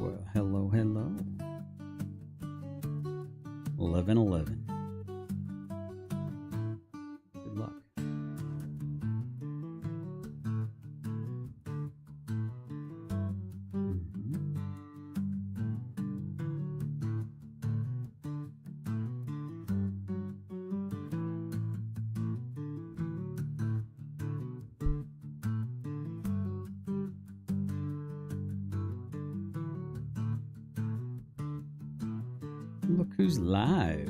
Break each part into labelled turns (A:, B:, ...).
A: Well, hello. 11:11. Good luck. Look who's live.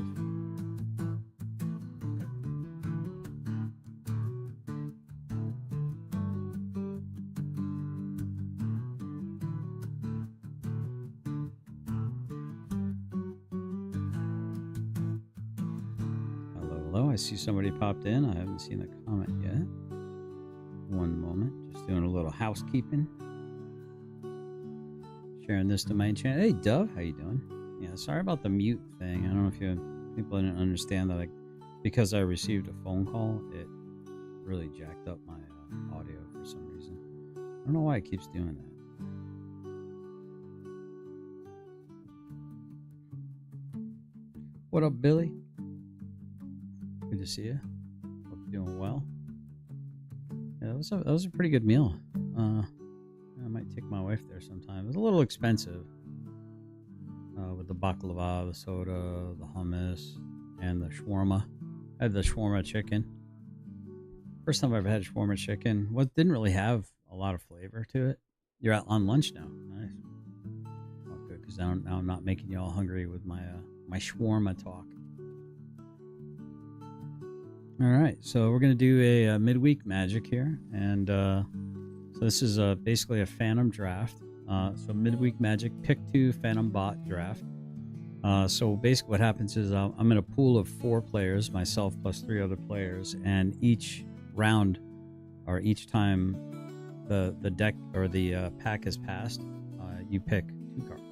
A: Hello. I see somebody popped in. I haven't seen the comment yet. One moment. Just doing a little housekeeping. Sharing this to my channel. Hey, Dove. How you doing? Yeah, sorry about the mute thing. I don't know if people didn't understand that. Because I received a phone call, it really jacked up my audio for some reason. I don't know why it keeps doing that. What up, Billy? Good to see you. Hope you're doing well. Yeah, that was a pretty good meal. I might take my wife there sometime. It was a little expensive. With the baklava, the soda, the hummus, and the shawarma. I had the shawarma chicken. First time I ever had shawarma chicken. Didn't really have a lot of flavor to it. You're out on lunch now. Nice. Oh, good, because now I'm not making you all hungry with my shawarma talk. All right, so we're going to do a midweek magic here. And so this is basically a Phantom draft. So midweek magic, pick 2 Phantom bot draft. So basically what happens is I'm in a pool of 4 players, myself plus 3 other players, and each round or each time the deck or the pack is passed, you pick 2 cards.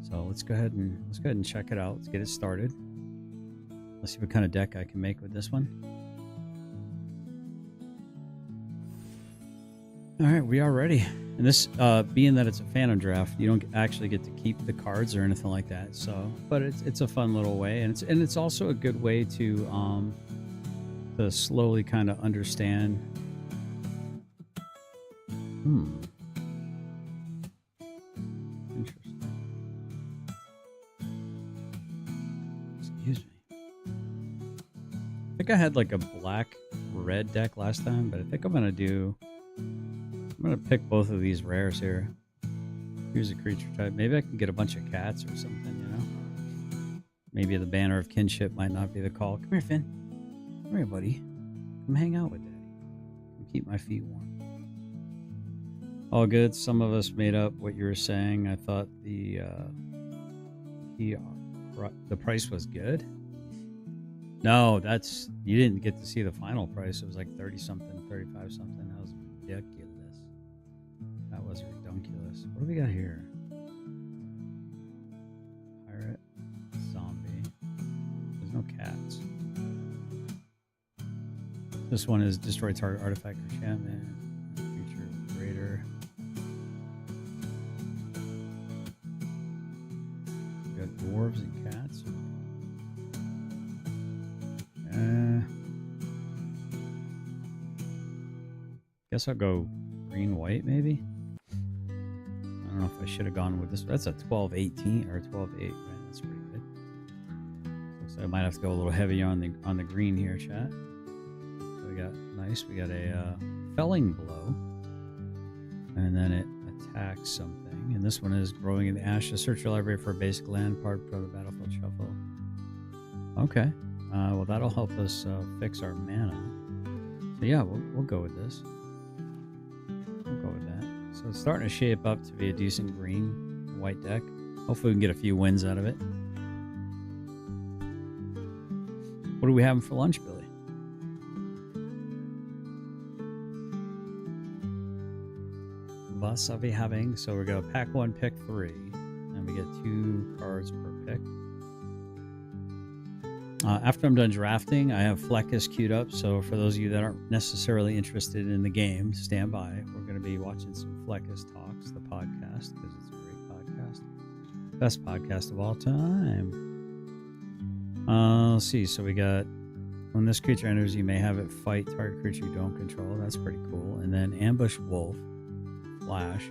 A: So let's go ahead and check it out. Let's get it started. Let's see what kind of deck I can make with this one. All right, we are ready. And this, being that it's a Phantom draft, you don't actually get to keep the cards or anything like that. So, but it's a fun little way, and it's also a good way to slowly kind of understand. Interesting. Excuse me. I think I had like a black-red deck last time, but I think I'm gonna pick both of these rares here. Here's a creature type. Maybe I can get a bunch of cats or something, you know? Maybe the banner of kinship might not be the call. Come here, Finn. Come here, buddy. Come hang out with Daddy. Come keep my feet warm. All good. Some of us made up what you were saying. I thought the price was good. No, you didn't get to see the final price. It was like 30 something, 35 something. That was ridiculous. That was ridiculous. What do we got here? Pirate, zombie. There's no cats. This one is destroy target artifact or enchantment. Creature raider. We got dwarves and cats. Guess I'll go green-white, maybe? I don't know if I should have gone with this. That's a 12-18 or 12-8, right? That's pretty good. Looks like I might have to go a little heavier on the green here, chat. So we got we got a felling blow. And then it attacks something. And this one is growing in the ashes. Search your library for a basic land part for the battlefield shuffle. Okay. Well, that'll help us fix our mana. So yeah, we'll go with this. We'll go with that. So it's starting to shape up to be a decent green-white deck. Hopefully we can get a few wins out of it. What are we having for lunch, Billy? What are we having? So we're going to pack 1, pick 3. And we get 2 cards per pick. After I'm done drafting, I have Fleckus queued up. So for those of you that aren't necessarily interested in the game, stand by. We're going to be watching some Fleckus Talks, the podcast, because it's a great podcast. podcast. Best podcast of all time. Let's see. So we got, when this creature enters, you may have it fight target creature you don't control. That's pretty cool. And then ambush wolf, flash.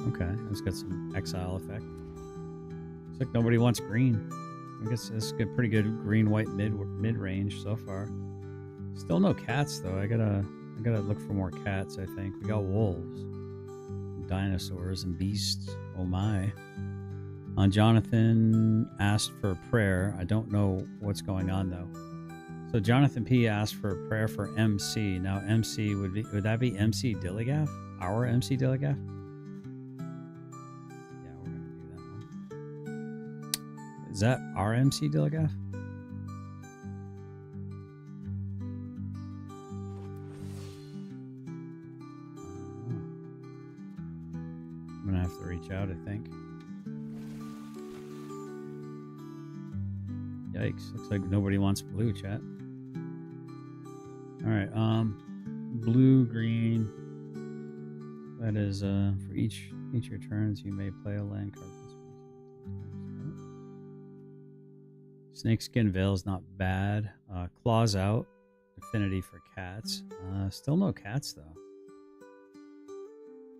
A: Okay, it's got some exile effect. Looks like nobody wants green. I guess this is a pretty good green-white mid range so far. Still no cats though. I gotta look for more cats. I think we got wolves, dinosaurs, and beasts. Oh my! Jonathan asked for a prayer. I don't know what's going on though. So Jonathan P asked for a prayer for MC. Now MC would that be MC Dilligaff? Our MC Dilligaff? Yeah, we're gonna do that one. Is that our MC Dilligaff? I'm gonna have to reach out, I think. Yikes, looks like nobody wants blue, chat. Alright, blue, green. That is for each of your turns you may play a land card. Snakeskin Veil is not bad. Claws out. Affinity for cats. Still no cats though.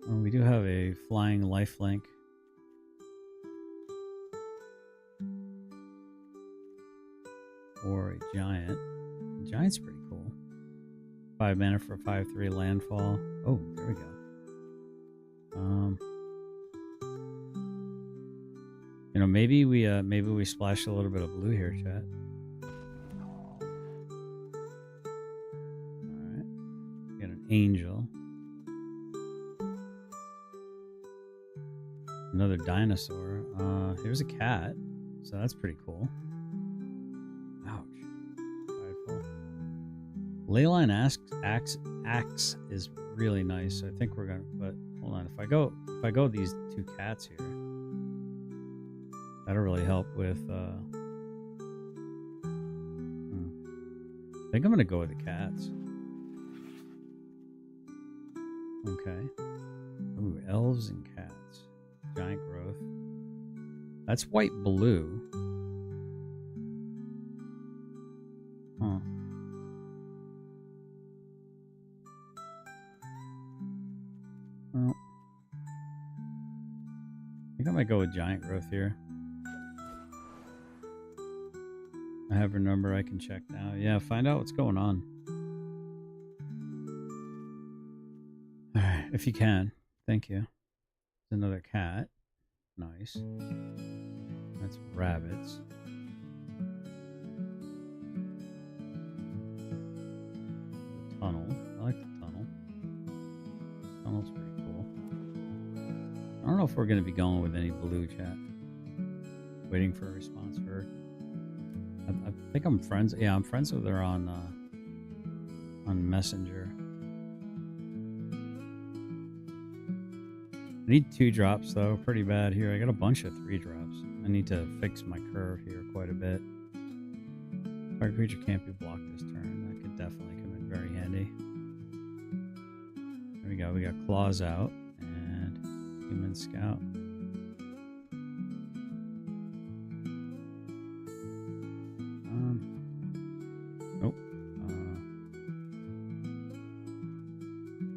A: We do have a flying lifelink. Or a giant. The giant's pretty cool. 5 mana for 5/3 landfall. Oh, there we go. You know, maybe we splash a little bit of blue here, chat. Alright. Get an angel. Another dinosaur. Here's a cat. So that's pretty cool. Ouch. Prideful. Leyline axe is really nice. I think we're gonna, but hold on. If I go these 2 cats here, that'll really help with I think I'm gonna go with the cats. Okay. Ooh, elves and cats. Giant growth. That's white blue. Huh. Well, I think I might go with giant growth here. I have her number. I can check now. Yeah, find out what's going on. All right, if you can. Thank you. Another cat. Nice. That's rabbits. The tunnel. I like the tunnel. Tunnel's pretty cool. I don't know if we're going to be going with any blue, chat. Waiting for a response for her. I think I'm friends. Yeah, I'm friends with her on Messenger. I need 2 drops though, pretty bad here. I got a bunch of 3 drops. I need to fix my curve here quite a bit. Target creature can't be blocked this turn. That could definitely come in very handy. There we go. We got claws out and human scout. Nope.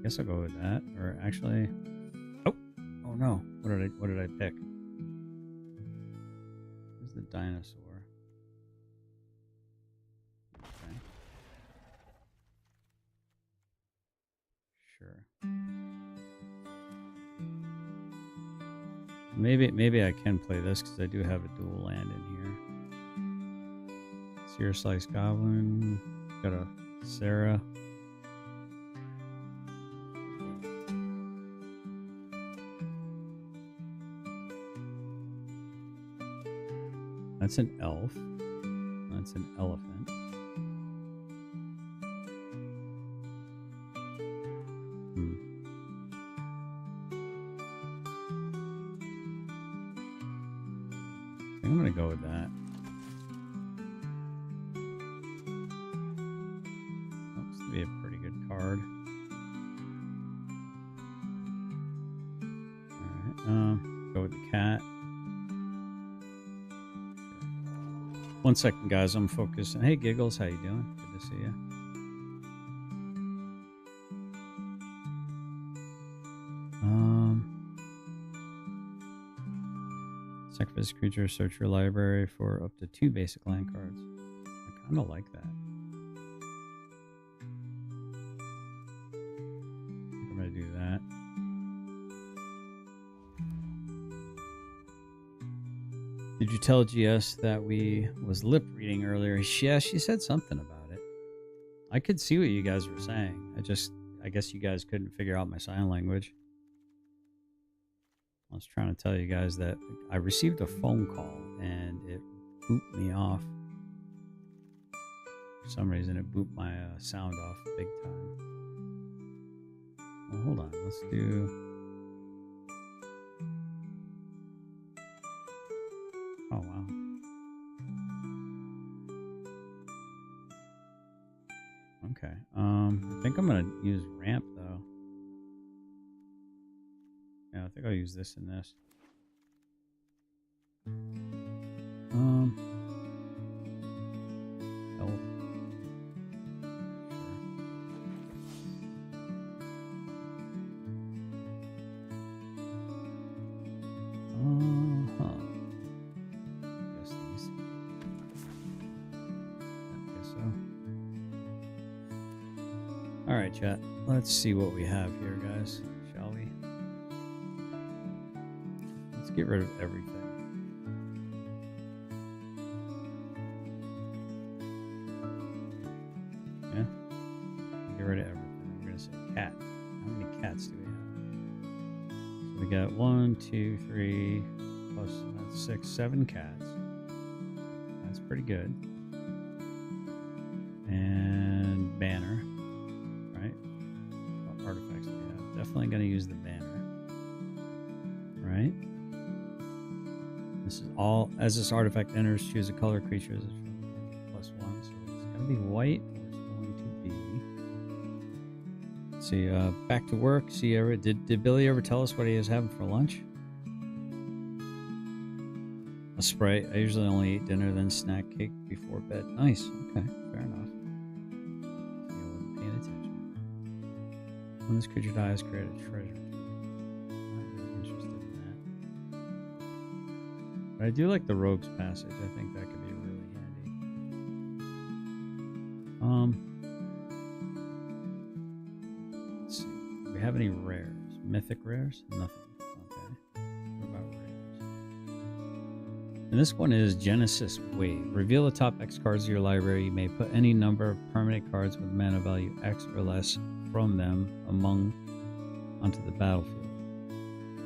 A: Guess I'll go with that. Or actually. Oh no! What did I pick? Where's the dinosaur? Okay. Sure. Maybe I can play this because I do have a dual land in here. Sear Slice Goblin. Got a Sarah. That's an elf. That's an elephant. I think I'm gonna go with that. Looks to be a pretty good card. Alright, Go with the cat. 1 second, guys. I'm focusing. Hey, Giggles, how you doing? Good to see you. Sacrifice creature, search your library for up to 2 basic land cards. I kind of like that. I'm going to do that. Did you tell GS that we was lip reading earlier? Yeah, she said something about it. I could see what you guys were saying. I guess you guys couldn't figure out my sign language. I was trying to tell you guys that I received a phone call and it booped me off. For some reason, it booped my sound off big time. Well, hold on. Let's do... Oh, wow. Okay. I think I'm going to use ramp, though. Yeah, I think I'll use this and this. Elf. Sure. Guess these. I guess so. All right, chat. Let's see what we have here, guys. Shall we? Let's get rid of everything. Yeah. Get rid of everything. We're gonna say cat. How many cats do we have? So we got 1, 2, 3, plus that's 6, 7 cats. That's pretty good. And banner. Right? What artifacts do we have? Definitely gonna use the banner. Right? This is all, as this artifact enters, choose a color creature plus 1. So it's going to be white, or it's going to be... Let's see, back to work. See, did Billy ever tell us what he is having for lunch? A Sprite. I usually only eat dinner, then snack cake before bed. Nice. Okay, fair enough. I wasn't paying attention. When this creature dies, create a treasure. I do like the Rogue's Passage. I think that could be really handy. Let's see. Do we have any rares? Mythic rares? Nothing. Okay. What about rares? And this one is Genesis Wave. Reveal the top X cards of your library. You may put any number of permanent cards with mana value X or less from them onto the battlefield.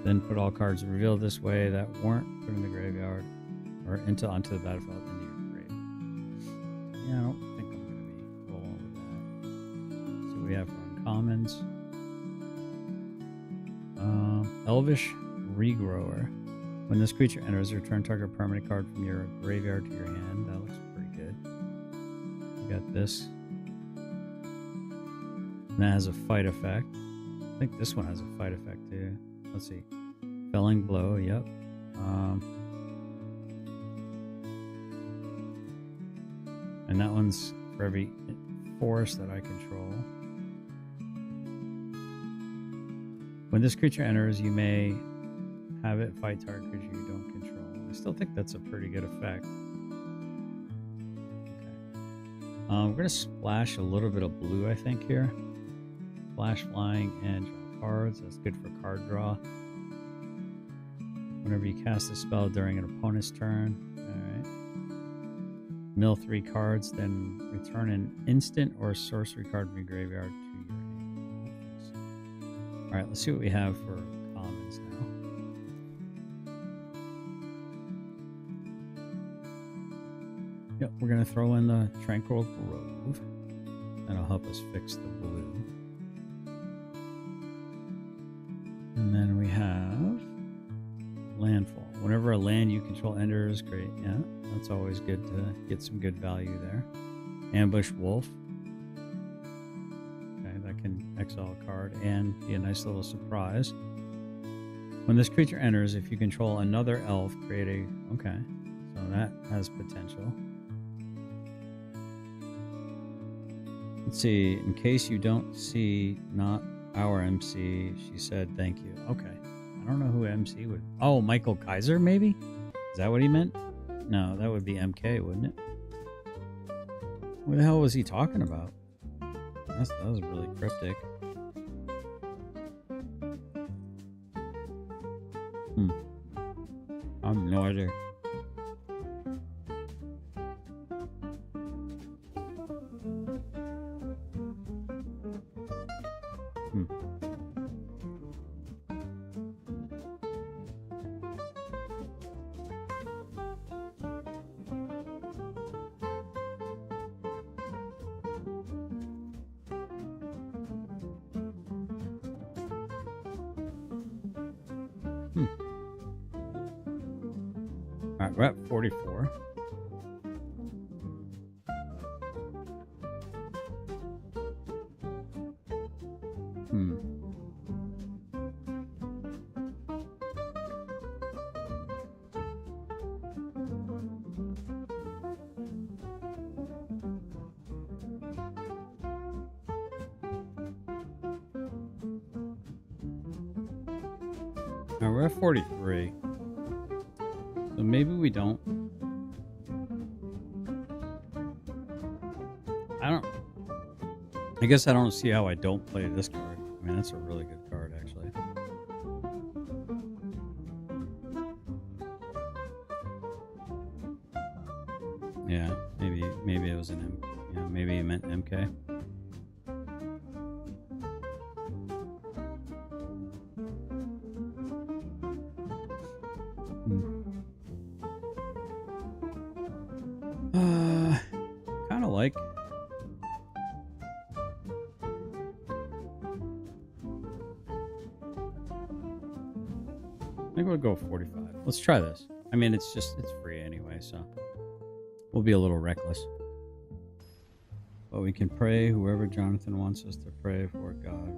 A: Then put all cards revealed this way that weren't put in the graveyard or onto the battlefield into your grave. Yeah, I don't think I'm going to be rolling with that. So we have for uncommons. Elvish Regrower. When this creature enters, return target permanent card from your graveyard to your hand. That looks pretty good. We got this. And that has a fight effect. I think this one has a fight effect too. Let's see. Felling Blow, yep. And that one's for every forest that I control. When this creature enters, you may have it fight target creature you don't control. I still think that's a pretty good effect. Okay. We're going to splash a little bit of blue, I think, here. Flash, flying, and draw cards. That's good for card draw. Whenever you cast a spell during an opponent's turn, alright. Mill 3 cards, then return an instant or sorcery card from your graveyard to your hand. Alright, let's see what we have for commons now. Yep, we're going to throw in the Tranquil Grove. That'll help us fix the blue. And then we have Landfall. Whenever a land you control enters, great. Yeah, that's always good to get some good value there. Ambush Wolf. Okay, that can exile a card and be a nice little surprise. When this creature enters, if you control another elf, create a... Okay, so that has potential. Let's see. In case you don't see not our MC, she said thank you. Okay. I don't know who MC would... Oh, Michael Kaiser, maybe? Is that what he meant? No, that would be MK, wouldn't it? What the hell was he talking about? That was really cryptic. I have no idea. Alright, we're at 44. Now we're at 43. So maybe we don't. I guess I don't see how I don't play this card. I mean, that's a really good card, actually. Yeah, maybe it was an M. Yeah, maybe it meant MK. Kind of like. I think we'll go 45. Let's try this. I mean, it's free anyway, so we'll be a little reckless. But we can pray whoever Jonathan wants us to pray for God.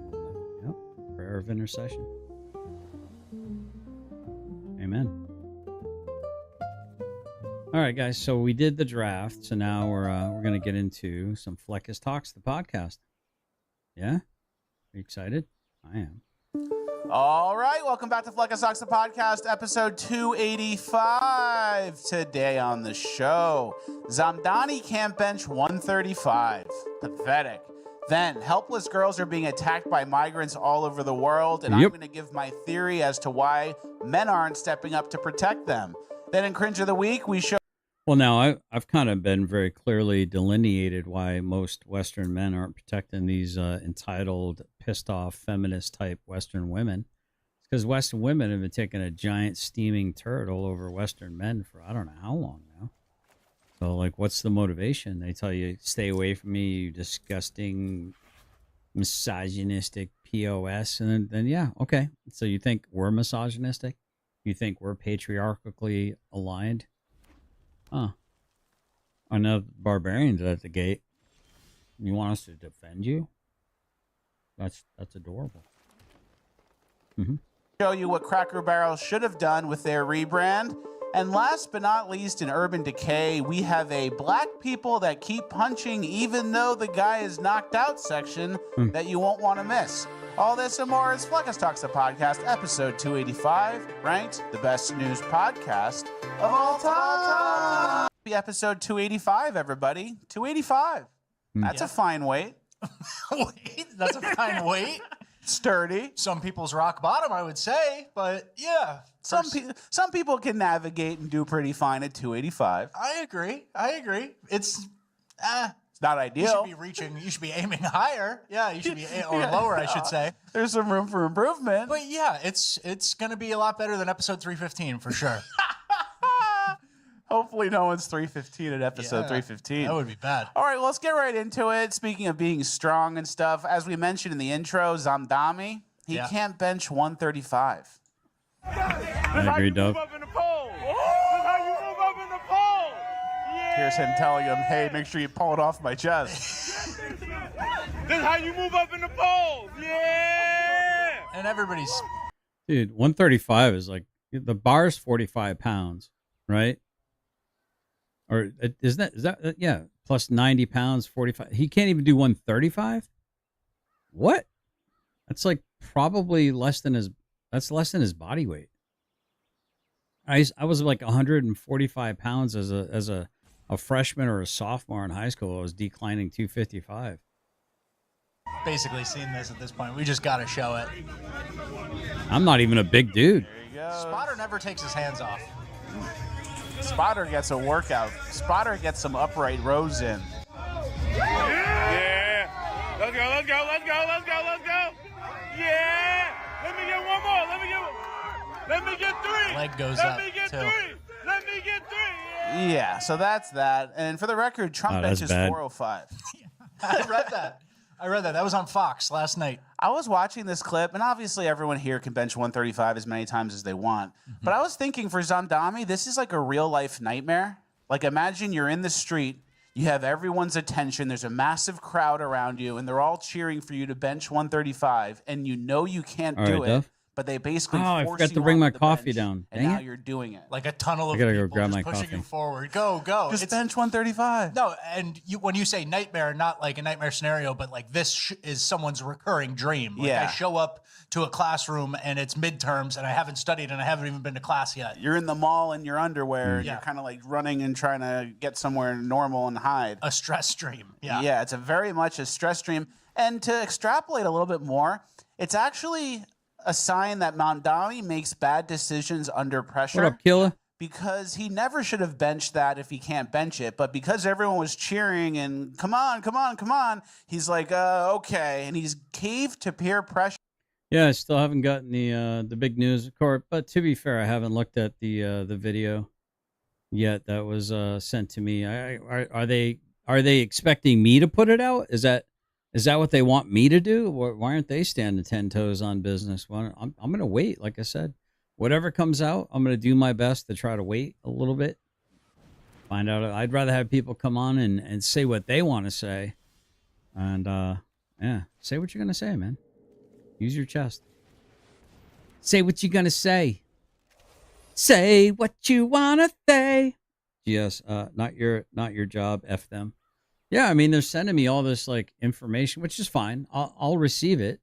A: Yep. Prayer of intercession. Amen. All right, guys. So we did the draft. So now we're going to get into some Fleckus Talks, the podcast. Yeah? Are you excited? I am.
B: All right, welcome back to Fleckus Talks, the podcast, episode 285. Today on the show, Zamdani can't bench 135. Pathetic. Then, helpless girls are being attacked by migrants all over the world, and I'm going to give my theory as to why men aren't stepping up to protect them. Then in Cringe of the Week, we show...
A: Well, now, I've kind of been very clearly delineated why most Western men aren't protecting these entitled, pissed-off, feminist-type Western women. It's because Western women have been taking a giant steaming turtle over Western men for I don't know how long now. So, like, what's the motivation? They tell you, stay away from me, you disgusting, misogynistic POS. And then yeah, okay. So you think we're misogynistic? You think we're patriarchally aligned? Huh. I know barbarians at the gate. You want us to defend you? That's adorable.
B: Show you what Cracker Barrel should have done with their rebrand. And last but not least, in Urban Decay, we have a black people that keep punching even though the guy is knocked out section that you won't want to miss. All this and more is Fleckus Talks, the podcast, episode 285, ranked the best news podcast of all time. Episode 285, everybody. 285. That's a fine weight.
C: Wait, that's a fine weight.
B: Sturdy.
C: Some people's rock bottom, I would say, but yeah.
B: Some people can navigate and do pretty fine at 285.
C: I agree. It's
B: not ideal.
C: You should be aiming higher. Yeah, you should be, or lower, I should say.
B: There's some room for improvement.
C: But yeah, it's going to be a lot better than episode 315 for sure.
B: Hopefully no one's 315 at episode 315.
C: That would be bad.
B: All right, well, let's get right into it. Speaking of being strong and stuff, as we mentioned in the intro, Zamdani, he can't bench 135.
A: I agree, Dove.
B: Here's him telling him, hey, make sure you pull it off my chest.
D: This is how you move up in the polls. Yeah!
C: And everybody's
A: Dude, 135 is like the bar is 45 pounds, right? Or is that yeah, plus 90 pounds, 45. He can't even do 135? What? That's like probably less than his body weight. I was like 145 pounds as a freshman or a sophomore in high school. I was declining 255.
C: Basically seen this at this point. We just got to show it.
A: I'm not even a big dude.
B: There you go.
C: Spotter never takes his hands off.
B: Spotter gets a workout. Spotter gets some upright rows in.
D: Yeah. Let's go, let's go, let's go, let's go, let's go. Yeah. Let me get one more. Let me get three.
C: Leg goes
D: Let
C: up,
D: me get
C: too.
D: three. Let me get three.
B: Yeah, so that's that. And for the record, Trump
A: Oh, that's
B: benches
A: bad.
B: 405.
C: I read that. That was on Fox last night.
B: I was watching this clip, and obviously everyone here can bench 135 as many times as they want. But I was thinking for Zamdami, this is like a real-life nightmare. Like, imagine you're in the street, you have everyone's attention, there's a massive crowd around you, and they're all cheering for you to bench 135, and you know you can't
A: All
B: do
A: right,
B: it,
A: Duff.
B: but they basically
A: I
B: force
A: forgot
B: you
A: to bring
B: onto
A: my
B: the
A: coffee
B: bench,
A: down.
B: and
A: Dang
B: now
A: it.
B: you're doing it.
C: Like a tunnel of
A: I gotta go
C: people
A: grab
C: just
A: my
C: pushing
A: coffee.
C: you forward. Go.
B: Just
C: It's-
B: bench 135.
C: No, and when you say nightmare, not like a nightmare scenario, but like this is someone's recurring dream. Like
B: Yeah.
C: I show up to a classroom and it's midterms and I haven't studied and I haven't even been to class yet.
B: You're in the mall in your underwear, and
C: Yeah.
B: you're kind of like running and trying to get somewhere normal and hide.
C: A stress dream. Yeah.
B: Yeah, it's a very much a stress dream. And to extrapolate a little bit more, it's actually a sign that Mamdani makes bad decisions under pressure.
A: What up, Killa?
B: Because he never should have benched that if he can't bench it. But because everyone was cheering and come on, come on, come on, he's like, okay. And he's caved to peer pressure.
A: Yeah, I still haven't gotten the big news report, but to be fair, I haven't looked at the video yet that was sent to me. Are they expecting me to put it out? Is that what they want me to do? Why aren't they standing 10 toes on business? Well, I'm going to wait. Like I said, whatever comes out, I'm going to do my best to try to wait a little bit. Find out. I'd rather have people come on and say what they want to say. And, yeah, say what you're going to say, man. Use your chest. Say what you're going to say. Say what you want to say. Yes, not your job. F them. Yeah, I mean, they're sending me all this like information, which is fine. I'll receive it,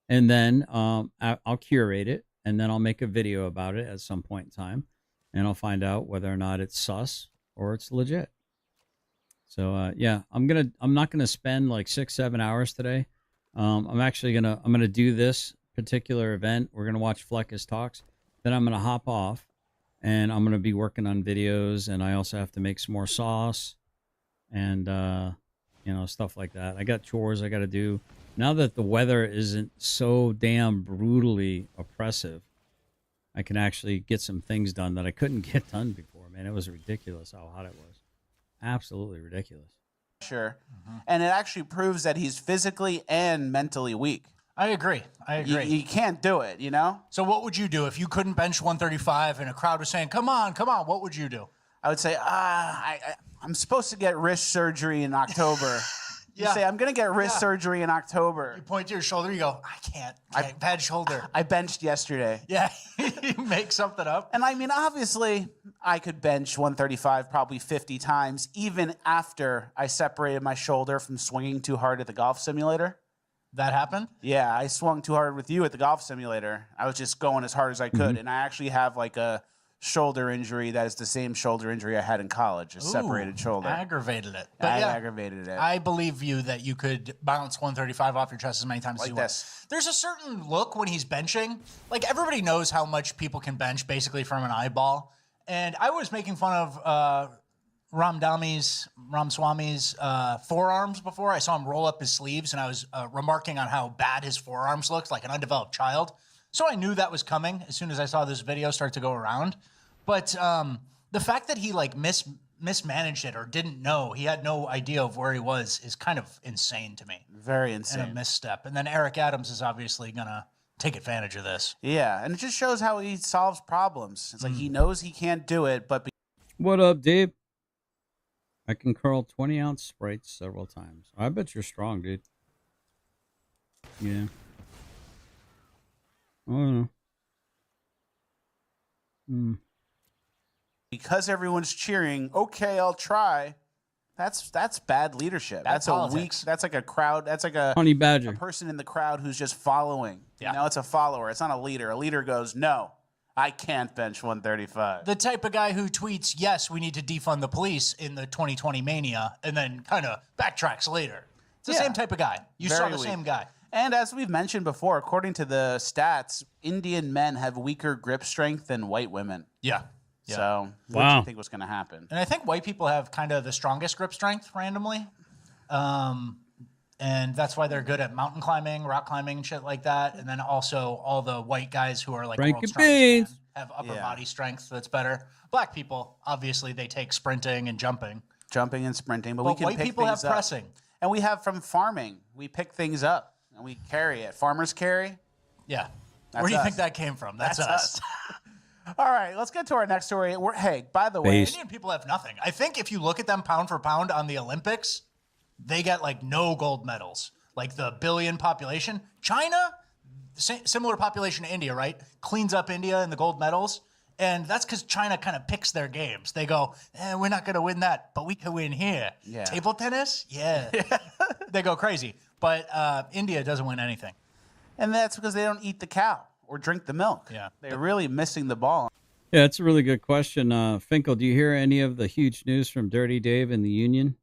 A: and then I'll curate it, and then I'll make a video about it at some point in time, and I'll find out whether or not it's sus or it's legit. So yeah, I'm not gonna spend like 6-7 hours today. I'm gonna do this particular event. We're gonna watch Fleckus Talks. Then I'm gonna hop off, and I'm gonna be working on videos, and I also have to make some more sauce. And, stuff like that. I got chores I got to do. Now that the weather isn't so damn brutally oppressive, I can actually get some things done that I couldn't get done before, man. It was ridiculous how hot it was. Absolutely ridiculous.
B: Sure. And it actually proves that he's physically and mentally weak.
C: I agree.
B: You can't do it, you know?
C: So what would you do if you couldn't bench 135 and a crowd was saying, come on, what would you do?
B: I would say, I'm supposed to get wrist surgery in October. You say, I'm going to get wrist surgery in October.
C: You point to your shoulder, you go, I can't, bad shoulder.
B: I benched yesterday.
C: Yeah, you make something up.
B: And I mean, obviously, I could bench 135 probably 50 times, even after I separated my shoulder from swinging too hard at the golf simulator.
C: That happened?
B: Yeah, I swung too hard with you at the golf simulator. I was just going as hard as I could. And I actually have like a shoulder injury that is the same shoulder injury I had in college, a separated shoulder.
C: Aggravated it.
B: I aggravated it.
C: I believe you that you could bounce 135 off your chest as many times as you want. There's a certain look when he's benching. Like, everybody knows how much people can bench basically from an eyeball. And I was making fun of Ramaswamy's forearms before. I saw him roll up his sleeves, and I was remarking on how bad his forearms looked, like an undeveloped child. So I knew that was coming as soon as I saw this video start to go around. But the fact that he like mismanaged it or didn't know, he had no idea of where he was, is kind of insane to me.
B: Very insane.
C: And a misstep. And then Eric Adams is obviously going to take advantage of this.
B: Yeah, and it just shows how he solves problems. It's like he knows he can't do it, but...
A: What up, Dave? I can curl 20-ounce sprites several times. I bet you're strong, dude. Yeah. I don't know.
B: because everyone's cheering, okay, I'll try. That's bad leadership. That's
C: politics.
B: a weak. That's like a crowd. That's like a
A: Honey Badger.
B: person in the crowd who's just following.
C: Yeah.
B: You know, it's a follower. It's not a leader. A leader goes, no, I can't bench 135.
C: The type of guy who tweets, yes, we need to defund the police in the 2020 mania, and then kind of backtracks later. It's the same type of guy. You saw the same guy.
B: And as we've mentioned before, according to the stats, Indian men have weaker grip strength than white women.
C: Yeah.
B: So what do you think was going to happen?
C: And I think white people have kind of the strongest grip strength randomly. And that's why they're good at mountain climbing, rock climbing, and shit like that. And then also all the white guys who are like world strongest men have upper body strength that's better. Black people, obviously, they take sprinting and jumping.
B: Jumping and sprinting, but we can
C: white
B: pick
C: people have
B: things up.
C: pressing.
B: And we have from farming. We pick things up and we carry it. Farmers carry.
C: Yeah.
B: That's
C: Where do you
B: us.
C: think that came from? That's us.
B: All right, let's get to our next story. Hey, by the way,
C: Indian people have nothing. I think if you look at them pound for pound on the Olympics, they get like no gold medals. Like the billion population. China, similar population to India, right? Cleans up India in the gold medals. And that's because China kind of picks their games. They go, we're not going to win that, but we can win here.
B: Yeah.
C: Table tennis? Yeah. They go crazy. But India doesn't win anything.
B: and that's because they don't eat the cow or drink the milk.
C: Yeah.
B: They're really missing the ball.
A: Yeah, it's a really good question. Finkel, do you hear any of the huge news from Dirty Dave in the union?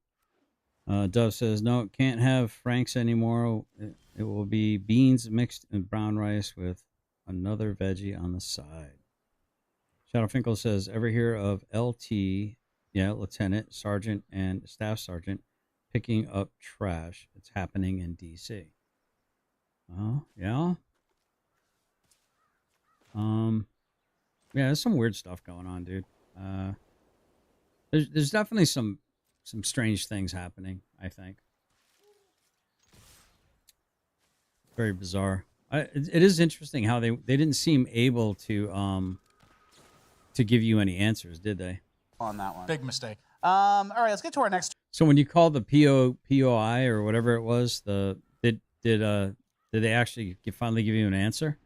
A: Dove says, no, can't have Franks anymore. It will be beans mixed in brown rice with another veggie on the side. Shadow Finkel says, ever hear of LT, Lieutenant, Sergeant, and Staff Sergeant picking up trash? It's happening in D.C. Oh, yeah? Yeah, there's some weird stuff going on, dude. There's definitely some strange things happening, I think. Very bizarre. It is interesting how they didn't seem able to give you any answers, did they?
B: On that one.
C: Big mistake.
B: All right, let's get to our next.
A: So when you called the POI or whatever it was, did they actually finally give you an answer?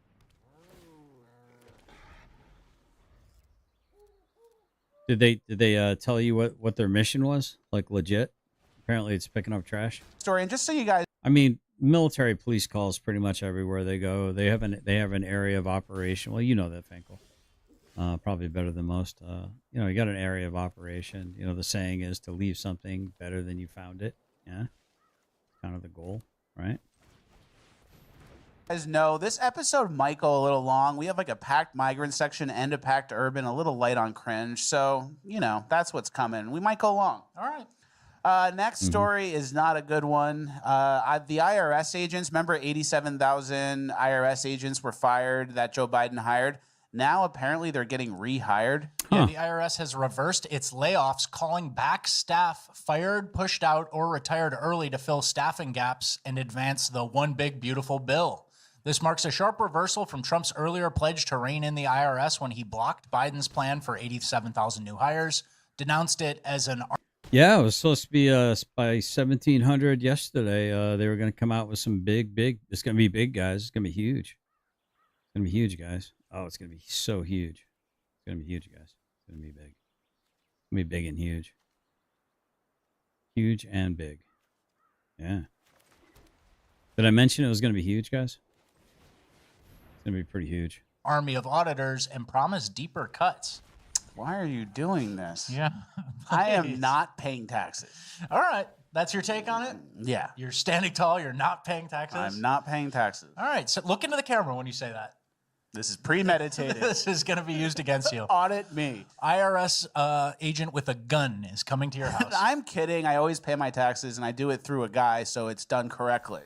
A: Did they tell you what their mission was? Like legit? Apparently it's picking up trash.
B: Story, and just so you guys,
A: I mean, military police calls pretty much everywhere they go. They have an area of operation. Well, you know that, Finkel. Probably better than most. You got an area of operation. The saying is to leave something better than you found it. Yeah. Kind of the goal, right?
B: guys know this episode might go a little long. We have like a packed migrant section and a packed urban, a little light on cringe. So, that's what's coming. We might go long.
C: All right.
B: Next story is not a good one. The IRS agents, remember 87,000 IRS agents were fired that Joe Biden hired. Now, apparently, they're getting rehired.
C: Yeah, the IRS has reversed its layoffs, calling back staff fired, pushed out, or retired early to fill staffing gaps and advance the one big, beautiful bill. This marks a sharp reversal from Trump's earlier pledge to rein in the IRS when he blocked Biden's plan for 87,000 new hires, denounced it as an...
A: Yeah, it was supposed to be by 1,700 yesterday. They were going to come out with some big. It's going to be big, guys. It's going to be huge. It's going to be huge, guys. Oh, it's going to be so huge. It's going to be huge, guys. It's going to be big. It's going to be big and huge. Huge and big. Yeah. Did I mention it was going to be huge, guys? It's going to be pretty huge.
C: Army of auditors and promise deeper cuts.
B: Why are you doing this?
C: Yeah.
B: I am not paying taxes.
C: All right. That's your take on it?
B: Yeah.
C: You're standing tall. You're not paying taxes?
B: I'm not paying taxes.
C: All right. So look into the camera when you say that.
B: This is premeditated.
C: This is going to be used against you.
B: Audit me.
C: IRS agent with a gun is coming to your house.
B: I'm kidding. I always pay my taxes, and I do it through a guy, so it's done correctly.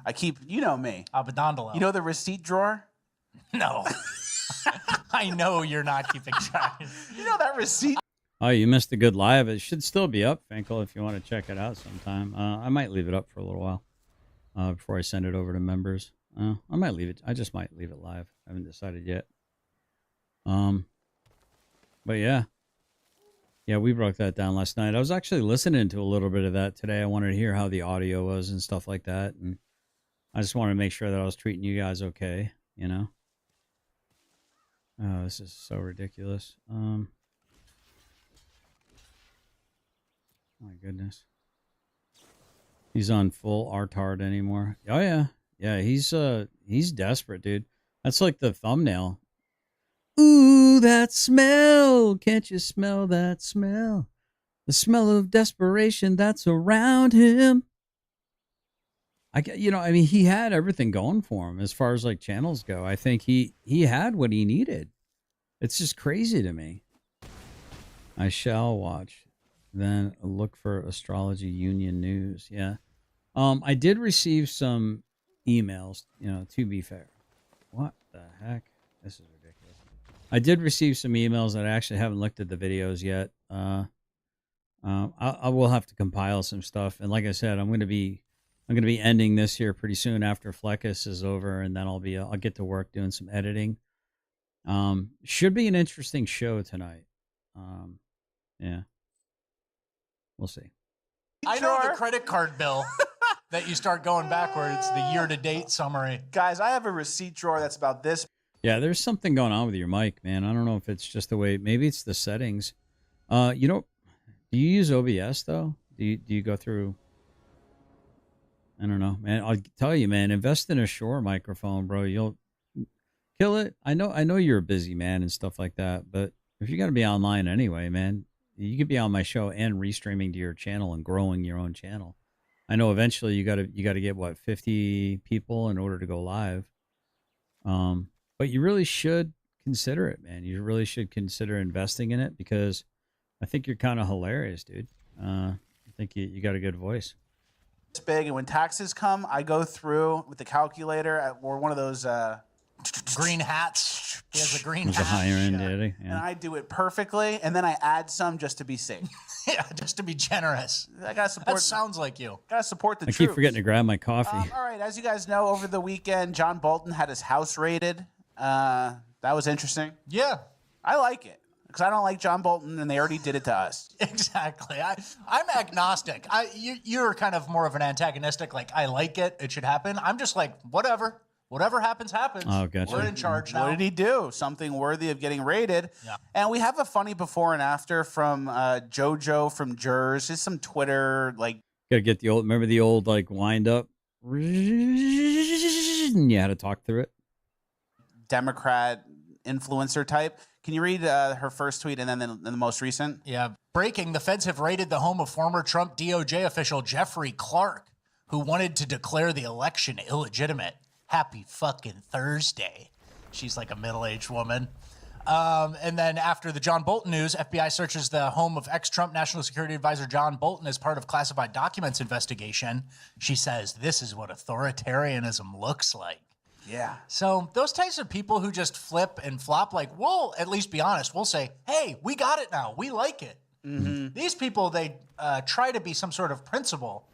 B: I keep, you know me.
C: Abadondolo.
B: You know the receipt drawer?
C: No. I know you're not keeping track.
B: You know that receipt?
A: Oh, you missed a good live. It should still be up, Finkel, if you want to check it out sometime. I might leave it up for a little while before I send it over to members. I might leave it. I just might leave it live. I haven't decided yet. But yeah, we broke that down last night. I was actually listening to a little bit of that today. I wanted to hear how the audio was and stuff like that, and I just wanted to make sure that I was treating you guys okay. Oh, this is so ridiculous. My goodness. He's on full R-tard anymore. Oh yeah. Yeah, he's desperate, dude. That's like the thumbnail. Ooh, that smell. Can't you smell that smell? The smell of desperation that's around him. I mean, he had everything going for him as far as like channels go. I think he had what he needed. It's just crazy to me. I shall watch. Then look for Astrology Union News. Yeah. I did receive some emails, to be fair. What the heck? This is ridiculous. I did receive some emails that I actually haven't looked at the videos yet. I will have to compile some stuff. And like I said, I'm going to be ending this here pretty soon after Fleckus is over, and then I'll get to work doing some editing. Should be an interesting show tonight. Yeah. We'll see.
C: I know the credit card bill that you start going backwards, the year-to-date summary.
B: Guys, I have a receipt drawer that's about this.
A: Yeah, there's something going on with your mic, man. I don't know if it's just the way. Maybe it's the settings. Do you use OBS though? Do you go through? I don't know, man. I'll tell you, man. Invest in a Shure microphone, bro. You'll kill it. I know you're a busy man and stuff like that, but if you're gonna be online anyway, man, you could be on my show and restreaming to your channel and growing your own channel. I know eventually you gotta get what 50 people in order to go live. But you really should consider it, man. You really should consider investing in it because I think you're kind of hilarious, dude. I think you got a good voice.
B: It's big, and when taxes come, I go through with the calculator or one of those
C: green hats. He has a green hat.
A: A higher end, yeah.
B: And I do it perfectly, and then I add some just to be safe.
C: Yeah, just to be generous.
B: I gotta support.
C: That sounds like you.
B: Gotta support the
A: I
B: troops.
A: keep forgetting to grab my coffee.
B: All right, as you guys know, over the weekend, John Bolton had his house raided. That was interesting.
C: Yeah.
B: I like it because I don't like John Bolton, and they already did it to us.
C: Exactly. I'm agnostic. You're kind of more of an antagonistic, like, I like it, it should happen. I'm just like, whatever. Whatever happens, happens.
A: Oh, gotcha.
C: We're in charge now.
B: What did he do? Something worthy of getting raided.
C: Yeah.
B: And we have a funny before and after from JoJo from Jers. Just some Twitter, like.
A: Gotta get remember the old, like, wind up? And you had to talk through it.
B: Democrat influencer type. Can you read her first tweet and then the most recent?
C: Yeah. Breaking, the feds have raided the home of former Trump DOJ official Jeffrey Clark, who wanted to declare the election illegitimate. Happy fucking Thursday. She's like a middle-aged woman. And then after the John Bolton news, FBI searches the home of ex-Trump National Security Advisor John Bolton as part of classified documents investigation. She says, this is what authoritarianism looks like.
B: Yeah.
C: So those types of people who just flip and flop, like, we'll at least be honest. We'll say, hey, we got it now. We like it. Mm-hmm. These people, they try to be some sort of principle,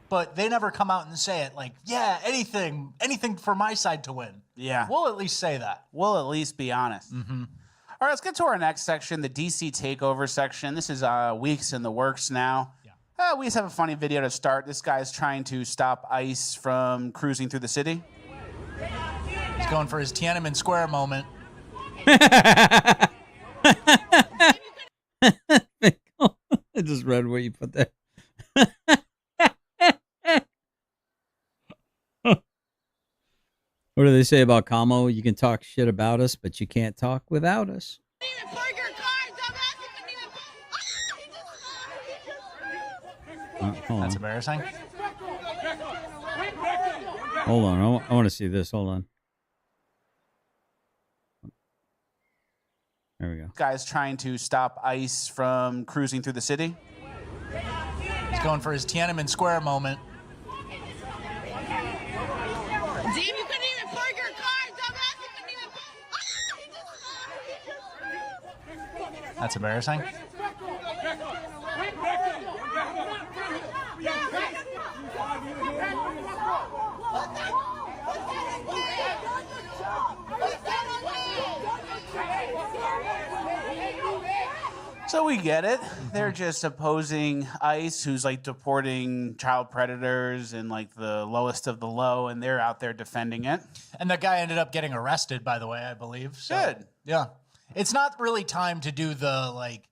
C: but they never come out and say it like, yeah, anything for my side to win.
B: Yeah.
C: We'll at least say that.
B: We'll at least be honest.
C: Mm-hmm.
B: All right, let's get to our next section, the DC takeover section. This is weeks in the works now. Yeah. We just have a funny video to start. This guy's trying to stop ICE from cruising through the city.
C: He's going for his Tiananmen Square moment.
A: I just read what you put there. What do they say about Kamo? You can talk shit about us, but you can't talk without us.
C: That's embarrassing.
A: Hold on. I want to see this. Hold on. There we go.
B: Guy's trying to stop ICE from cruising through the city.
C: He's going for his Tiananmen Square moment. That's embarrassing.
B: So we get it. They're just opposing ICE, who's like deporting child predators and like the lowest of the low, and they're out there defending it.
C: And that guy ended up getting arrested, by the way, I believe. So,
B: Good.
C: Yeah. It's not really time to do the, like,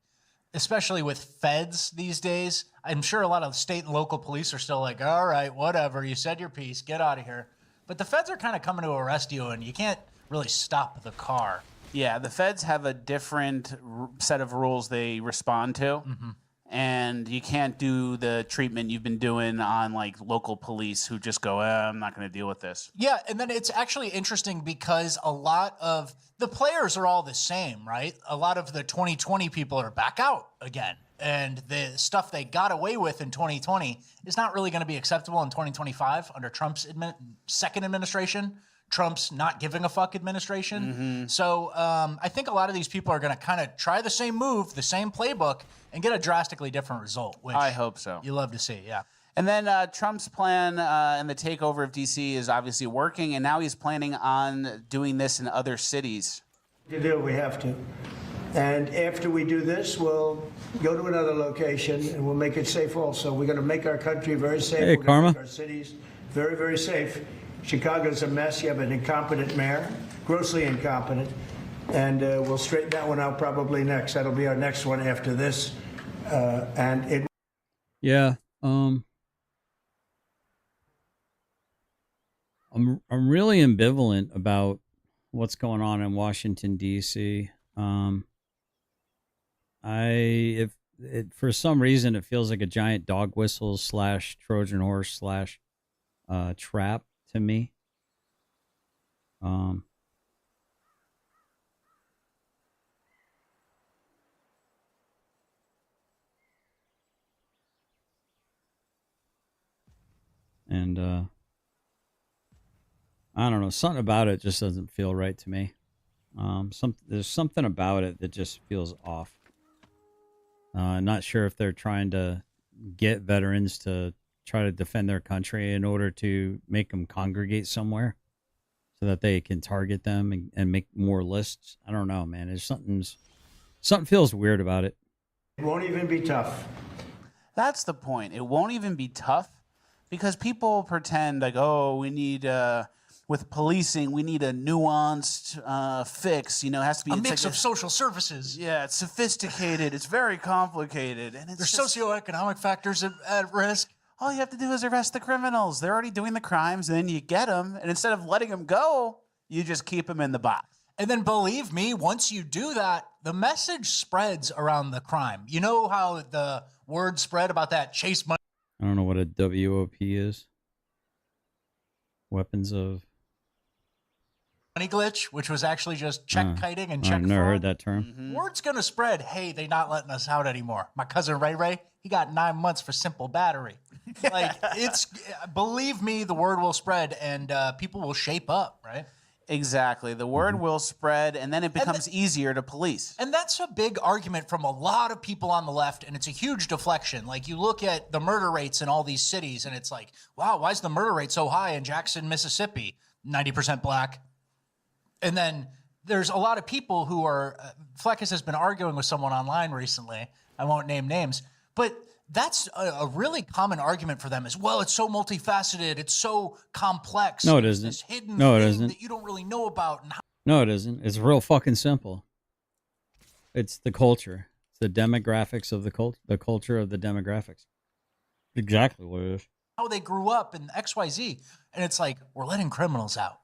C: especially with feds these days. I'm sure a lot of state and local police are still like, all right, whatever, you said your piece, get out of here. But the feds are kind of coming to arrest you, and you can't really stop the car.
B: Yeah, the feds have a different set of rules they respond to. And you can't do the treatment you've been doing on like local police who just go, I'm not going to deal with this.
C: Yeah, and then it's actually interesting because a lot of the players are all the same, right? A lot of the 2020 people are back out again. And the stuff they got away with in 2020 is not really going to be acceptable in 2025 under Trump's second administration. Trump's not giving a fuck administration. So I think a lot of these people are going to kind of try the same move, the same playbook, and get a drastically different result, which
B: I hope so.
C: You love to see, yeah.
B: And then Trump's plan and the takeover of D.C. is obviously working, and now he's planning on doing this in other cities.
E: To do, we have to. And after we do this, we'll go to another location, and we'll make it safe also. We're going to make our country very safe.
A: Hey,
E: We're
A: Karma.
E: Make our cities very, very safe. Chicago's a mess. You have an incompetent mayor, grossly incompetent. And we'll straighten that one out probably next. That'll be our next one after this.
A: Yeah. I'm really ambivalent about what's going on in Washington D.C. If for some reason it feels like a giant dog whistle / Trojan horse / trap to me. And I don't know, something about it just doesn't feel right to me. There's something about it that just feels off. Not sure if they're trying to get veterans to try to defend their country in order to make them congregate somewhere so that they can target them and make more lists. I don't know, man. There's something feels weird about it.
E: It won't even be tough.
B: That's the point. It won't even be tough because people pretend like, oh, we need, with policing, we need a nuanced fix. You know, it has to be
C: A mix of social services.
B: Yeah, it's sophisticated. It's very complicated. And it's
C: There's
B: just,
C: socioeconomic factors at risk.
B: all you have to do is arrest the criminals. They're already doing the crimes, and then you get them. And instead of letting them go, you just keep them in the box.
C: And then believe me, once you do that, the message spreads around the crime. You know how the word spread about that chase money?
A: I don't know what a WOP is. Weapons of
C: Money glitch, which was actually just check kiting and check
A: I've never
C: fraud.
A: heard that term.
C: Word's going to spread, hey, they not letting us out anymore. My cousin Ray, he got 9 months for simple battery. Like, believe me, the word will spread and people will shape up, right?
B: Exactly. The word will spread, and then it becomes easier to police.
C: And that's a big argument from a lot of people on the left, and it's a huge deflection. Like, you look at the murder rates in all these cities, and it's like, wow, why is the murder rate so high in Jackson, Mississippi? 90% black. And then there's a lot of people who are, Fleckis has been arguing with someone online recently. I won't name names, but that's a really common argument for them as well. It's so multifaceted. It's so complex.
A: No, it
C: It's
A: isn't.
C: this hidden
A: No, it
C: thing
A: isn't.
C: that you don't really know about. And how
A: No, it isn't. It's real fucking simple. It's the culture. It's the demographics of the culture of the demographics. Exactly what it is.
C: they grew up and XYZ. And it's like, we're letting criminals out.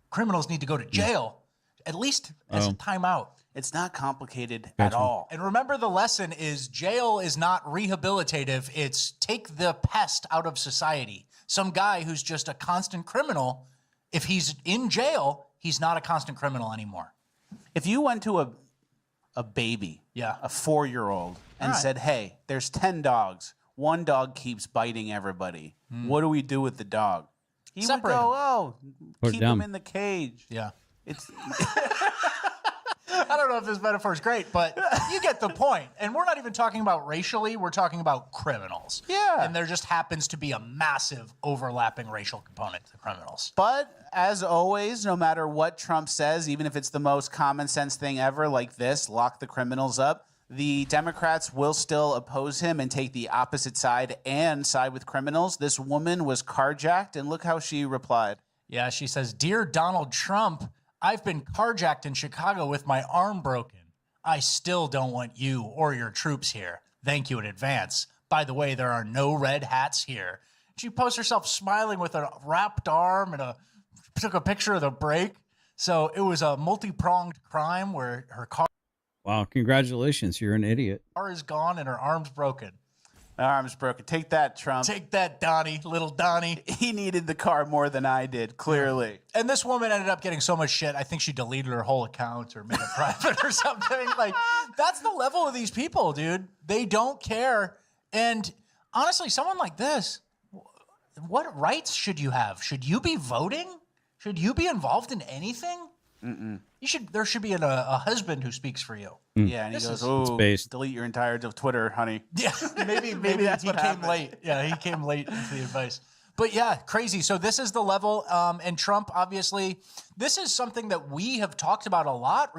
C: Criminals need to go to jail, at least as a timeout.
B: It's not complicated at all.
C: And remember, the lesson is jail is not rehabilitative. It's take the pest out of society. Some guy who's just a constant criminal, if he's in jail, he's not a constant criminal anymore.
B: If you went to a baby, a 4-year-old, and said, hey, there's 10 dogs. One dog keeps biting everybody. What do we do with the dog? He
C: Separate
B: would go,
C: him.
B: oh,
A: Put
B: keep
A: it down.
B: him in the cage.
C: Yeah.
B: It's
C: I don't know if this metaphor is great, but you get the point. And we're not even talking about racially. We're talking about criminals.
B: Yeah.
C: And there just happens to be a massive overlapping racial component to criminals.
B: But as always, no matter what Trump says, even if it's the most common sense thing ever, like this, lock the criminals up, the Democrats will still oppose him and take the opposite side and side with criminals. This woman was carjacked, and look how she replied.
C: Yeah, she says, Dear Donald Trump, I've been carjacked in Chicago with my arm broken. I still don't want you or your troops here. Thank you in advance. By the way, there are no red hats here. She posts herself smiling with a wrapped arm and took a picture of the break. So it was a multi-pronged crime where her car
A: Wow, congratulations. You're an idiot.
C: is gone and her arm's broken.
B: My arm's broken. Take that, Trump.
C: Take that, Donnie, little Donnie.
B: He needed the car more than I did, clearly.
C: And this woman ended up getting so much shit. I think she deleted her whole account or made it private or something. Like, that's the level of these people, dude. They don't care. And honestly, someone like this, what rights should you have? Should you be voting? Should you be involved in anything? There should be a husband who speaks for you.
B: Yeah, and he goes, "Oh,
A: based.
B: delete your entire Twitter, honey."
C: Yeah, maybe
B: that's
C: he
B: what
C: came
B: happened.
C: late. Yeah, he came late into the advice. But yeah, crazy. So this is the level. And Trump, obviously, this is something that we have talked about a lot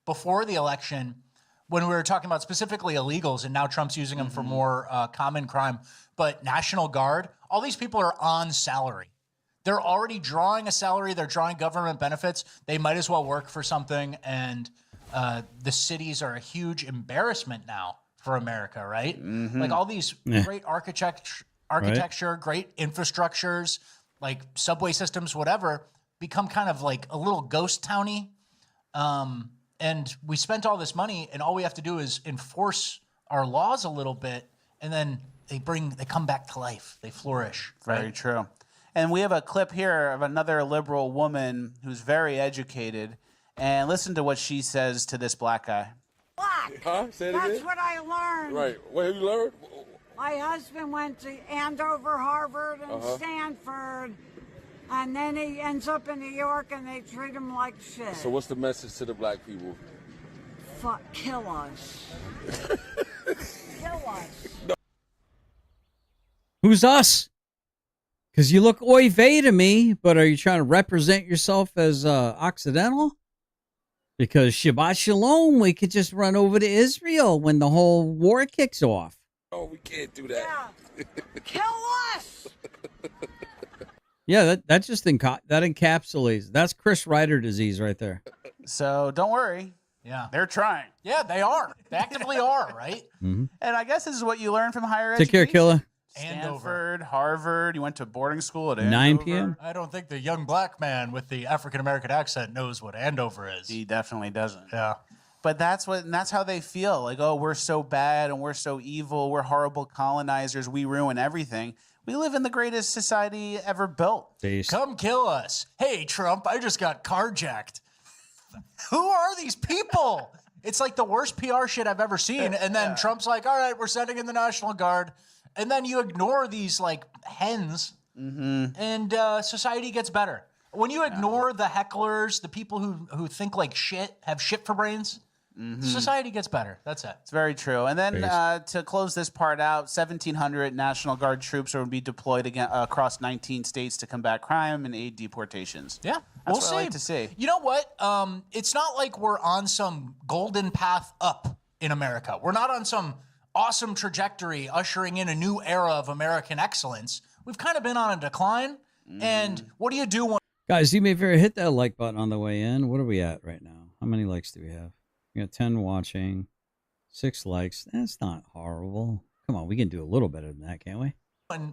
C: before the election when we were talking about specifically illegals, and now Trump's using them for more common crime. But National Guard, all these people are on salary. They're already drawing a salary. They're drawing government benefits. They might as well work for something. And the cities are a huge embarrassment now for America, right? Like all these great architecture, great infrastructures, like subway systems, whatever, become kind of like a little ghost towny. And we spent all this money, and all we have to do is enforce our laws a little bit, and then they come back to life. They flourish.
B: Very true. And we have a clip here of another liberal woman who's very educated. And listen to what she says to this black guy.
F: Black.
G: Huh? Say it
F: That's
G: again?
F: what I learned.
G: Right. What have you learned?
F: My husband went to Andover, Harvard, and Stanford. And then he ends up in New York, and they treat him like shit.
G: So what's the message to the black people?
F: Fuck, kill us. Kill us.
A: Who's us? Because you look oy vey to me, but are you trying to represent yourself as Occidental? Because Shabbat Shalom, we could just run over to Israel when the whole war kicks off.
G: Oh, we can't do that.
F: Yeah. Kill us.
A: Yeah, that just that encapsulates. That's Chris Ryder disease right there.
B: So don't worry.
C: Yeah.
B: They're trying.
C: Yeah, they are. They actively are, right?
B: And I guess this is what you learn from higher
A: Take care,
B: education.
A: killer.
B: Stanford, Harvard. You went to boarding school at Andover.
A: 9 p.m.
C: I don't think the young black man with the African-American accent knows what Andover is.
B: He definitely doesn't.
C: Yeah.
B: But that's how they feel. Like, oh, we're so bad and we're so evil. We're horrible colonizers. We ruin everything. We live in the greatest society ever built.
A: Based.
C: Come kill us. Hey, Trump, I just got carjacked. Who are these people? It's like the worst PR shit I've ever seen. And then Trump's like, all right, we're sending in the National Guard. And then you ignore these like hens and society gets better. When you ignore the hecklers, the people who think like shit, have shit for brains, society gets better. That's it.
B: It's very true. And then to close this part out, 1,700 National Guard troops will be deployed again, across 19 states to combat crime and aid deportations.
C: Yeah,
B: That's
C: we'll
B: what
C: see.
B: I like to see.
C: You know what? It's not like we're on some golden path up in America. We're not on some awesome trajectory ushering in a new era of American excellence. We've kind of been on a decline. And what do you do when
A: Guys, you may very hit that like button on the way in. What are we at right now? How many likes do we have? We got 10 watching, 6 likes. That's not horrible. Come on, we can do a little better than that, can't we?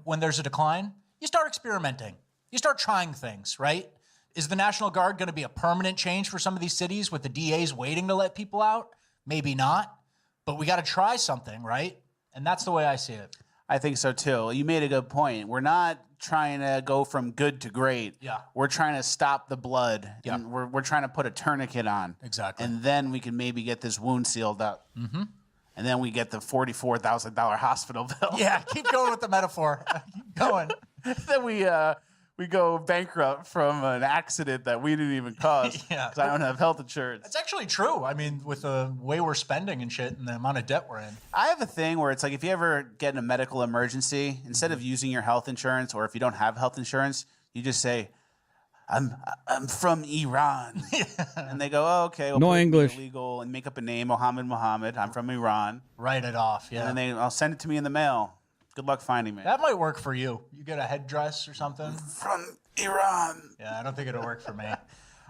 C: when there's a decline? You start experimenting. You start trying things, right? Is the National Guard going to be a permanent change for some of these cities with the DAs waiting to let people out? Maybe not. But we got to try something, right? And that's the way I see it.
B: I think so too. You made a good point. We're not trying to go from good to great.
C: Yeah.
B: We're trying to stop the blood.
C: Yeah.
B: And we're trying to put a tourniquet on.
C: Exactly.
B: And then we can maybe get this wound sealed up. Mm-hmm. And then we get the $44,000 hospital bill.
C: Yeah, keep going with the metaphor. Keep going.
B: Then we go bankrupt from an accident that we didn't even cause.
C: Yeah.
B: Because I don't have health insurance.
C: It's actually true. I mean, with the way we're spending and shit and the amount of debt we're in.
B: I have a thing where it's like if you ever get in a medical emergency, instead of using your health insurance, or if you don't have health insurance, you just say, I'm from Iran. And they go, oh, okay. We'll
A: No
B: put it in
A: English.
B: Illegal and make up a name, Mohammed. I'm from Iran.
C: Write it off, yeah.
B: And then I'll send it to me in the mail. Good luck finding me.
C: That might work for you. You get a headdress or something.
B: From Iran.
C: Yeah, I don't think it'll work for me.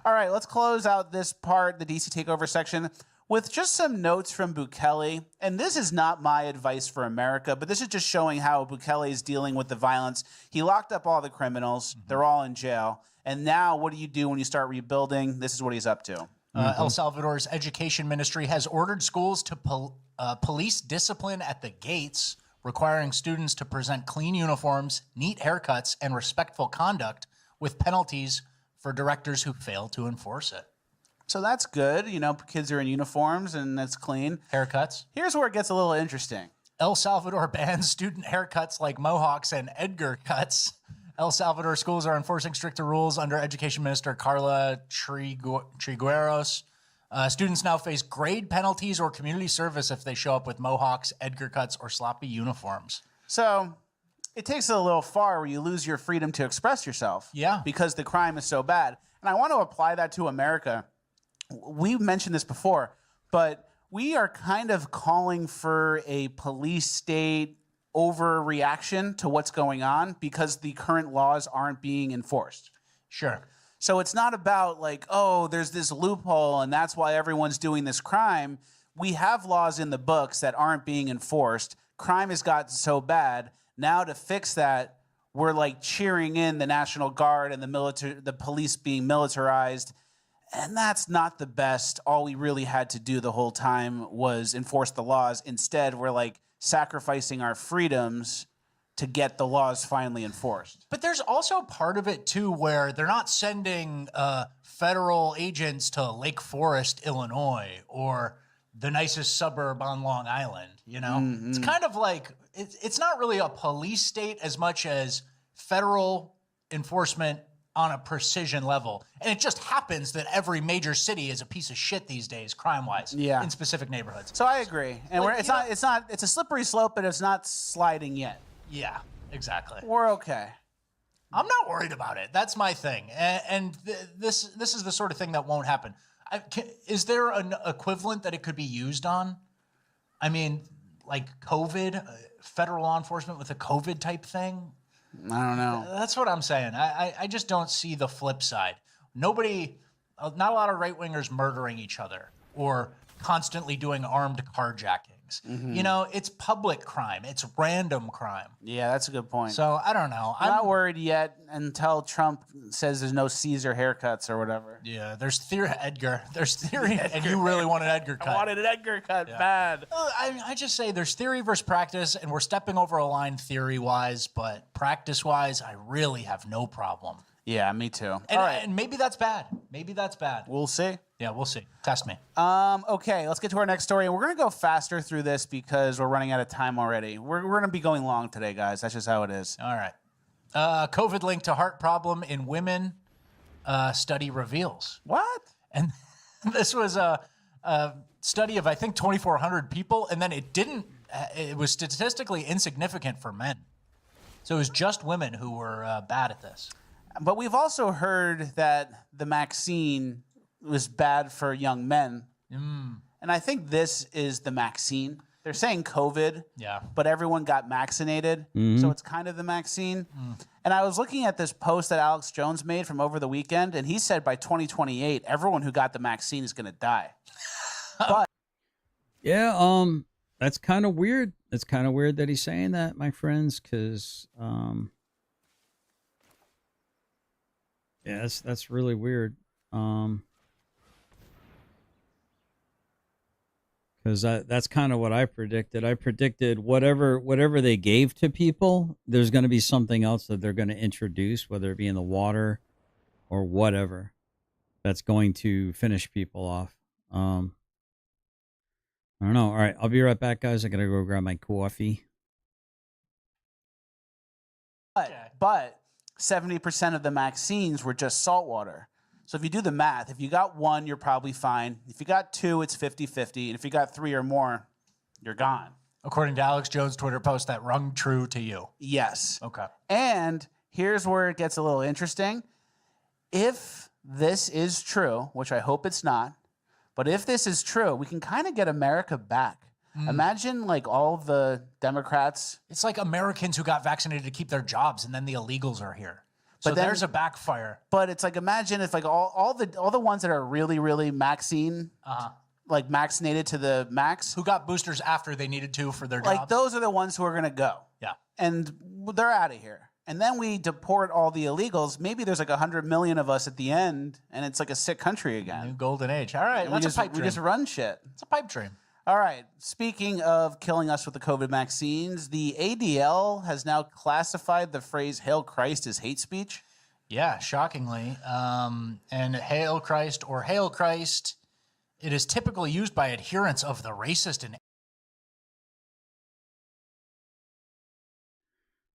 B: All right, let's close out this part, the DC Takeover section, with just some notes from Bukele, and this is not my advice for America, but this is just showing how Bukele is dealing with the violence. He locked up all the criminals. They're all in jail. And now what do you do when you start rebuilding? This is what he's up to.
C: El Salvador's education ministry has ordered schools to police discipline at the gates, requiring students to present clean uniforms, neat haircuts, and respectful conduct, with penalties for directors who fail to enforce it.
B: So that's good. You know, kids are in uniforms and that's clean.
C: Haircuts.
B: Here's where it gets a little interesting.
C: El Salvador bans student haircuts like mohawks and Edgar cuts. El Salvador schools are enforcing stricter rules under Education Minister Carla Trigueros. Students now face grade penalties or community service if they show up with mohawks, Edgar cuts, or sloppy uniforms.
B: So it takes it a little far where you lose your freedom to express yourself.
C: Yeah.
B: Because the crime is so bad. And I want to apply that to America. We've mentioned this before, but we are kind of calling for a police state overreaction to what's going on because the current laws aren't being enforced.
C: Sure.
B: So it's not about like, oh, there's this loophole and that's why everyone's doing this crime. We have laws in the books that aren't being enforced. Crime has gotten so bad. Now to fix that, we're like cheering in the National Guard and the police being militarized. And that's not the best. All we really had to do the whole time was enforce the laws. Instead, we're like sacrificing our freedoms to get the laws finally enforced.
C: But there's also part of it, too, where they're not sending federal agents to Lake Forest, Illinois, or the nicest suburb on Long Island, you know? Mm-hmm. It's kind of like, it's not really a police state as much as federal enforcement on a precision level. And it just happens that every major city is a piece of shit these days, crime-wise, in specific neighborhoods.
B: So I agree. And
C: Like,
B: it's a slippery slope, but it's not sliding yet.
C: Yeah, exactly.
B: We're okay.
C: I'm not worried about it. That's my thing. And this is the sort of thing that won't happen. Is there an equivalent that it could be used on? I mean, like COVID, federal law enforcement with a COVID type thing?
B: I don't know.
C: That's what I'm saying. I just don't see the flip side. Not a lot of right-wingers murdering each other or constantly doing armed carjackings. Mm-hmm. You know, it's public crime. It's random crime.
B: Yeah, that's a good point.
C: So I don't know.
B: I'm not worried yet until Trump says there's no Caesar haircuts or whatever.
C: Yeah, there's theory, Edgar. There's theory, and you really want an Edgar cut.
B: I wanted an Edgar cut bad.
C: I just say there's theory versus practice, and we're stepping over a line theory-wise, but practice-wise, I really have no problem.
B: Yeah, me too.
C: And, all right. And maybe that's bad. Maybe that's bad.
B: We'll see.
C: Yeah, we'll see. Test me.
B: Okay, let's get to our next story. We're going to go faster through this because we're running out of time already. We're going to be going long today, guys. That's just how it is.
C: All right. COVID linked to heart problem in women, study reveals.
B: What?
C: And this was a study of, I think, 2,400 people, and then it was statistically insignificant for men. So it was just women who were bad at this.
B: But we've also heard that the vaccine was bad for young men. And I think this is the vaccine. They're saying COVID, but everyone got vaccinated. So it's kind of the vaccine. And I was looking at this post that Alex Jones made from over the weekend, and he said by 2028, everyone who got the vaccine is going to die. But
A: yeah, that's kind of weird. It's kind of weird that he's saying that, my friends, because yeah, that's really weird. Because that's kind of what I predicted. I predicted whatever they gave to people, there's going to be something else that they're going to introduce, whether it be in the water or whatever, that's going to finish people off. I don't know. All right, I'll be right back, guys. I got to go grab my coffee.
B: But 70% of the vaccines were just salt water. So if you do the math, if you got one, you're probably fine. If you got two, it's 50-50. And if you got three or more, you're gone.
C: According to Alex Jones' Twitter post, that rung true to you.
B: Yes.
C: Okay.
B: And here's where it gets a little interesting. If this is true, which I hope it's not, but if this is true, we can kind of get America back. Imagine like all the Democrats.
C: It's like Americans who got vaccinated to keep their jobs, and then the illegals are here. So
B: But then-
C: there's a backfire.
B: But it's like, imagine if like all the ones that are really, really vaccine like vaccinated to the max,
C: Who got boosters after they needed to for their jobs.
B: like those are the ones who are going to go.
C: Yeah.
B: And they're out of here. And then we deport all the illegals. Maybe there's like 100 million of us at the end, and it's like a sick country again.
C: New golden age. All right,
B: And
C: that's a pipe
B: we
C: dream.
B: just run shit.
C: It's a pipe dream.
B: All right. Speaking of killing us with the COVID vaccines, the ADL has now classified the phrase "Hail Christ" as hate speech.
C: Yeah, shockingly. And Hail Christ or Hail Christ, it is typically used by adherents of the racist and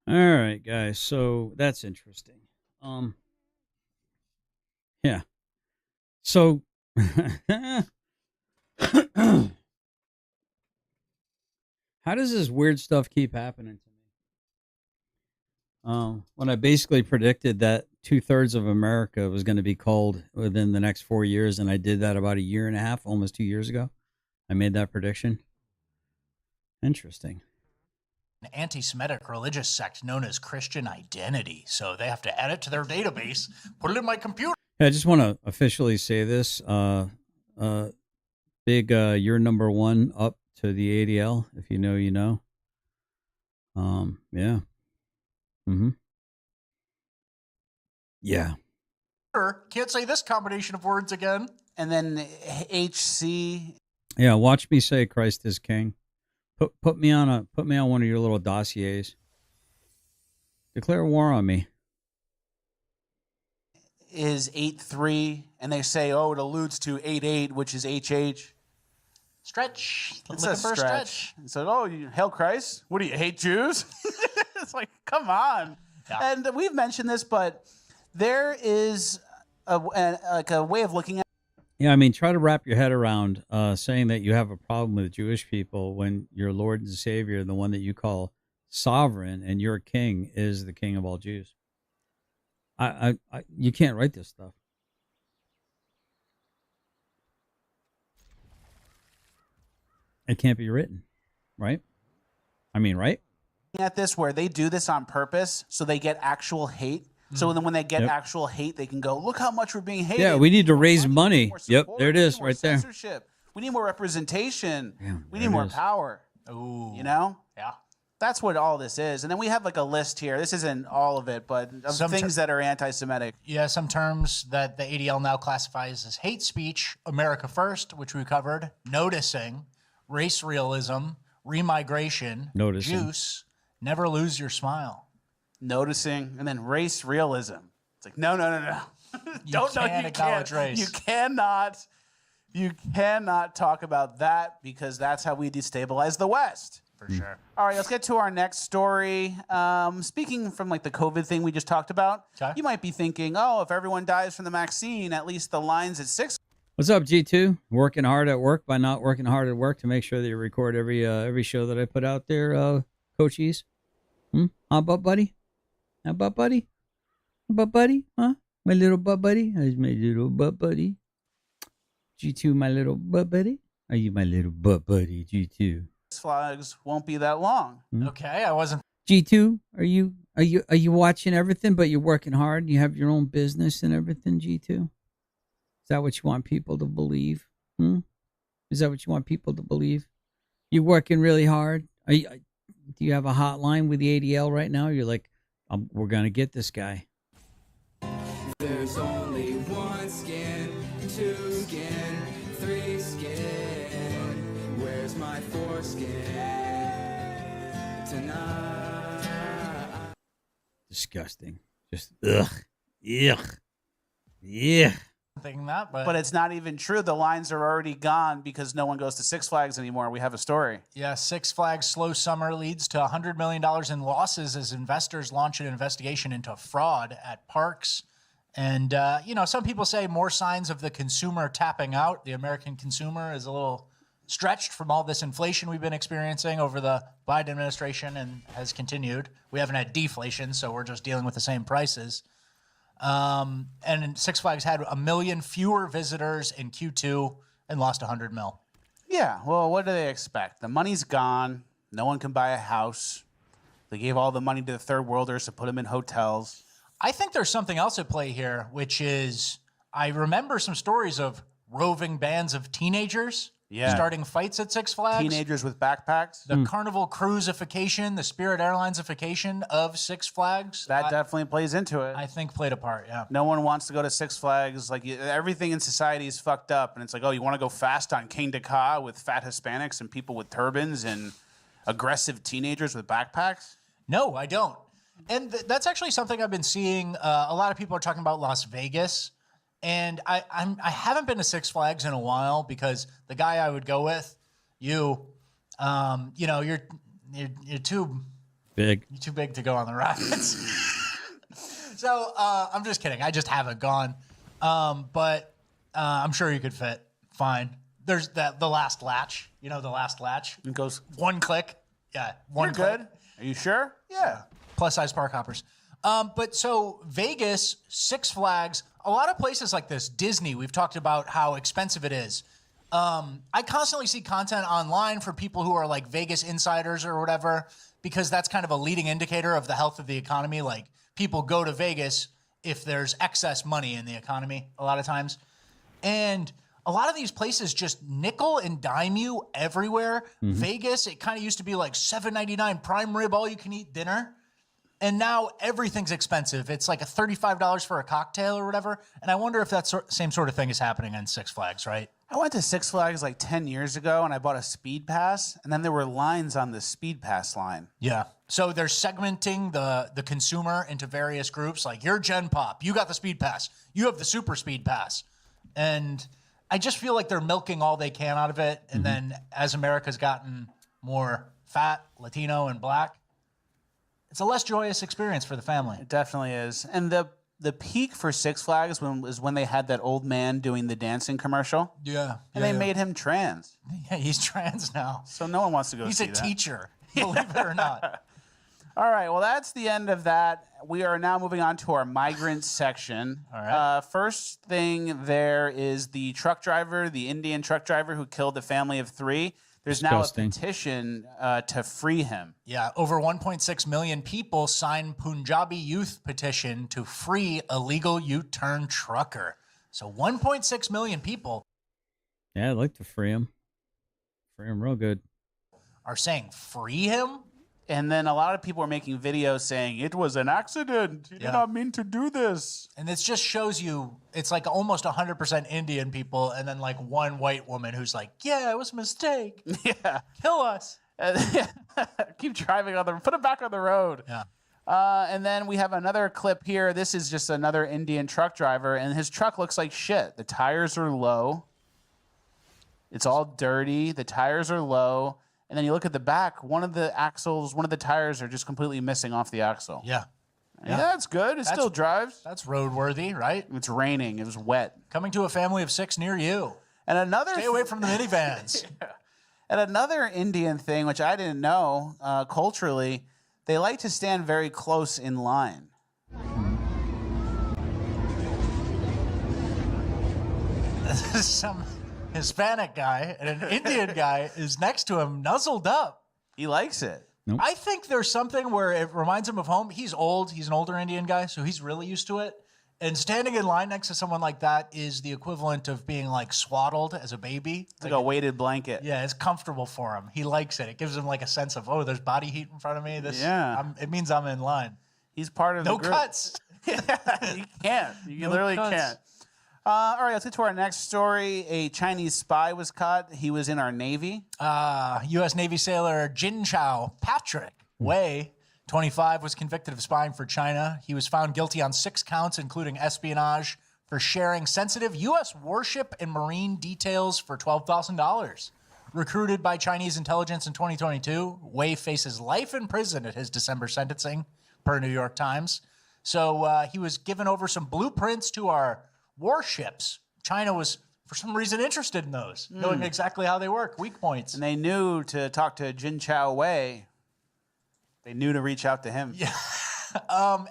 A: All right, guys. So that's interesting. Yeah. So how does this weird stuff keep happening to me? When I basically predicted that 2/3 of America was going to be cold within the next 4 years, and I did that about a year and a half, almost 2 years ago. I made that prediction. Interesting.
C: an anti-Semitic religious sect known as Christian Identity. So they have to add it to their database, put it in my computer.
A: Yeah, I just want to officially say this. Big, you're number one up to the ADL. If you know, you know. Yeah. Mm-hmm. Yeah.
C: Can't say this combination of words again.
B: And then HC.
A: Yeah, watch me say Christ is King. Put me on one of your little dossiers. Declare war on me.
B: Is 8-3, and they say, oh, it alludes to 8-8, which is HH.
C: Stretch.
B: It's
C: Looking
B: a
C: for
B: stretch. So, oh, you hail Christ? What do you hate Jews? It's like, come on.
C: Yeah.
B: And we've mentioned this, but there is a way of looking at.
A: Yeah, I mean, try to wrap your head around saying that you have a problem with Jewish people when your Lord and Savior, the one that you call sovereign, and your King is the King of all Jews. You can't write this stuff. It can't be written, right? I mean, right?
B: At this where they do this on purpose so they get actual hate. So then when they get actual hate, they can go, look how much we're being hated.
A: Yeah, we need to
B: more
A: raise money.
B: more
A: Yep,
B: support,
A: there it
B: we need
A: is
B: more
A: right there.
B: Censorship. We need more representation.
A: Damn,
B: we
A: there
B: need
A: it
B: more
A: is.
B: power.
C: Ooh.
B: You know?
C: Yeah.
B: That's what all this is. And then we have like a list here. This isn't all of it, but of
C: Some
B: things that are anti-Semitic.
C: Yeah, some terms that the ADL now classifies as hate speech: America First, which we covered, noticing, race realism, remigration,
A: Noticing.
C: juice, never lose your smile.
B: Noticing, and then race realism. It's like, no.
C: You can't acknowledge race.
B: You cannot talk about that because that's how we destabilize the West.
C: For sure.
B: All right, let's get to our next story. Speaking from like the COVID thing we just talked about,
C: Okay.
B: you might be thinking, oh, if everyone dies from the vaccine, at least the lines at 6.
A: What's up, G2? Working hard at work by not working hard at work to make sure that you record every show that I put out there, coaches. How about buddy? How about buddy? How about buddy? Huh? My little butt buddy? How's my little butt buddy? G2, my little butt buddy? Are you my little butt buddy, G2?
B: Flags won't be that long.
C: Okay, I wasn't.
A: G2, are you watching everything, but you're working hard? You have your own business and everything, G2? Is that what you want people to believe? Is that what you want people to believe? You're working really hard? Do you have a hotline with the ADL right now? You're like, we're going to get this guy.
H: There's only one skin, two skin, three skin. Where's my foreskin tonight?
A: Disgusting. Just ugh. Yeah.
C: Thinking that,
B: But it's not even true. The lines are already gone because no one goes to Six Flags anymore. We have a story.
C: yeah, Six Flags slow summer leads to $100 million in losses as investors launch an investigation into fraud at parks. And, some people say more signs of the consumer tapping out. The American consumer is a little stretched from all this inflation we've been experiencing over the Biden administration and has continued. We haven't had deflation, so we're just dealing with the same prices. And Six Flags had 1 million fewer visitors in Q2 and lost 100 mil.
B: Yeah, well, what do they expect? The money's gone. No one can buy a house. They gave all the money to the third worlders to put them in hotels.
C: I think there's something else at play here, which is I remember some stories of roving bands of teenagers
B: Yeah.
C: starting fights at Six Flags.
B: Teenagers with backpacks.
C: The Carnival Cruisification, the Spirit Airlinesification of Six Flags.
B: That definitely plays into it.
C: I think played a part, yeah.
B: No one wants to go to Six Flags. Like everything in society is fucked up, and it's like, oh, you want to go fast on King Ka with fat Hispanics and people with turbans and aggressive teenagers with backpacks?
C: No, I don't. And that's actually something I've been seeing. A lot of people are talking about Las Vegas, and I haven't been to Six Flags in a while because the guy I would go with, you're too
A: Big.
C: You're too big to go on the rides. So I'm just kidding. I just haven't gone, but I'm sure you could fit fine. There's the last latch. You know the last latch.
B: It goes
C: one click. Yeah, one click.
B: good. Are you sure?
C: Yeah. Plus size park hoppers. But so Vegas, Six Flags, a lot of places like this, Disney, we've talked about how expensive it is. I constantly see content online for people who are like Vegas insiders or whatever, because that's kind of a leading indicator of the health of the economy. Like people go to Vegas if there's excess money in the economy a lot of times. And a lot of these places just nickel and dime you everywhere. Vegas, it kind of used to be like $7.99 prime rib, all you can eat dinner. And now everything's expensive. It's like a $35 for a cocktail or whatever. And I wonder if that same sort of thing is happening on Six Flags, right?
B: I went to Six Flags like 10 years ago, and I bought a Speed Pass, and then there were lines on the Speed Pass line.
C: Yeah. So they're segmenting the consumer into various groups. Like, you're Gen Pop. You got the Speed Pass. You have the Super Speed Pass. And I just feel like they're milking all they can out of it. And then as America's gotten more fat, Latino, and black, it's a less joyous experience for the family.
B: It definitely is. And the peak for Six Flags was when they had that old man doing the dancing commercial.
C: Yeah.
B: And they made him trans.
C: Yeah, he's trans now.
B: So no one wants to go
C: He's
B: see
C: a
B: that.
C: teacher, believe it or not.
B: All right, well, that's the end of that. We are now moving on to our migrant section.
C: All right.
B: First thing there is the truck driver, the Indian truck driver who killed a family of 3. There's
A: Disgusting.
B: now a petition to free him.
C: Yeah, over 1.6 million people signed Punjabi youth petition to free illegal U-turn trucker. So 1.6 million people
A: Yeah, I'd like to free him. Free him real good.
C: are saying free him.
B: And then a lot of people are making videos saying it was an accident. He did not mean to do this.
C: And this just shows you it's like almost 100% Indian people and then like one white woman who's like, yeah, it was a mistake.
B: Yeah.
C: Kill us.
B: Keep driving on the put it back on the road.
C: Yeah.
B: And then we have another clip here. This is just another Indian truck driver, and his truck looks like shit. The tires are low. It's all dirty. The tires are low. And then you look at the back, one of the tires are just completely missing off the axle.
C: Yeah.
B: Yeah, that's good. It still drives.
C: That's roadworthy, right?
B: It's raining. It was wet.
C: Coming to a family of 6 near you.
B: And another
C: Stay away from the minivans.
B: And another Indian thing, which I didn't know, culturally, they like to stand very close in line.
C: Some Hispanic guy and an Indian guy is next to him, nuzzled up.
B: He likes it.
A: Nope.
C: I think there's something where it reminds him of home. He's old. He's an older Indian guy, so he's really used to it. And standing in line next to someone like that is the equivalent of being like swaddled as a baby.
B: It's like a weighted blanket.
C: Yeah, it's comfortable for him. He likes it. It gives him like a sense of, oh, there's body heat in front of me. It means I'm in line.
B: He's part of the
C: No
B: group.
C: cuts.
B: You can't. You
C: No
B: literally
C: cuts.
B: can't. All right, let's get to our next story. A Chinese spy was caught. He was in our Navy.
C: U.S. Navy sailor Jin Chao Patrick Wei, 25, was convicted of spying for China. He was found guilty on 6 counts, including espionage, for sharing sensitive U.S. warship and marine details for $12,000. Recruited by Chinese intelligence in 2022, Wei faces life in prison at his December sentencing, per New York Times. So he was given over some blueprints to our warships. China was, for some reason, interested in those, knowing exactly how they work, weak points.
B: And they knew to talk to Jin Chao Wei. They knew to reach out to him.
C: Yeah.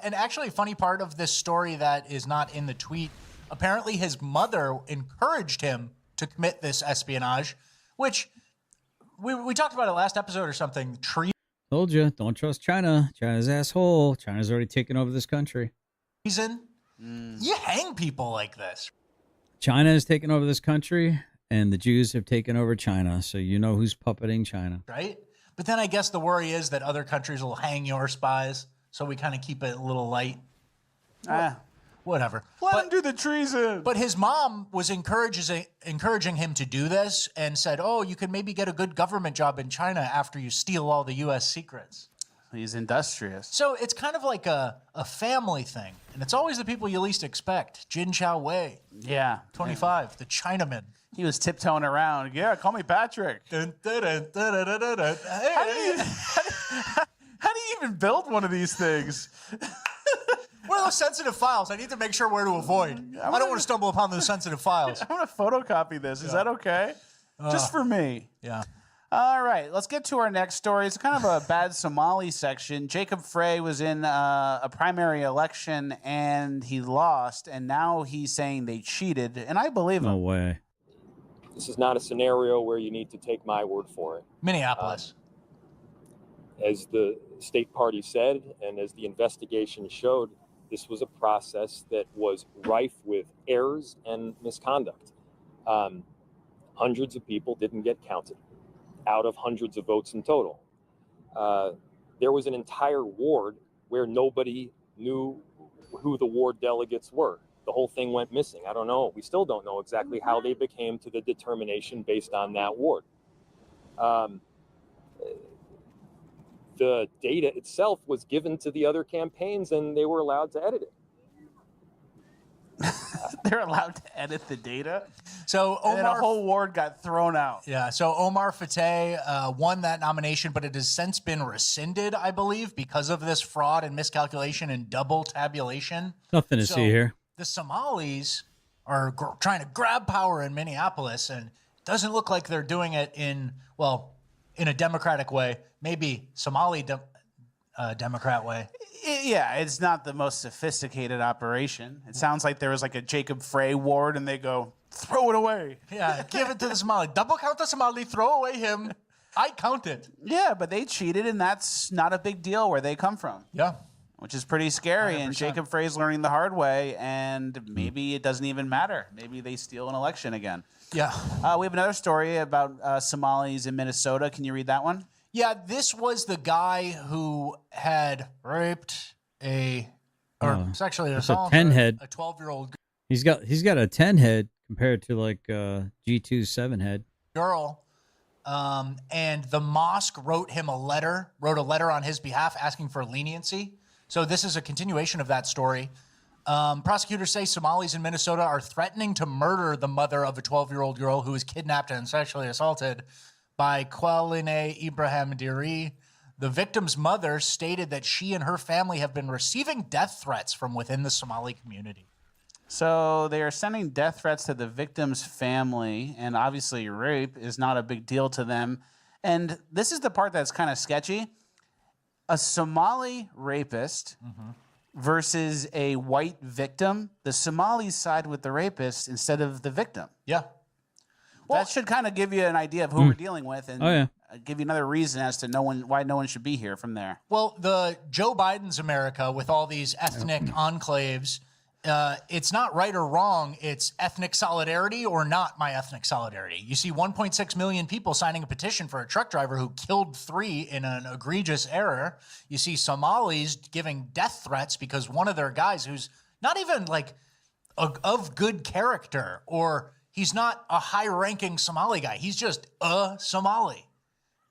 C: And actually, a funny part of this story that is not in the tweet, apparently his mother encouraged him to commit this espionage, which we talked about it last episode or something.
A: Told you, don't trust China. China's asshole. China's already taken over this country.
C: Treason. You hang people like this.
A: China has taken over this country. and the Jews have taken over China, so you know who's puppeting China.
C: Right? But then I guess the worry is that other countries will hang your spies, so we kind of keep it a little light. Whatever.
B: Let him do the treason.
C: But his mom was encouraging him to do this and said, oh, you can maybe get a good government job in China after you steal all the U.S. secrets.
B: He's industrious.
C: So it's kind of like a family thing. And it's always the people you least expect. Jin Chao Wei.
B: Yeah.
C: 25, the Chinaman.
B: He was tiptoeing around. Yeah, call me Patrick.
C: Dun, dun, dun, dun, dun, dun, dun. Hey.
B: How do you even build one of these things?
C: What are those sensitive files? I need to make sure where to avoid. I don't want to stumble upon those sensitive files.
B: I'm going to photocopy this. Is that okay? Just for me.
C: Yeah.
B: All right, let's get to our next story. It's kind of a bad Somali section. Jacob Frey was in a primary election, and he lost, and now he's saying they cheated, and I believe him.
A: No way.
I: This is not a scenario where you need to take my word for it.
C: Minneapolis.
I: As the state party said, and as the investigation showed, this was a process that was rife with errors and misconduct. Hundreds of people didn't get counted out of hundreds of votes in total. There was an entire ward where nobody knew who the ward delegates were. The whole thing went missing. I don't know. We still don't know exactly how they became to the determination based on that ward. The data itself was given to the other campaigns and they were allowed to edit it.
B: They're allowed to edit the data?
C: So
B: And then a whole ward got thrown out.
C: Yeah, so Omar Fateh won that nomination, but it has since been rescinded, I believe, because of this fraud and miscalculation and double tabulation.
A: Nothing to see here.
C: The Somalis are trying to grab power in Minneapolis, and it doesn't look like they're doing it in a democratic way, maybe Somali Democrat way.
B: Yeah, it's not the most sophisticated operation. It sounds like there was like a Jacob Frey ward, and they go, throw it away.
C: Yeah, give it to the Somali. Double count the Somali, throw away him. I count it.
B: Yeah, but they cheated, and that's not a big deal where they come from.
C: Yeah.
B: Which is pretty scary,
C: 100%.
B: and Jacob Frey's learning the hard way, and maybe it doesn't even matter. Maybe they steal an election again.
C: Yeah.
B: We have another story about Somalis in Minnesota. Can you read that one?
C: Yeah, this was the guy who had raped sexually
A: it's
C: assaulted
A: a 10 head.
C: a 12-year-old
A: He's got a 10 head compared to like G2's 7 head.
C: girl. And the mosque wrote a letter on his behalf asking for leniency. So this is a continuation of that story. Prosecutors say Somalis in Minnesota are threatening to murder the mother of a 12-year-old girl who was kidnapped and sexually assaulted by Kwaline Ibrahim Diri. The victim's mother stated that she and her family have been receiving death threats from within the Somali community.
B: So they are sending death threats to the victim's family, and obviously rape is not a big deal to them. And this is the part that's kind of sketchy. A Somali rapist versus a white victim, the Somalis side with the rapist instead of the victim.
C: Yeah.
B: That should kind of give you an idea of who we're dealing with, and give you another reason as to why no one should be here from there.
C: Well, the Joe Biden's America with all these ethnic enclaves, it's not right or wrong. It's ethnic solidarity or not my ethnic solidarity. You see 1.6 million people signing a petition for a truck driver who killed 3 in an egregious error. You see Somalis giving death threats because one of their guys who's not even like of good character, or he's not a high-ranking Somali guy. He's just a Somali.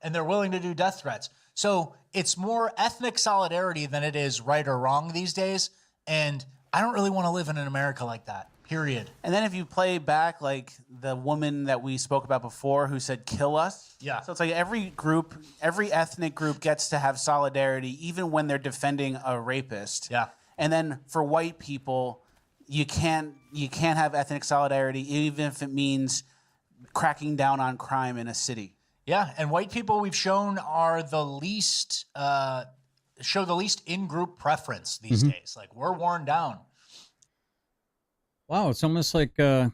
C: And they're willing to do death threats. So it's more ethnic solidarity than it is right or wrong these days. And I don't really want to live in an America like that, period.
B: And then if you play back like the woman that we spoke about before who said, kill us.
C: Yeah.
B: So it's like every ethnic group gets to have solidarity even when they're defending a rapist.
C: Yeah.
B: And then for white people, you can't have ethnic solidarity even if it means cracking down on crime in a city.
C: Yeah, and white people we've shown are the least show the least in-group preference these days. Like, we're worn down.
A: Wow, it's almost like GS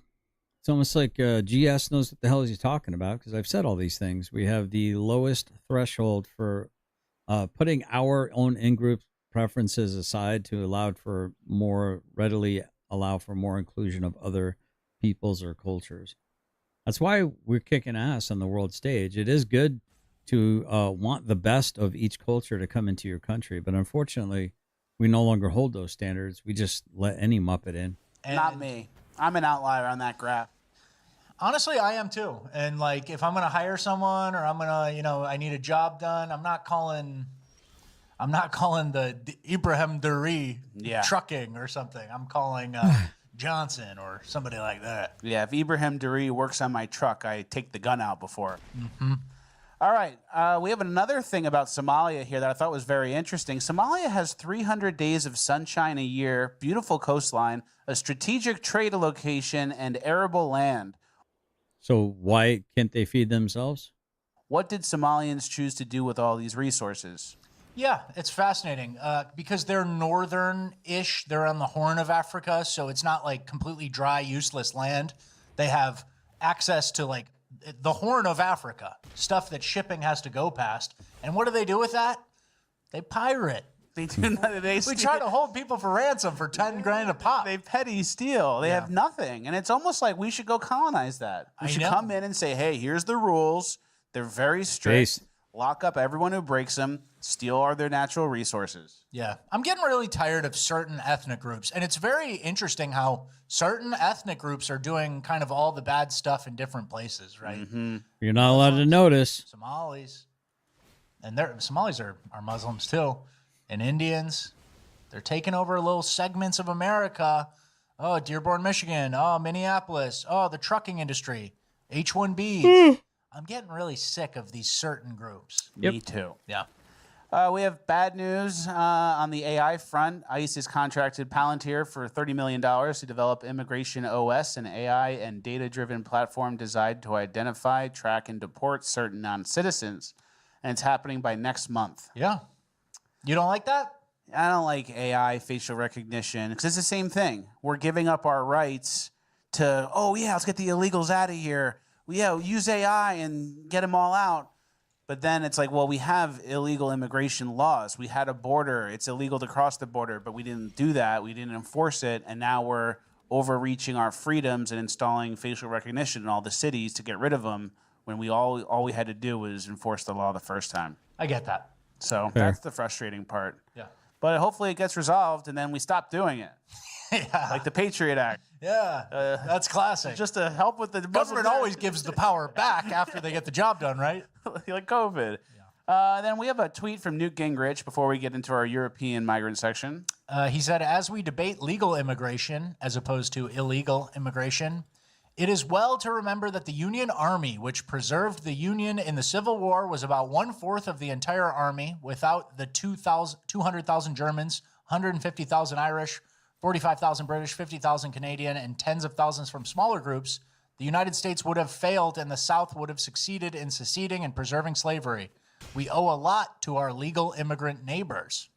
A: knows what the hell he's talking about, because I've said all these things. We have the lowest threshold for putting our own in-group preferences aside to allow for more inclusion of other peoples or cultures. That's why we're kicking ass on the world stage. It is good to want the best of each culture to come into your country, but unfortunately, we no longer hold those standards. We just let any Muppet in.
B: Not me. I'm an outlier on that graph.
C: Honestly, I am too. And like, if I'm going to hire someone or I'm going to, I need a job done, I'm not calling the Ibrahim Duri trucking or something. I'm calling Johnson or somebody like that.
B: Yeah, if Ibrahim Duri works on my truck, I take the gun out before.
C: Mm-hmm.
B: All right, we have another thing about Somalia here that I thought was very interesting. Somalia has 300 days of sunshine a year, beautiful coastline, a strategic trade location, and arable land.
A: So why can't they feed themselves?
B: What did Somalians choose to do with all these resources?
C: Yeah, it's fascinating because they're northern-ish. They're on the Horn of Africa, so it's not like completely dry, useless land. They have access to like the Horn of Africa, stuff that shipping has to go past. And what do they do with that? They pirate.
B: They do not,
C: we try to hold people for ransom for 10 grand a pop.
B: They petty steal. They have nothing. And it's almost like we should go colonize that. We should come in and say, hey, here's the rules. They're very strict. Lock up everyone who breaks them. Steal all their natural resources.
C: Yeah. I'm getting really tired of certain ethnic groups. And it's very interesting how certain ethnic groups are doing kind of all the bad stuff in different places, right?
B: Mm-hmm.
A: You're not allowed to notice.
C: Somalis. And Somalis are Muslims too. And Indians. They're taking over little segments of America. Oh, Dearborn, Michigan. Oh, Minneapolis. Oh, the trucking industry. H-1Bs. I'm getting really sick of these certain groups.
B: Me too.
C: Yeah.
B: We have bad news on the AI front. ICE has contracted Palantir for $30 million to develop Immigration OS, an AI and data-driven platform designed to identify, track, and deport certain non-citizens. And it's happening by next month.
C: Yeah. You don't like that?
B: I don't like AI facial recognition because it's the same thing. We're giving up our rights to, let's get the illegals out of here. Use AI and get them all out. But then it's like, well, we have illegal immigration laws. We had a border. It's illegal to cross the border, but we didn't do that. We didn't enforce it. And now we're overreaching our freedoms and installing facial recognition in all the cities to get rid of them when all we had to do was enforce the law the first time.
C: I get that.
B: So that's the frustrating part.
C: Yeah.
B: But hopefully it gets resolved and then we stop doing it.
C: Yeah.
B: Like the Patriot Act.
C: Yeah. That's classic.
B: Just to help with the
C: government always gives the power back after they get the job done, right?
B: Like COVID. Then we have a tweet from Newt Gingrich before we get into our European migrant section.
C: He said, as we debate legal immigration as opposed to illegal immigration, it is well to remember that the Union Army, which preserved the Union in the Civil War, was about 1/4 of the entire army without the 200,000 Germans, 150,000 Irish, 45,000 British, 50,000 Canadian, and tens of thousands from smaller groups. The United States would have failed and the South would have succeeded in seceding and preserving slavery. We owe a lot to our legal immigrant neighbors.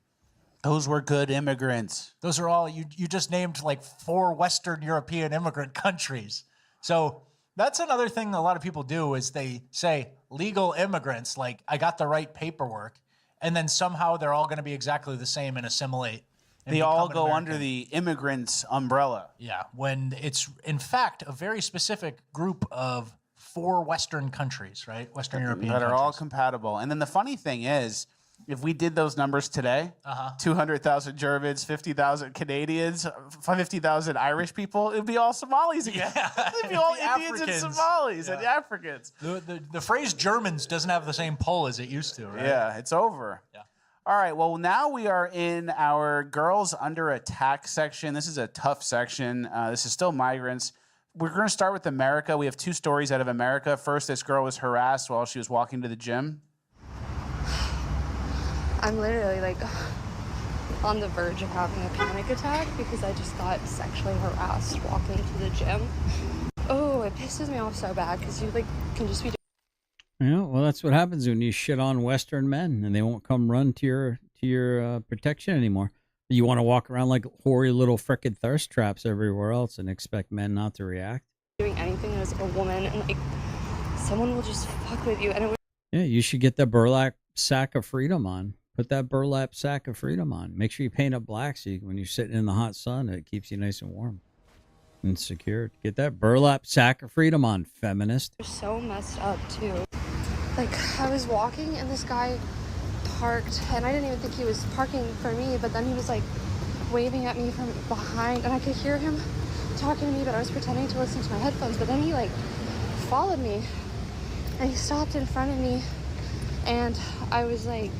B: Those were good immigrants.
C: Those are all, you just named like 4 Western European immigrant countries. So that's another thing a lot of people do is they say legal immigrants, like I got the right paperwork, and then somehow they're all going to be exactly the same and assimilate.
B: They all go under the immigrants umbrella.
C: Yeah, when it's in fact a very specific group of 4 Western countries, right? Western European
B: that are
C: countries.
B: all compatible. And then the funny thing is, if we did those numbers today, 200,000 Germans, 50,000 Canadians, 50,000 Irish people, it'd be all Somalis again.
C: Yeah.
B: It'd be all
C: The
B: Indians
C: Africans.
B: and Somalis and Africans.
C: The phrase Germans doesn't have the same pull as it used to, right?
B: Yeah, it's over.
C: Yeah.
B: All right, well, now we are in our girls under attack section. This is a tough section. This is still migrants. We're going to start with America. We have 2 stories out of America. First, this girl was harassed while she was walking to the gym.
J: I'm literally like on the verge of having a panic attack because I just got sexually harassed walking to the gym. Oh, it pisses me off so bad because you like can just be.
A: Yeah, well, that's what happens when you shit on Western men and they won't come run to your protection anymore. You want to walk around like hoary little frickin' thirst traps everywhere else and expect men not to react?
J: Doing anything as a woman and like someone will just fuck with you and it would.
A: Yeah, you should get the burlap sack of freedom on. Put that burlap sack of freedom on. Make sure you paint it black so when you're sitting in the hot sun, it keeps you nice and warm. Insecure. Get that burlap sack of freedom on, feminist.
J: They're so messed up too. Like, I was walking and this guy parked, and I didn't even think he was parking for me, but then he was like waving at me from behind, and I could hear him talking to me, but I was pretending to listen to my headphones. But then he like followed me and he stopped in front of me, and I was like,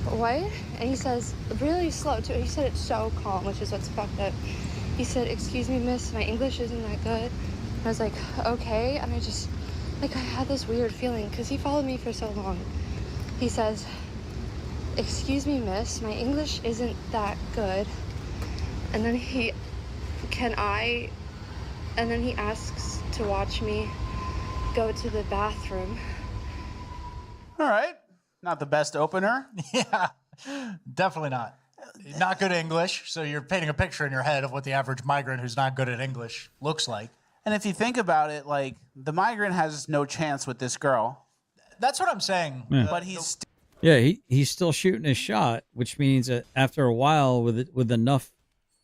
J: what? And he says, really slow too. He said it so calm, which is what's fucked up. He said, excuse me, miss, my English isn't that good. And I was like, okay. And I just, like, I had this weird feeling because he followed me for so long. He says, excuse me, miss, my English isn't that good. And then he asks to watch me go to the bathroom.
B: All right. Not the best opener.
C: Yeah, definitely not. Not good English, so you're painting a picture in your head of what the average migrant who's not good at English looks like.
B: And if you think about it, like, the migrant has no chance with this girl.
C: That's what I'm saying.
A: Yeah.
B: But he's...
A: Yeah, he's still shooting his shot, which means that after a while, with enough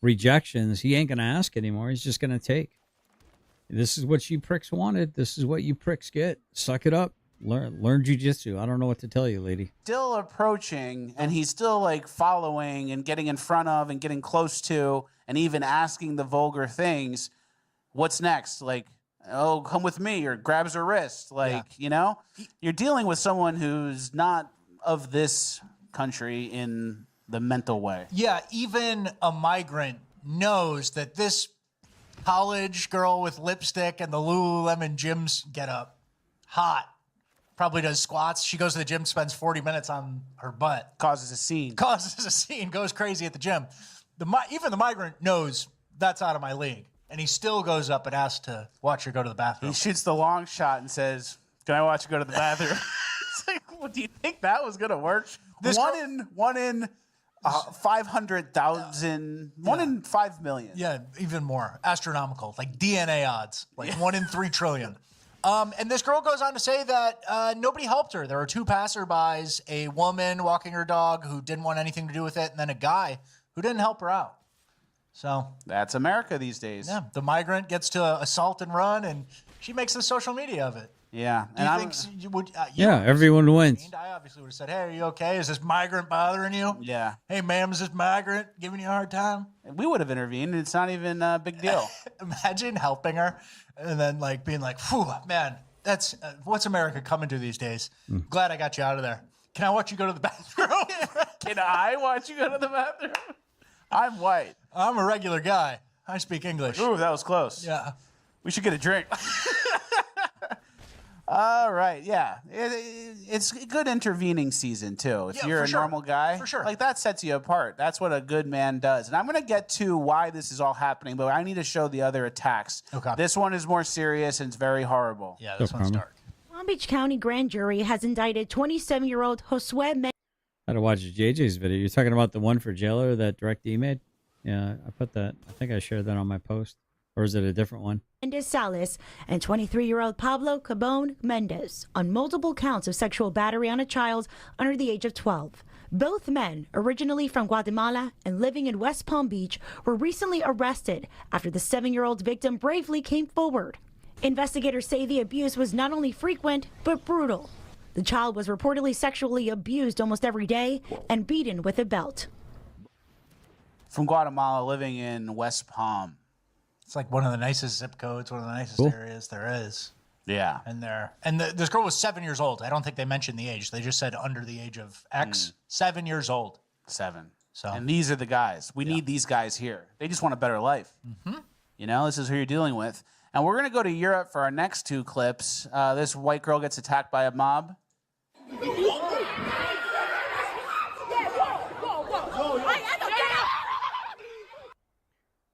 A: rejections, he ain't going to ask anymore. He's just going to take. This is what you pricks wanted. This is what you pricks get. Suck it up. Learn jujitsu. I don't know what to tell you, lady.
B: Still approaching, and he's still like following and getting in front of and getting close to and even asking the vulgar things. What's next? Like, oh, come with me, or grabs her wrist. Like, you know, you're dealing with someone who's not of this country in the mental way.
C: Yeah, even a migrant knows that this college girl with lipstick and the Lululemon gyms get up, hot. Probably does squats. She goes to the gym, spends 40 minutes on her butt.
B: Causes a scene.
C: Goes crazy at the gym. Even the migrant knows that's out of my league. And he still goes up and asks to watch her go to the bathroom.
B: He shoots the long shot and says, can I watch you go to the bathroom? It's like, well, do you think that was going to work? One in 500,000, one in 5 million.
C: Yeah, even more. Astronomical. Like DNA odds. Like 1 in 3 trillion. And this girl goes on to say that nobody helped her. There were 2 passerbys, a woman walking her dog who didn't want anything to do with it, and then a guy who didn't help her out. So
B: that's America these days.
C: Yeah, the migrant gets to assault and run, and she makes the social media of it.
B: Yeah.
C: Do you think you would?
A: Everyone wins.
C: I obviously would have said, hey, are you okay? Is this migrant bothering you?
B: Yeah.
C: Hey, ma'am, is this migrant giving you a hard time?
B: We would have intervened. It's not even a big deal.
C: Imagine helping her and then like being like, whew, man, that's what's America coming to these days. Glad I got you out of there. Can I watch you go to the bathroom?
B: Can I watch you go to the bathroom? I'm white.
C: I'm a regular guy. I speak English.
B: Ooh, that was close.
C: Yeah.
B: We should get a drink. All right, yeah. It's a good intervening season, too. If you're a normal guy,
C: for sure.
B: Like, that sets you apart. That's what a good man does. And I'm going to get to why this is all happening, but I need to show the other attacks.
C: Okay.
B: This one is more serious, and it's very horrible.
C: Yeah, this one's dark.
K: Palm Beach County grand jury has indicted 27-year-old Josue Mendez.
A: I had to watch JJ's video. You're talking about the one for Jailer that DirectD made? Yeah, I put that. I think I shared that on my post. Or is it a different one?
K: Salas and 23-year-old Pablo Cabon Mendez on multiple counts of sexual battery on a child under the age of 12. Both men, originally from Guatemala and living in West Palm Beach, were recently arrested after the 7-year-old victim bravely came forward. Investigators say the abuse was not only frequent, but brutal. The child was reportedly sexually abused almost every day and beaten with a belt.
B: From Guatemala, living in West Palm.
C: It's like one of the nicest zip codes, one of the nicest areas there is.
B: Yeah.
C: And this girl was 7 years old. I don't think they mentioned the age. They just said under the age of X. 7 years old.
B: 7.
C: So.
B: And these are the guys. We need these guys here. They just want a better life.
C: Mm-hmm.
B: You know, this is who you're dealing with. And we're going to go to Europe for our next 2 clips. This white girl gets attacked by a mob.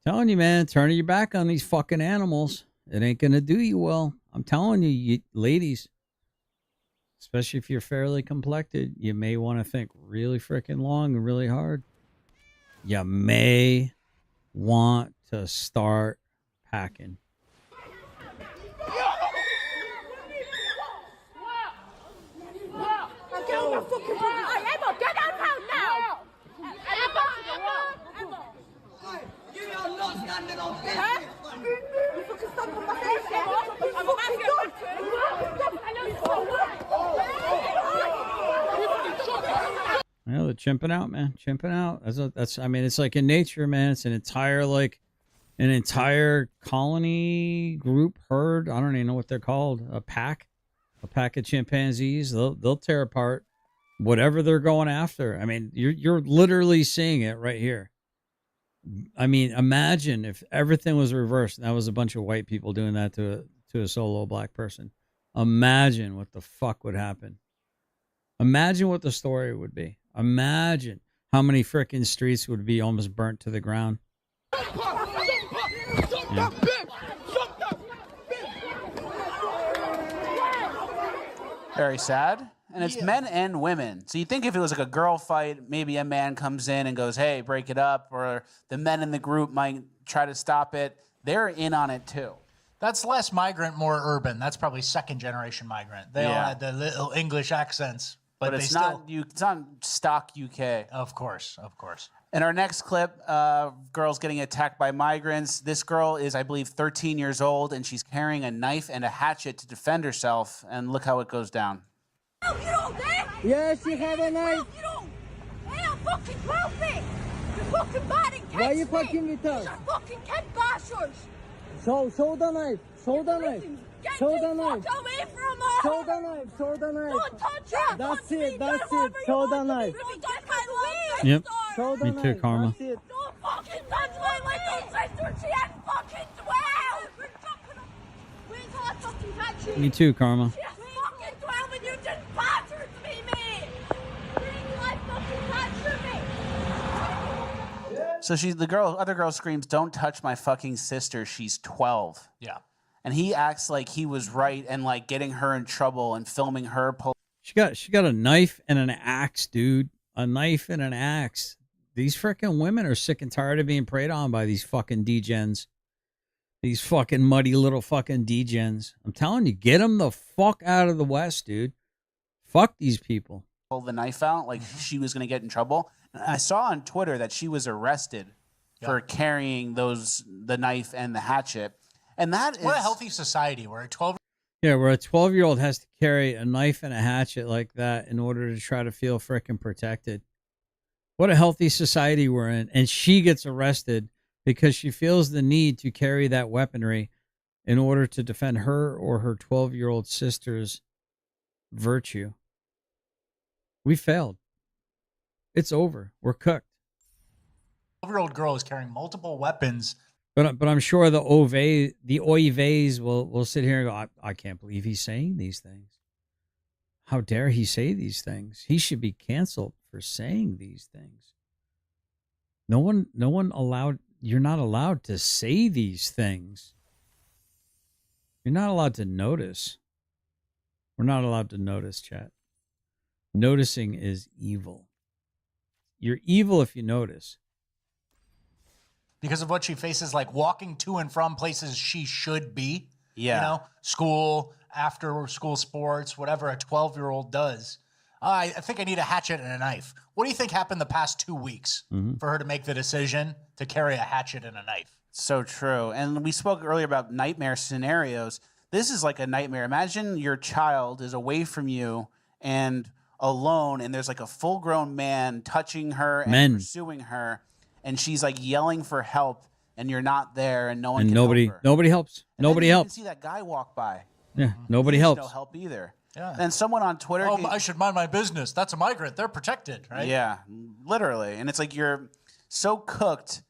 A: Telling you, man, turning your back on these fucking animals. It ain't going to do you well. I'm telling you, ladies, especially if you're fairly complected, you may want to think really freaking long and really hard. You may want to start packing. they're chimping out, man. Chimping out. That's. I mean, it's like in nature, man. It's an entire colony, group, herd. I don't even know what they're called. A pack of chimpanzees. They'll tear apart whatever they're going after. I mean, you're literally seeing it right here. I mean, imagine if everything was reversed and that was a bunch of white people doing that to a solo black person. Imagine what the fuck would happen. Imagine what the story would be. Imagine how many frickin' streets would be almost burnt to the ground. Yeah.
B: Very sad. And it's men and women. So you think if it was like a girl fight, maybe a man comes in and goes, hey, break it up, or the men in the group might try to stop it. They're in on it too.
C: That's less migrant, more urban. That's probably second generation migrant. They all had the little English accents, but
B: it's
C: they
B: not it's not stock UK.
C: Of course.
B: In our next clip, girls getting attacked by migrants. This girl is, I believe, 13 years old, and she's carrying a knife and a hatchet to defend herself. And look how it goes down.
L: You don't dare!
M: Yes, you have a knife.
L: You don't! Hey, I'm fucking 12 me! You're fucking bad and
M: Why are you fucking with us?
L: These are fucking kid bashers!
M: Show the knife. Show the knife. Show the knife.
L: Fuck away from us!
M: Show the knife. Show the knife.
L: Don't touch her!
M: That's it. That's it. Show the knife.
L: Don't touch my weed!
A: Yep.
M: Show the
A: Me
M: knife.
A: too, Karma.
M: That's it.
L: Don't fucking touch my little sister! She ain't fucking 12! Wait till I fucking catch you!
A: Me too, Karma.
L: She's fucking 12 and you just battered me, mate! Wait till I fucking catch me!
B: So other girl screams, don't touch my fucking sister. She's 12.
C: Yeah.
B: And he acts like he was right and like getting her in trouble and filming her.
A: She got a knife and an axe, dude. A knife and an axe. These freaking women are sick and tired of being preyed on by these fucking degens. These fucking muddy little fucking degens. I'm telling you, get them the fuck out of the West, dude. Fuck these people.
B: Pull the knife out like she was going to get in trouble. And I saw on Twitter that she was arrested for carrying the knife and the hatchet. And that is...
C: What a healthy society where a 12...
A: Yeah, where a 12-year-old has to carry a knife and a hatchet like that in order to try to feel frickin' protected. What a healthy society we're in. And she gets arrested because she feels the need to carry that weaponry in order to defend her or her 12-year-old sister's virtue. We failed. It's over. We're cooked.
C: 12-year-old girl is carrying multiple weapons.
A: But I'm sure the Oives will sit here and go, I can't believe he's saying these things. How dare he say these things? He should be canceled for saying these things. No one allowed. You're not allowed to say these things. You're not allowed to notice. We're not allowed to notice, chat. Noticing is evil. You're evil if you notice.
C: Because of what she faces, like walking to and from places she should be.
B: Yeah.
C: You know, school, after school sports, whatever a 12-year-old does. I think I need a hatchet and a knife. What do you think happened the past 2 weeks for her to make the decision to carry a hatchet and a knife?
B: So true. And we spoke earlier about nightmare scenarios. This is like a nightmare. Imagine your child is away from you and alone, and there's like a full-grown man touching her and pursuing her, and she's like yelling for help, and you're not there, and no one can help her.
A: Nobody helps.
B: And
A: Nobody
B: then you
A: helps.
B: can see that guy walk by.
A: Yeah, nobody
B: There's
A: helps.
B: no help either.
C: Yeah.
B: And someone on Twitter...
C: Oh, I should mind my business. That's a migrant. They're protected, right?
B: Yeah, literally. And it's like you're so cooked.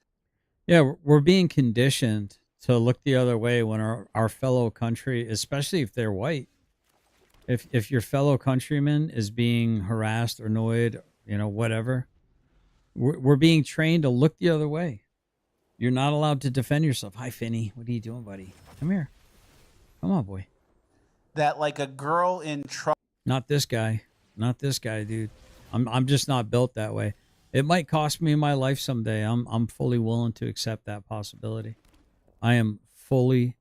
A: Yeah, we're being conditioned to look the other way when our fellow country, especially if they're white, if your fellow countryman is being harassed or annoyed, whatever, we're being trained to look the other way. You're not allowed to defend yourself. Hi, Finney. What are you doing, buddy? Come here. Come on, boy.
B: That like a girl in trouble.
A: Not this guy. Not this guy, dude. I'm just not built that way. It might cost me my life someday. I'm fully willing to accept that possibility. I am fully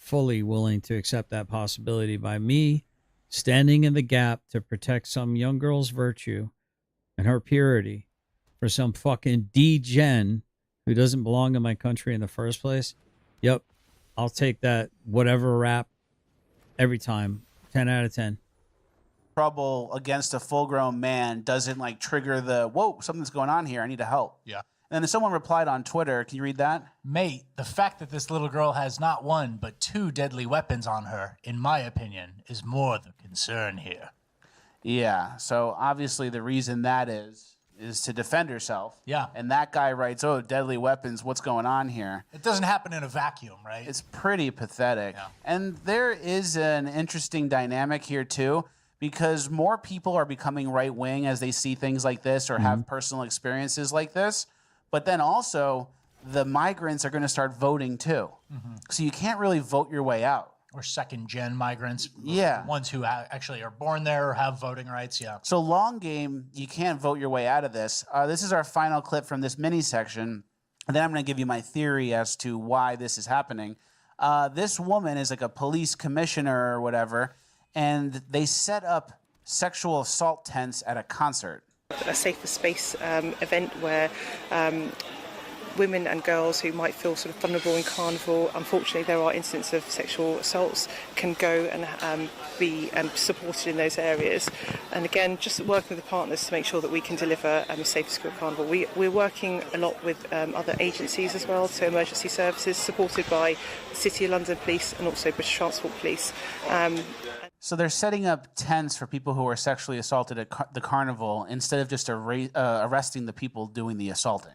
A: willing to accept that possibility by me standing in the gap to protect some young girl's virtue and her purity for some fucking degen who doesn't belong in my country in the first place. Yep. I'll take that whatever rap every time. 10 out of 10.
B: trouble against a full-grown man doesn't like trigger the, whoa, something's going on here. I need to help.
C: Yeah.
B: And then someone replied on Twitter. Can you read that?
C: Mate, the fact that this little girl has not one, but 2 deadly weapons on her, in my opinion, is more the concern here.
B: Yeah. So obviously the reason that is to defend herself.
C: Yeah.
B: And that guy writes, oh, deadly weapons. What's going on here?
C: It doesn't happen in a vacuum, right?
B: It's pretty pathetic.
C: Yeah.
B: And there is an interesting dynamic here, too, because more people are becoming right-wing as they see things like this or have personal experiences like this. But then also, the migrants are going to start voting, too. So you can't really vote your way out.
C: Or second-gen migrants.
B: Yeah.
C: Ones who actually are born there or have voting rights, yeah.
B: So long game, you can't vote your way out of this. This is our final clip from this mini section. And then I'm going to give you my theory as to why this is happening. This woman is like a police commissioner or whatever, and they set up sexual assault tents at a concert.
N: A safer space event where women and girls who might feel sort of vulnerable in carnival, unfortunately there are incidents of sexual assaults, can go and be supported in those areas. And again, just working with the partners to make sure that we can deliver a safer school carnival. We're working a lot with other agencies as well, so emergency services supported by the City of London Police and also British Transport Police.
B: So they're setting up tents for people who are sexually assaulted at the carnival instead of just arresting the people doing the assaulting.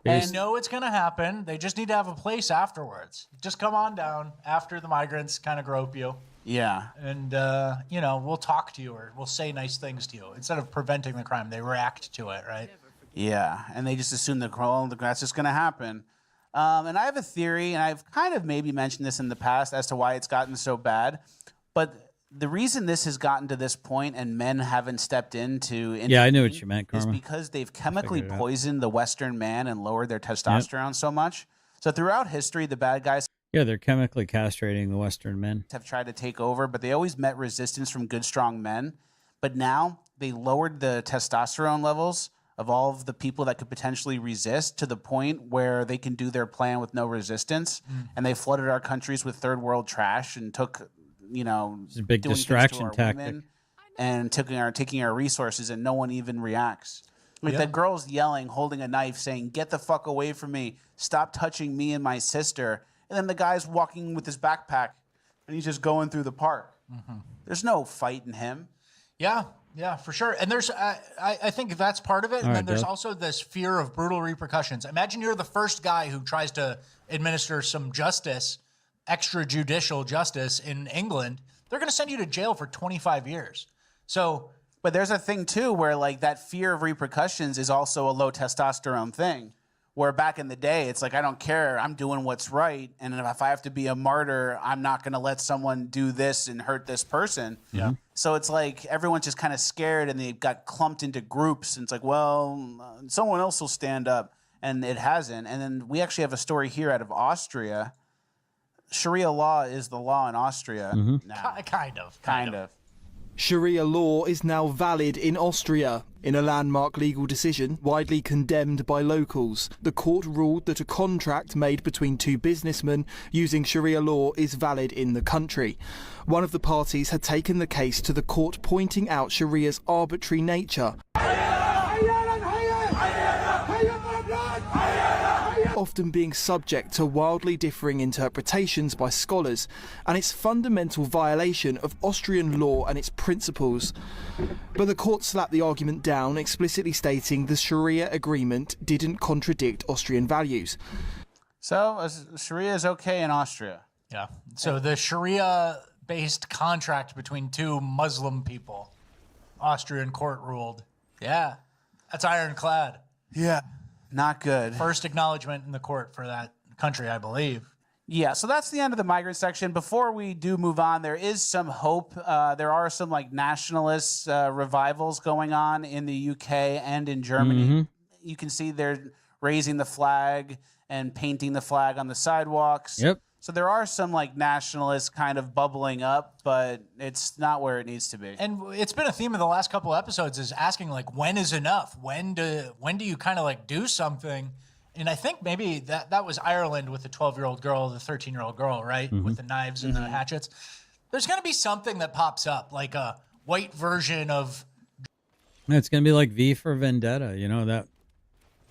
C: They know it's going to happen. They just need to have a place afterwards. Just come on down after the migrants kind of grope you.
B: Yeah.
C: And, we'll talk to you or we'll say nice things to you. Instead of preventing the crime, they react to it, right?
B: Yeah. And they just assume that's just going to happen. And I have a theory, and I've kind of maybe mentioned this in the past as to why it's gotten so bad. But the reason this has gotten to this point and men haven't stepped into
A: yeah, I knew what you meant, Karma.
B: is because they've chemically poisoned the Western man and lowered their testosterone so much. So throughout history, the bad guys
A: they're chemically castrating the Western men.
B: Have tried to take over, but they always met resistance from good, strong men. But now they lowered the testosterone levels of all of the people that could potentially resist to the point where they can do their plan with no resistance. And they flooded our countries with third world trash and took...
A: it's a big distraction tactic,
B: and taking our resources, and no one even reacts. Like that girl's yelling, holding a knife, saying, "Get the fuck away from me! Stop touching me and my sister!" And then the guy's walking with his backpack, and he's just going through the park. There's no fight in him.
C: Yeah, for sure. And there's, I think that's part of it. And then there's also this fear of brutal repercussions. Imagine you're the first guy who tries to administer some justice, extrajudicial justice in England. They're going to send you to jail for 25 years. So,
B: but there's a thing too where like that fear of repercussions is also a low testosterone thing. Where back in the day, it's like, I don't care. I'm doing what's right. And if I have to be a martyr, I'm not going to let someone do this and hurt this person.
C: Yeah.
B: So it's like everyone's just kind of scared and they got clumped into groups. And it's like, well, someone else will stand up. And it hasn't. And then we actually have a story here out of Austria. Sharia law is the law in Austria now.
C: Kind of.
O: Sharia law is now valid in Austria. In a landmark legal decision, widely condemned by locals, the court ruled that a contract made between 2 businessmen using Sharia law is valid in the country. One of the parties had taken the case to the court, pointing out Sharia's arbitrary nature, often being subject to wildly differing interpretations by scholars, and its fundamental violation of Austrian law and its principles. But the court slapped the argument down, explicitly stating the Sharia agreement didn't contradict Austrian values.
B: So Sharia is okay in Austria.
C: Yeah. So the Sharia-based contract between 2 Muslim people, Austrian court ruled. Yeah. That's ironclad.
B: Yeah. Not good.
C: First acknowledgement in the court for that country, I believe.
B: Yeah, so that's the end of the migrant section. Before we do move on, there is some hope. There are some like nationalist revivals going on in the UK and in Germany. You can see they're raising the flag and painting the flag on the sidewalks.
A: Yep.
B: So there are some like nationalists kind of bubbling up, but it's not where it needs to be.
C: And it's been a theme of the last couple episodes is asking like, when is enough? When do you kind of like do something? And I think maybe that was Ireland with the 12-year-old girl, the 13-year-old girl, right? With the knives and the hatchets. There's going to be something that pops up, like white version of.
A: It's gonna be like V for Vendetta, you know, that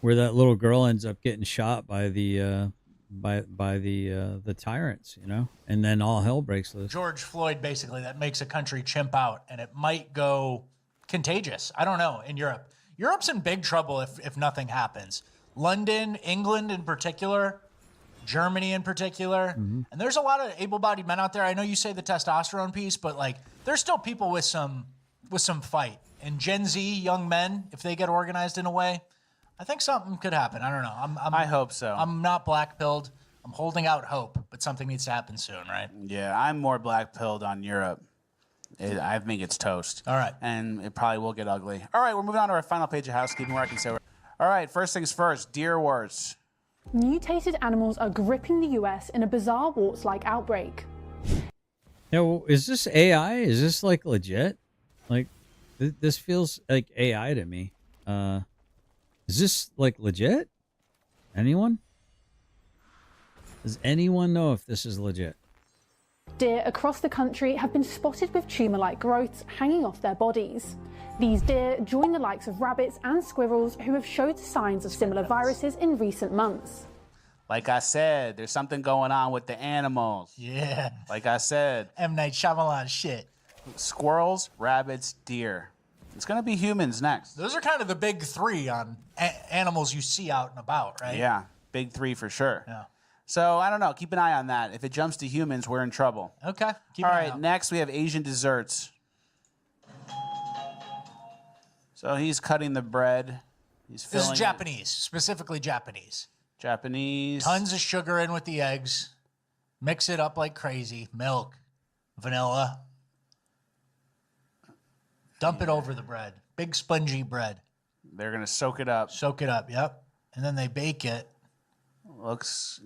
A: where that little girl ends up getting shot by the the tyrants, you know, and then all hell breaks loose.
C: George Floyd, basically, that makes a country chimp out, and it might go contagious. I don't know. In Europe, Europe's in big trouble if nothing happens. London, England in particular, Germany in particular, and there's a lot of able-bodied men out there. I know you say the testosterone piece, but like, there's still people with some fight. And Gen Z young men, if they get organized in a way, I think something could happen. I don't know.
B: I hope so.
C: I'm not black-pilled. I'm holding out hope, but something needs to happen soon, right?
B: Yeah, I'm more black-pilled on Europe. I think it's toast.
C: All right.
B: And it probably will get ugly. All right, we're moving on to our final page of housekeeping where I can say, all right, first things first, deer warts.
P: Mutated animals are gripping the US in a bizarre warts-like outbreak.
A: Yeah, well, is this AI? Is this like legit? Like, this feels like AI to me. Is this like legit? Anyone? Does anyone know if this is legit?
P: Deer across the country have been spotted with tumour-like growths hanging off their bodies. These deer join the likes of rabbits and squirrels who have showed signs of similar viruses in recent months.
B: Like I said, there's something going on with the animals.
C: Yeah.
B: Like I said.
C: M. Night Shyamalan shit.
B: Squirrels, rabbits, deer. It's going to be humans next.
C: Those are kind of the big three on animals you see out and about, right?
B: Yeah, big three for sure.
C: Yeah.
B: So, I don't know. Keep an eye on that. If it jumps to humans, we're in trouble.
C: Okay.
B: All right, next we have Asian desserts. So he's cutting the bread. He's filling
C: This is Japanese, specifically Japanese.
B: Japanese.
C: Tons of sugar in with the eggs. Mix it up like crazy. Milk, vanilla. Dump it over the bread. Big spongy bread.
B: They're going to soak it up.
C: Soak it up, yep. And then they bake it.
B: Looks.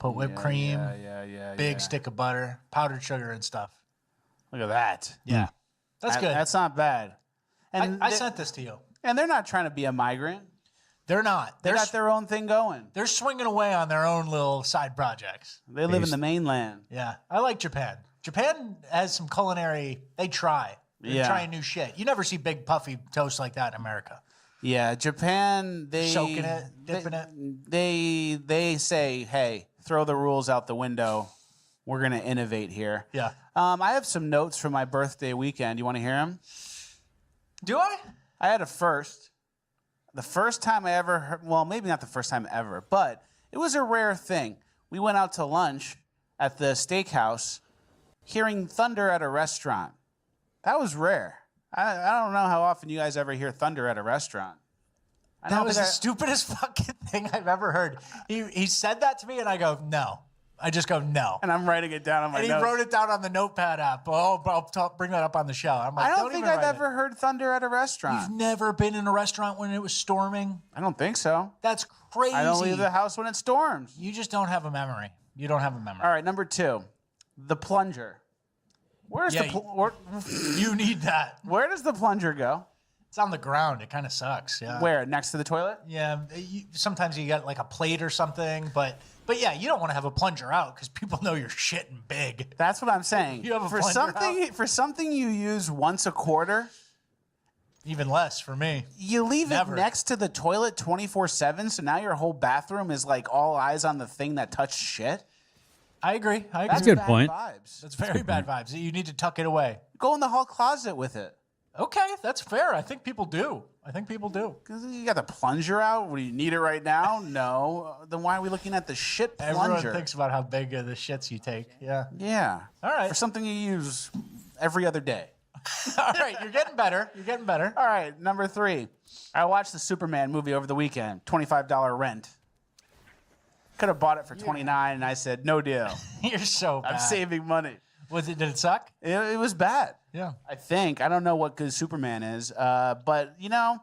C: Put whipped cream.
B: Yeah.
C: Big stick of butter, powdered sugar and stuff.
B: Look at that.
C: Yeah. That's good.
B: That's not bad. And
C: I sent this to you.
B: And they're not trying to be a migrant.
C: They're not.
B: They got their own thing going.
C: They're swinging away on their own little side projects.
B: They live in the mainland.
C: Yeah. I like Japan. Japan has some culinary, they try. They're trying new shit. You never see big puffy toast like that in America.
B: Yeah, Japan, they
C: soaking it, dipping it.
B: They say, hey, throw the rules out the window. We're gonna innovate here.
C: Yeah.
B: I have some notes from my birthday weekend. You want to hear them?
C: Do I?
B: I had a first. The first time I ever heard, well, maybe not the first time ever, but it was a rare thing. We went out to lunch at the steakhouse, hearing thunder at a restaurant. That was rare. I don't know how often you guys ever hear thunder at a restaurant.
C: That was the stupidest fucking thing I've ever heard. He said that to me, and I go, no. I just go, no.
B: And I'm writing it down on my notes.
C: And he wrote it down on the notepad app. Oh, I'll bring that up on the show. I'm like,
B: I don't think I've ever heard thunder at a restaurant.
C: You've never been in a restaurant when it was storming?
B: I don't think so.
C: That's crazy.
B: I don't leave the house when it storms.
C: You just don't have a memory. You don't have a memory.
B: All right, number 2, the plunger. Where's
C: you need that.
B: Where does the plunger go?
C: It's on the ground. It kind of sucks. Yeah.
B: Where? Next to the toilet?
C: Yeah. Sometimes you get like a plate or something, but yeah, you don't want to have a plunger out because people know you're shitting big.
B: That's what I'm saying.
C: You have a
B: for
C: plunger
B: something
C: out?
B: For something you use once a quarter.
C: Even less for me.
B: You leave it next to the toilet 24/7, so now your whole bathroom is like all eyes on the thing that touched shit.
C: I agree.
A: That's a good point.
B: Vibes.
C: That's very bad vibes. You need to tuck it away.
B: Go in the hall closet with it.
C: Okay, that's fair. I think people do.
B: Because you got the plunger out. What, do you need it right now? No. Then why are we looking at the shit plunger?
C: Everyone thinks about how big the shits you take. Yeah.
B: Yeah.
C: All right.
B: For something you use every other day.
C: All right, you're getting better.
B: All right, number 3. I watched the Superman movie over the weekend. $25 rent. Could have bought it for $29, and I said, no deal.
C: You're so bad.
B: I'm saving money.
C: Did it suck?
B: It was bad.
C: Yeah.
B: I think. I don't know what good Superman is. But, you know,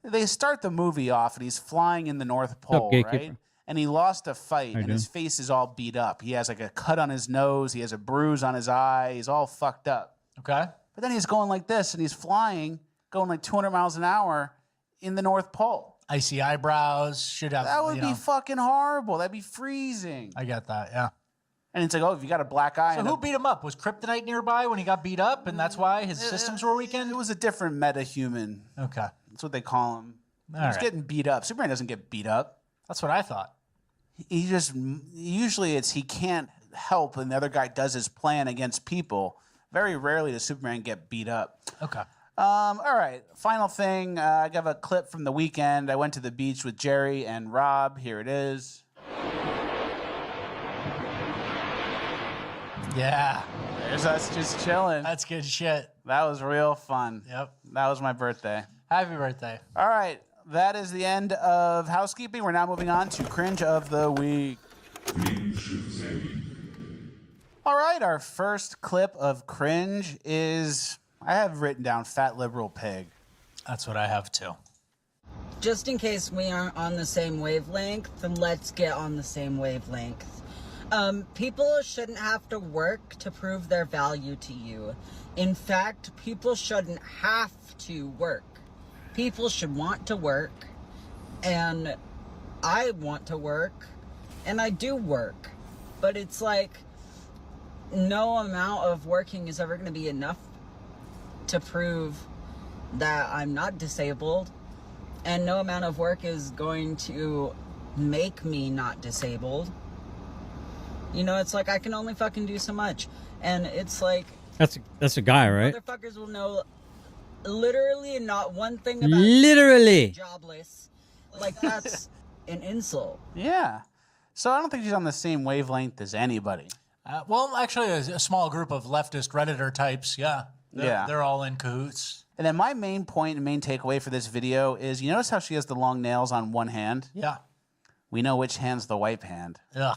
B: they start the movie off, and he's flying in the North Pole, right? And he lost a fight, and his face is all beat up. He has like a cut on his nose. He has a bruise on his eye. He's all fucked up.
C: Okay.
B: But then he's going like this, and he's flying, going like 200 miles an hour in the North Pole.
C: Icy eyebrows. Should have.
B: That would be fucking horrible. That'd be freezing.
C: I get that, yeah.
B: And it's like, oh, if you got a black eye.
C: So who beat him up? Was Kryptonite nearby when he got beat up, and that's why his systems were weakened?
B: It was a different meta-human.
C: Okay.
B: That's what they call him.
C: All
B: He's
C: right.
B: getting beat up. Superman doesn't get beat up.
C: That's what I thought.
B: Usually it's he can't help and the other guy does his plan against people. Very rarely does Superman get beat up.
C: Okay.
B: All right. Final thing. I got a clip from the weekend. I went to the beach with Jerry and Rob. Here it is.
C: Yeah.
B: There's us just chilling.
C: That's good shit.
B: That was real fun.
C: Yep.
B: That was my birthday.
C: Happy birthday.
B: All right. That is the end of housekeeping. We're now moving on to Cringe of the Week. All right. Our first clip of cringe is, I have written down fat liberal pig.
C: That's what I have too.
Q: Just in case we aren't on the same wavelength, then let's get on the same wavelength. People shouldn't have to work to prove their value to you. In fact, people shouldn't have to work. People should want to work, and I want to work, and I do work. But it's like, no amount of working is ever going to be enough to prove that I'm not disabled, and no amount of work is going to make me not disabled. You know, it's like I can only fucking do so much. And it's like,
A: That's a guy, right?
Q: motherfuckers will know literally not one thing about
A: Literally.
Q: jobless. Like, that's an insult.
B: Yeah. So I don't think she's on the same wavelength as anybody.
C: Well, actually, a small group of leftist Redditor types, yeah. They're all in cahoots.
B: And then my main point and main takeaway for this video is, you notice how she has the long nails on one hand?
C: Yeah.
B: We know which hand's the wipe hand.
C: Ugh.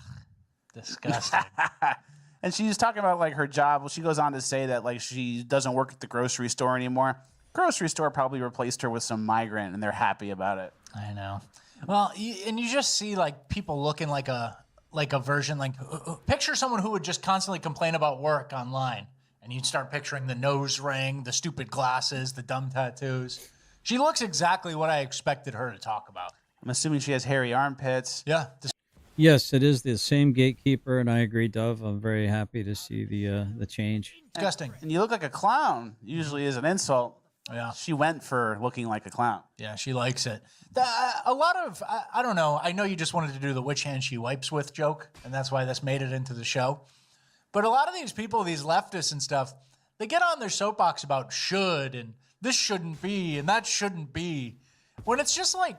C: Disgusting.
B: And she's talking about like her job. Well, she goes on to say that like she doesn't work at the grocery store anymore. Grocery store probably replaced her with some migrant, and they're happy about it.
C: I know. Well, and you just see like people looking like a version, like picture someone who would just constantly complain about work online, and you'd start picturing the nose ring, the stupid glasses, the dumb tattoos. She looks exactly what I expected her to talk about.
B: I'm assuming she has hairy armpits.
C: Yeah.
A: Yes, it is the same gatekeeper, and I agree, Dove. I'm very happy to see the change.
C: Disgusting.
B: And you look like a clown. Usually is an insult.
C: Yeah.
B: She went for looking like a clown.
C: Yeah, she likes it. A lot of, I don't know, I know you just wanted to do the which hand she wipes with joke, and that's why this made it into the show. But a lot of these people, these leftists and stuff, they get on their soapbox about should, and this shouldn't be, and that shouldn't be. When it's just like,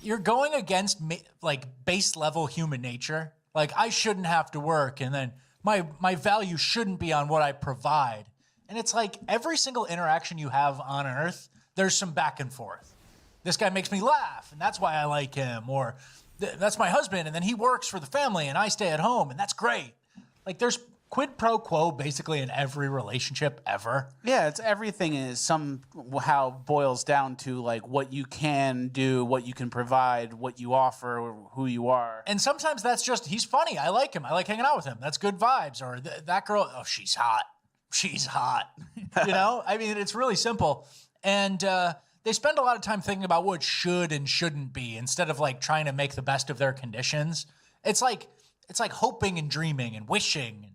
C: you're going against like base level human nature. Like, I shouldn't have to work, and then my value shouldn't be on what I provide. And it's like every single interaction you have on Earth, there's some back and forth. This guy makes me laugh, and that's why I like him. Or that's my husband, and then he works for the family, and I stay at home, and that's great. Like, there's quid pro quo basically in every relationship ever.
B: Yeah, it's everything is somehow boils down to like what you can do, what you can provide, what you offer, who you are.
C: And sometimes that's just, he's funny. I like him. I like hanging out with him. That's good vibes. Or that girl, oh, she's hot. She's hot. You know? I mean, it's really simple. And they spend a lot of time thinking about what should and shouldn't be instead of like trying to make the best of their conditions. It's like hoping and dreaming and wishing.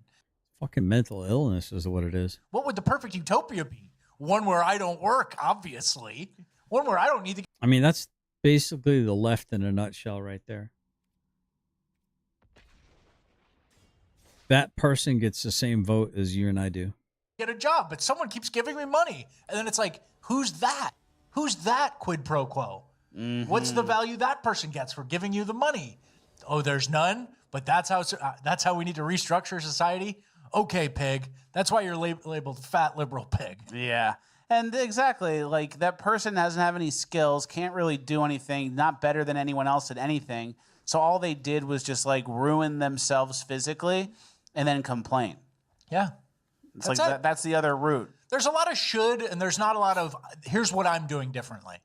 A: Fucking mental illness is what it is.
C: What would the perfect utopia be? One where I don't work, obviously. One where I don't need to.
A: I mean, that's basically the left in a nutshell right there. That person gets the same vote as you and I do.
C: Get a job, but someone keeps giving me money. And then it's like, who's that? Who's that quid pro quo?
B: Mm-hmm.
C: What's the value that person gets for giving you the money? Oh, there's none, but that's how we need to restructure society. Okay, pig. That's why you're labeled fat liberal pig.
B: Yeah. And exactly, like that person doesn't have any skills, can't really do anything, not better than anyone else at anything. So all they did was just like ruin themselves physically and then complain.
C: Yeah.
B: It's like that's the other route.
C: There's a lot of should, and there's not a lot of here's what I'm doing differently.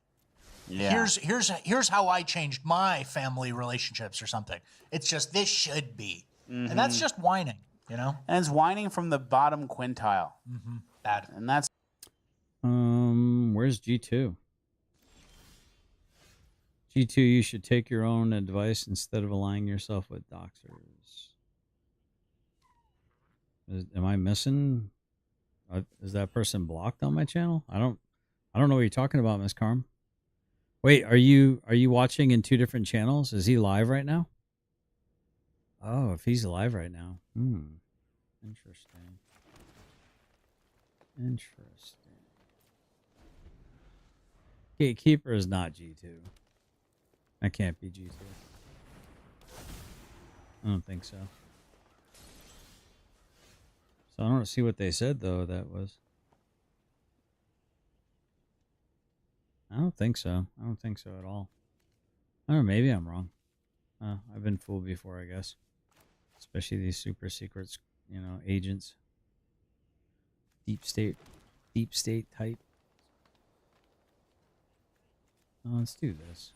B: Yeah.
C: Here's how I changed my family relationships or something. It's just this should be. And that's just whining, you know?
B: And it's whining from the bottom quintile.
C: Mm-hmm. Bad.
B: And that's
A: where's G2? G2, you should take your own advice instead of aligning yourself with doxers. Am I missing? Is that person blocked on my channel? I don't know what you're talking about, Miss Carm. Wait, are you watching in two different channels? Is he live right now? Oh, if he's live right now. Interesting. Gatekeeper is not G2. That can't be G2. I don't think so. So I don't see what they said, though, that was. I don't think so. I don't think so at all. I don't know, maybe I'm wrong. I've been fooled before, I guess. Especially these super secrets, agents. Deep state type. Let's do this.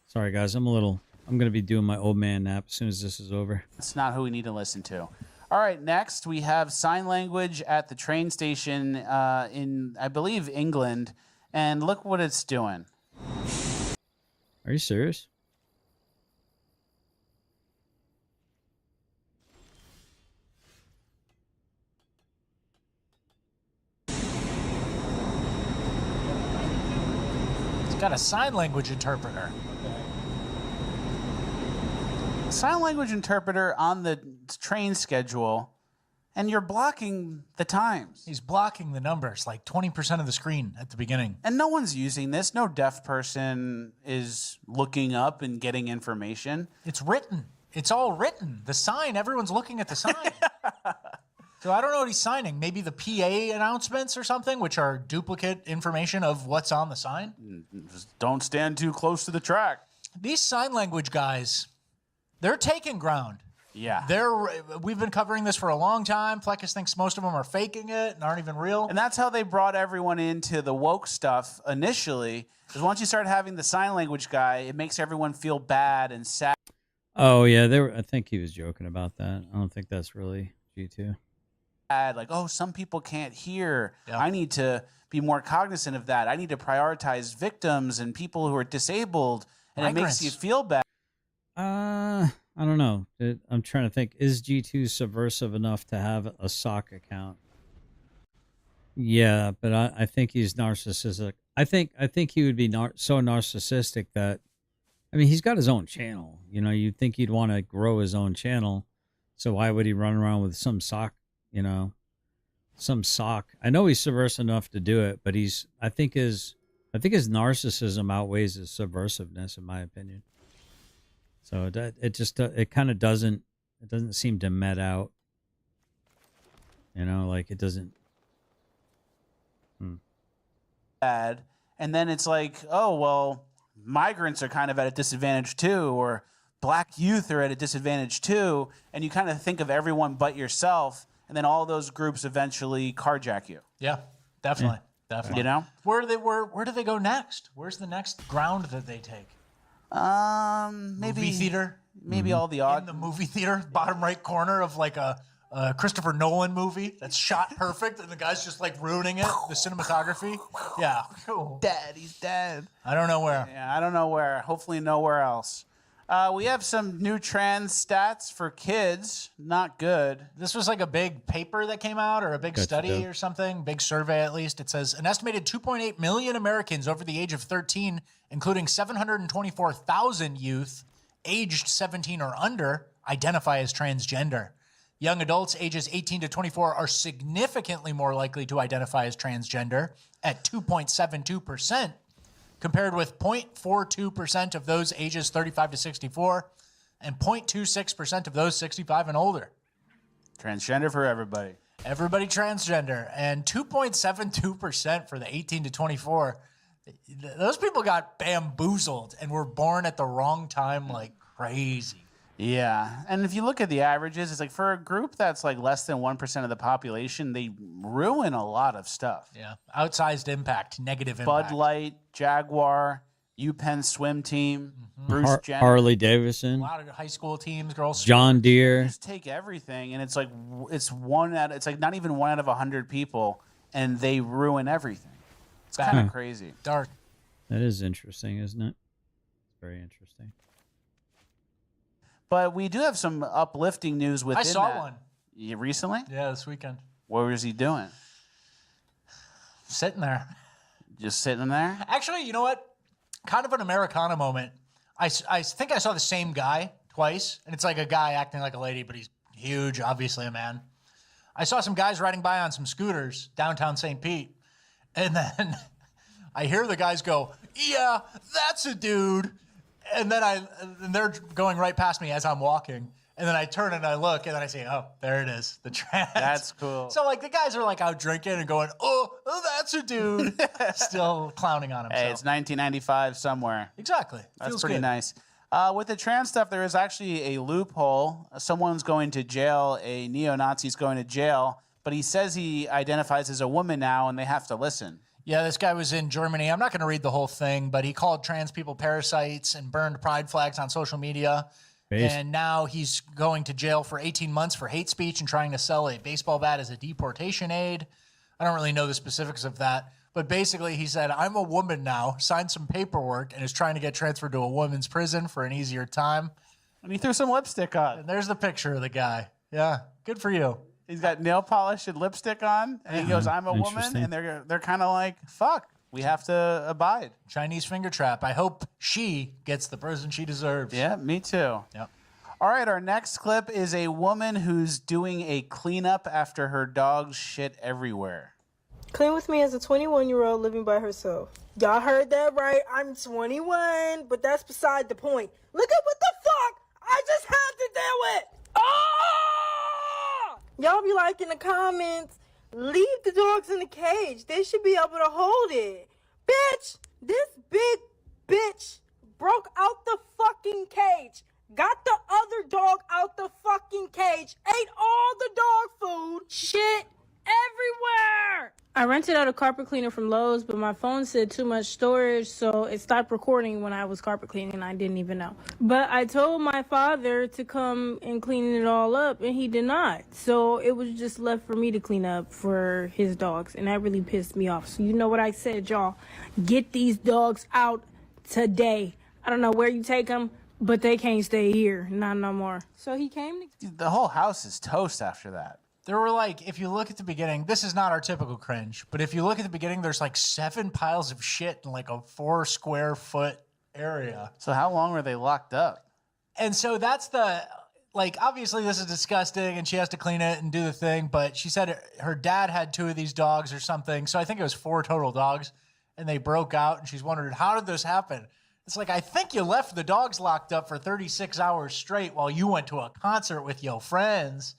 A: Sorry, guys. I'm going to be doing my old man nap as soon as this is over.
B: That's not who we need to listen to. All right, next we have sign language at the train station in, I believe, England. And look what it's doing.
A: Are you serious?
C: It's got a sign language interpreter.
B: Sign language interpreter on the train schedule, and you're blocking the times.
C: He's blocking the numbers, like 20% of the screen at the beginning.
B: And no one's using this. No deaf person is looking up and getting information.
C: It's written. It's all written. The sign, everyone's looking at the sign. So I don't know what he's signing. Maybe the PA announcements or something, which are duplicate information of what's on the sign.
B: Just don't stand too close to the track.
C: These sign language guys, they're taking ground.
B: Yeah.
C: We've been covering this for a long time. Fleckus thinks most of them are faking it and aren't even real.
B: And that's how they brought everyone into the woke stuff initially. Because once you start having the sign language guy, it makes everyone feel bad and sad.
A: Oh, yeah. I think he was joking about that. I don't think that's really G2.
B: Like, oh, some people can't hear. Yeah. I need to be more cognizant of that. I need to prioritize victims and people who are disabled. And
C: Migrants.
B: It makes you feel bad.
A: I don't know. I'm trying to think. Is G2 subversive enough to have a sock account? Yeah, but I think he's narcissistic. I think he would be so narcissistic that, I mean, he's got his own channel. You'd think he'd want to grow his own channel. So why would he run around with some sock? Some sock. I know he's subversive enough to do it, but I think his narcissism outweighs his subversiveness, in my opinion. So it kind of doesn't seem to met out. Like it doesn't.
B: Bad, and then it's like, oh well, migrants are kind of at a disadvantage too, or black youth are at a disadvantage too, and you kind of think of everyone but yourself, and then all those groups eventually carjack you.
C: Yeah, definitely, definitely. Where do they go next? Where's the next ground that they take?
B: Maybe
C: movie theater.
B: Maybe all the odd
C: in the movie theater, bottom right corner of like a Christopher Nolan movie that's shot perfect, and the guy's just like ruining it. The cinematography. Yeah.
B: Dead. He's dead.
C: I don't know where.
B: Yeah, I don't know where. Hopefully nowhere else. We have some new trans stats for kids. Not good.
C: This was like a big paper that came out, or a big study or something, big survey at least. It says an estimated 2.8 million Americans over the age of 13, including 724,000 youth aged 17 or under, identify as transgender. Young adults ages 18 to 24 are significantly more likely to identify as transgender at 2.72%. compared with 0.42% of those ages 35 to 64 and 0.26% of those 65 and older.
B: Transgender for everybody.
C: Everybody transgender. And 2.72% for the 18 to 24. Those people got bamboozled and were born at the wrong time like crazy.
B: Yeah. And if you look at the averages, it's like for a group that's like less than 1% of the population, they ruin a lot of stuff.
C: Yeah. Outsized impact, negative impact.
B: Bud Light, Jaguar, UPenn swim team, Bruce Jenner.
A: Harley Davidson.
C: A lot of high school teams, girls.
A: John Deere.
B: Just take everything, and it's like it's like not even 1 out of 100 people, and they ruin everything. It's kind of crazy.
C: Dark.
A: That is interesting, isn't it? It's very interesting.
B: But we do have some uplifting news within
C: I saw
B: that.
C: one.
B: Recently?
C: Yeah, this weekend.
B: What was he doing?
C: Sitting there.
B: Just sitting there?
C: Actually, you know what? Kind of an Americana moment. I think I saw the same guy twice, and it's like a guy acting like a lady, but he's huge, obviously a man. I saw some guys riding by on some scooters downtown St. Pete, and then I hear the guys go, "Yeah, that's a dude," and then they're going right past me as I'm walking. And then I turn and I look, and then I say, "Oh, there it is, the trans."
B: That's cool.
C: So like the guys are like out drinking and going, "Oh, that's a dude," still clowning on him.
B: Hey, it's 1995 somewhere.
C: Exactly.
B: That's
C: Feels
B: pretty
C: good.
B: nice. With the trans stuff, there is actually a loophole. Someone's going to jail. A neo-Nazi's going to jail, but he says he identifies as a woman now, and they have to listen.
C: Yeah, this guy was in Germany. I'm not going to read the whole thing, but he called trans people parasites and burned pride flags on social media. And now he's going to jail for 18 months for hate speech and trying to sell a baseball bat as a deportation aid. I don't really know the specifics of that. But basically, he said, "I'm a woman now," signed some paperwork, and is trying to get transferred to a women's prison for an easier time.
B: And he threw some lipstick on.
C: And there's the picture of the guy. Yeah, good for you.
B: He's got nail polish and lipstick on, and he goes, "I'm a woman," and they're kind of like, "Fuck, we have to abide."
C: Chinese finger trap. I hope she gets the prison she deserves.
B: Yeah, me too.
C: Yep.
B: All right, our next clip is a woman who's doing a cleanup after her dog's shit everywhere.
R: Clean with me as a 21-year-old living by herself. Y'all heard that right. I'm 21, but that's beside the point. Look at what the fuck I just had to deal with. Ah! Y'all be like in the comments, leave the dogs in the cage. They should be able to hold it. Bitch, this big bitch broke out the fucking cage. Got the other dog out the fucking cage. Ate all the dog food. Shit everywhere.
S: I rented out a carpet cleaner from Lowe's, but my phone said too much storage, so it stopped recording when I was carpet cleaning, and I didn't even know. But I told my father to come and clean it all up, and he did not. So it was just left for me to clean up for his dogs, and that really pissed me off. So you know what I said, y'all? Get these dogs out today. I don't know where you take them, but they can't stay here. Not no more. So he came to...
B: The whole house is toast after that.
C: There were like, if you look at the beginning, this is not our typical cringe, but if you look at the beginning, there's like 7 piles of shit in like a 4 square foot area.
B: So how long were they locked up?
C: And so that's the, like, obviously this is disgusting and she has to clean it and do the thing, but she said her dad had 2 of these dogs or something. So I think it was 4 total dogs, and they broke out, and she's wondered, how did this happen? It's like, I think you left the dogs locked up for 36 hours straight while you went to a concert with your friends.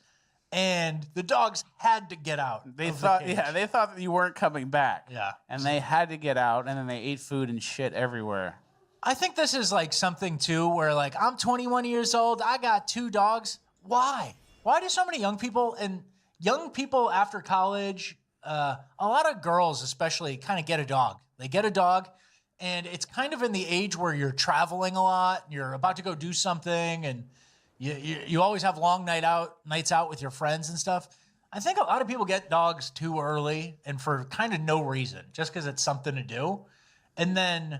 C: And the dogs had to get out.
B: They thought that you weren't coming back.
C: Yeah.
B: And they had to get out, and then they ate food and shit everywhere.
C: I think this is like something too where like, I'm 21 years old, I got 2 dogs. Why? Why do so many young people after college, a lot of girls especially, kind of get a dog. They get a dog, and it's kind of in the age where you're traveling a lot, you're about to go do something, and you always have long nights out with your friends and stuff. I think a lot of people get dogs too early and for kind of no reason, just because it's something to do. And then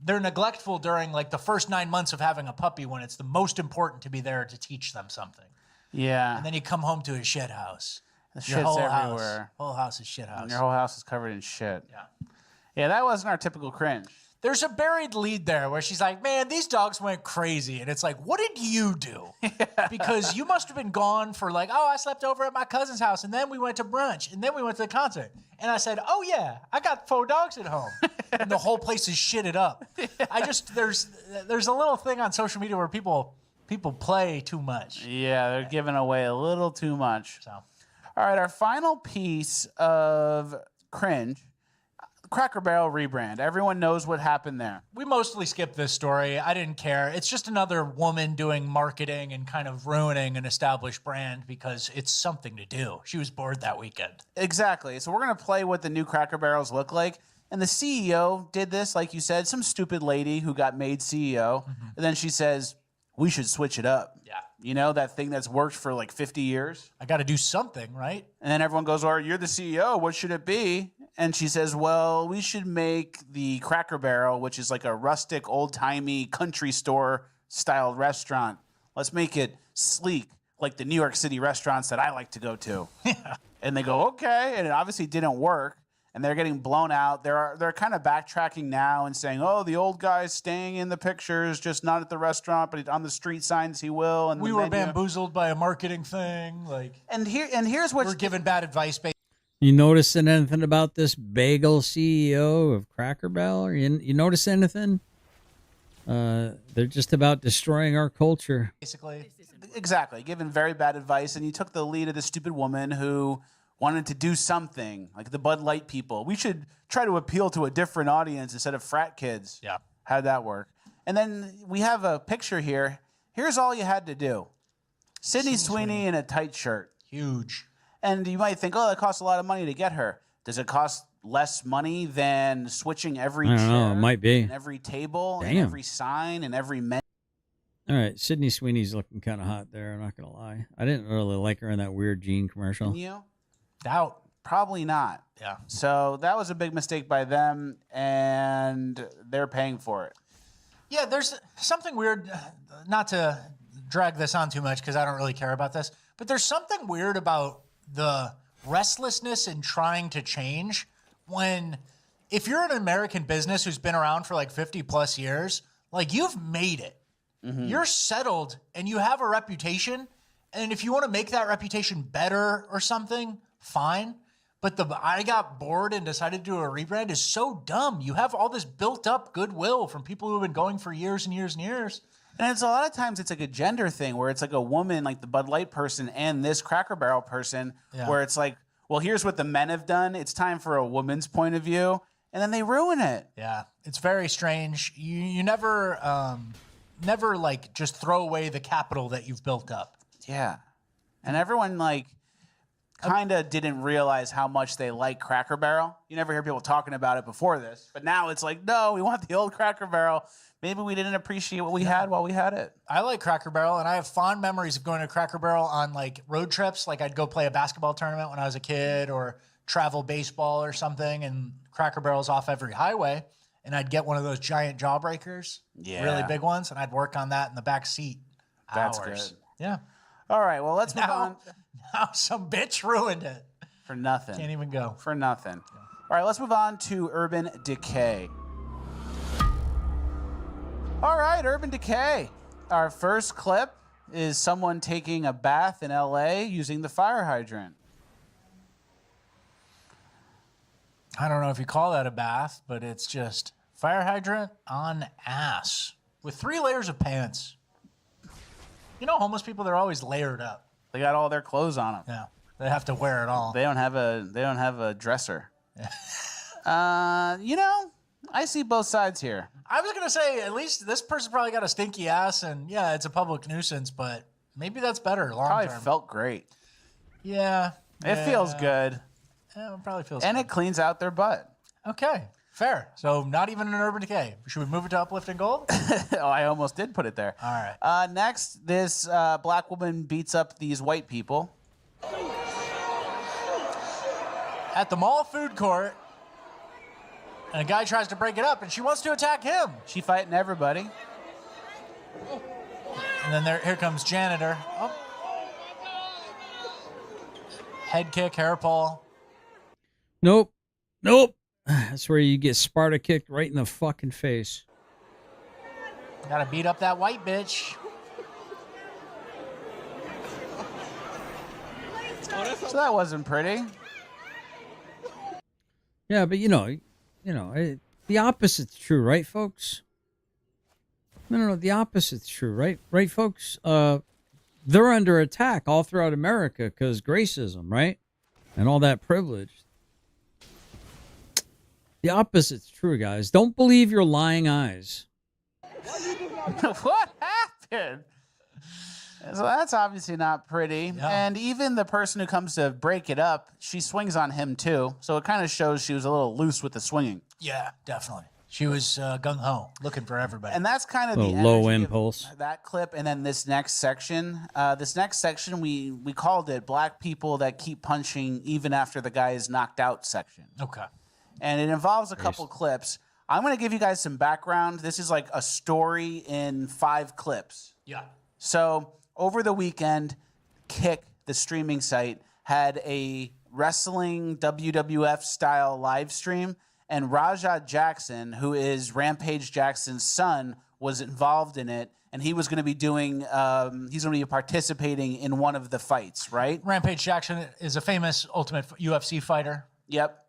C: they're neglectful during like the first 9 months of having a puppy when it's the most important to be there to teach them something.
B: Yeah.
C: And then you come home to a shit house.
B: The shit's everywhere.
C: Whole house is shit house.
B: Your whole house is covered in shit.
C: Yeah.
B: Yeah, that wasn't our typical cringe.
C: There's a buried lead there where she's like, man, these dogs went crazy. And it's like, what did you do? Because you must have been gone for like, oh, I slept over at my cousin's house, and then we went to brunch, and then we went to the concert. And I said, oh, yeah, I got 4 dogs at home. And the whole place is shitted up. There's a little thing on social media where people play too much.
B: Yeah, they're giving away a little too much. So, all right, our final piece of cringe. Cracker Barrel rebrand. Everyone knows what happened there.
C: We mostly skipped this story. I didn't care. It's just another woman doing marketing and kind of ruining an established brand because it's something to do. She was bored that weekend.
B: Exactly. So we're going to play what the new Cracker Barrels look like. And the CEO did this, like you said, some stupid lady who got made CEO. Mm-hmm. And then she says, we should switch it up.
C: Yeah.
B: You know, that thing that's worked for like 50 years.
C: I got to do something, right?
B: And then everyone goes, well, you're the CEO. What should it be? And she says, well, we should make the Cracker Barrel, which is like a rustic, old-timey country store-style restaurant, Let's make it sleek, like the New York City restaurants that I like to go to. And they go, okay. And it obviously didn't work. And they're getting blown out. They're kind of backtracking now and saying, oh, the old guy's staying in the pictures, just not at the restaurant, but on the street signs he will. And
C: we were bamboozled by a marketing thing.
B: Here's what
C: we're given bad advice.
A: You noticing anything about this bagel CEO of Cracker Barrel? You notice anything? They're just about destroying our culture.
B: Basically. Exactly. Given very bad advice. And you took the lead of this stupid woman who wanted to do something, like the Bud Light people. We should try to appeal to a different audience instead of frat kids.
C: Yeah.
B: How'd that work? And then we have a picture here. Here's all you had to do. Sydney Sweeney in a tight shirt.
C: Huge.
B: And you might think, oh, that costs a lot of money to get her. Does it cost less money than switching every
A: I
B: chair?
A: don't know. It might be.
B: And every table, and
A: Damn.
B: every sign, and every menu?
A: All right, Sydney Sweeney's looking kind of hot there. I'm not gonna lie. I didn't really like her in that weird jean commercial.
B: Doubt. Probably not.
C: Yeah.
B: So that was a big mistake by them, and they're paying for it.
C: Yeah, there's something weird, not to drag this on too much because I don't really care about this, but there's something weird about the restlessness in trying to change when, if you're an American business who's been around for like 50 plus years, like you've made it.
B: Mm-hmm.
C: You're settled and you have a reputation. And if you want to make that reputation better or something, fine. But I got bored and decided to do a rebrand is so dumb. You have all this built up goodwill from people who have been going for years and years and years.
B: And it's a lot of times it's like a gender thing where it's like a woman, like the Bud Light person and this Cracker Barrel person, where it's like, well, here's what the men have done. It's time for a woman's point of view. And then they ruin it.
C: Yeah, it's very strange. You never like just throw away the capital that you've built up.
B: Yeah. And everyone like kind of didn't realize how much they like Cracker Barrel. You never hear people talking about it before this. But now it's like, no, we want the old Cracker Barrel. Maybe we didn't appreciate what we had while we had it.
C: I like Cracker Barrel, and I have fond memories of going to Cracker Barrel on like road trips. Like I'd go play a basketball tournament when I was a kid or travel baseball or something, and Cracker Barrel's off every highway. And I'd get one of those giant jawbreakers, really big ones, and I'd work on that in the back seat.
B: That's
C: hours.
B: good.
C: Yeah.
B: All right, well, let's move on.
C: Now some bitch ruined it.
B: For nothing.
C: Can't even go.
B: For nothing. All right, let's move on to Urban Decay. All right, Urban Decay. Our first clip is someone taking a bath in LA using the fire hydrant.
C: I don't know if you call that a bath, but it's just fire hydrant on ass with 3 layers of pants. You know, homeless people, they're always layered up.
B: They got all their clothes on them.
C: Yeah, they have to wear it all.
B: They don't have a dresser. You know, I see both sides here.
C: I was gonna say at least this person probably got a stinky ass, and yeah, it's a public nuisance, but maybe that's better long term.
B: Probably felt great.
C: Yeah,
B: it feels good.
C: Yeah, it probably feels.
B: And
C: good.
B: it cleans out their butt.
C: Okay, fair. So not even an Urban Decay. Should we move it to Uplifting Gold?
B: Oh, I almost did put it there.
C: All right.
B: Next, this black woman beats up these white people.
C: At the mall food court, and a guy tries to break it up, and she wants to attack him.
B: She fighting everybody.
C: And then here comes janitor. Oh. Head kick, hair pull.
A: Nope. That's where you get Sparta kicked right in the fucking face.
C: Gotta beat up that white bitch.
B: So that wasn't pretty.
A: Yeah, but you know, the opposite's true, right, folks? No, the opposite's true, right? Right, folks? They're under attack all throughout America because gracism, right? And all that privilege. The opposite's true, guys. Don't believe your lying eyes.
B: What happened? So that's obviously not pretty.
C: Yeah.
B: And even the person who comes to break it up, she swings on him too. So it kind of shows she was a little loose with the swinging.
C: Yeah, definitely. She was gung-ho, looking for everybody.
B: And that's kind of the
A: low
B: energy
A: impulse.
B: of that clip. And then this next section. We called it Black People That Keep Punching Even After the Guy is Knocked Out section.
C: Okay.
B: And it involves a couple clips. I'm going to give you guys some background. This is like a story in 5 clips.
C: Yeah.
B: So over the weekend, Kick, the streaming site, had a wrestling WWF style live stream, and Raja Jackson, who is Rampage Jackson's son, was involved in it, and he was going to be doing he's going to be participating in one of the fights, right?
C: Rampage Jackson is a famous Ultimate UFC fighter.
B: Yep.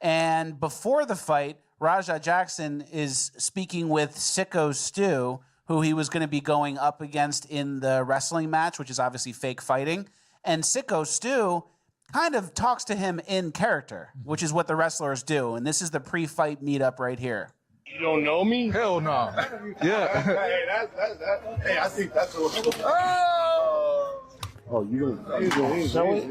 B: And before the fight, Raja Jackson is speaking with Sicko Stu, who he was going to be going up against in the wrestling match, which is obviously fake fighting. And Sicko Stu kind of talks to him in character, which is what the wrestlers do. And this is the pre-fight meetup right here.
T: You don't know me? Hell no. Yeah. Hey, I think that's a... Oh, you don't sell it?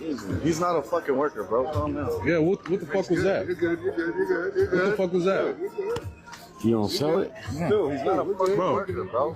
T: Easy. He's not a fucking worker, bro. Calm down. Yeah, what the fuck was that? You're good. What the fuck was that? You don't sell it? Dude, he's not a fucking worker, bro.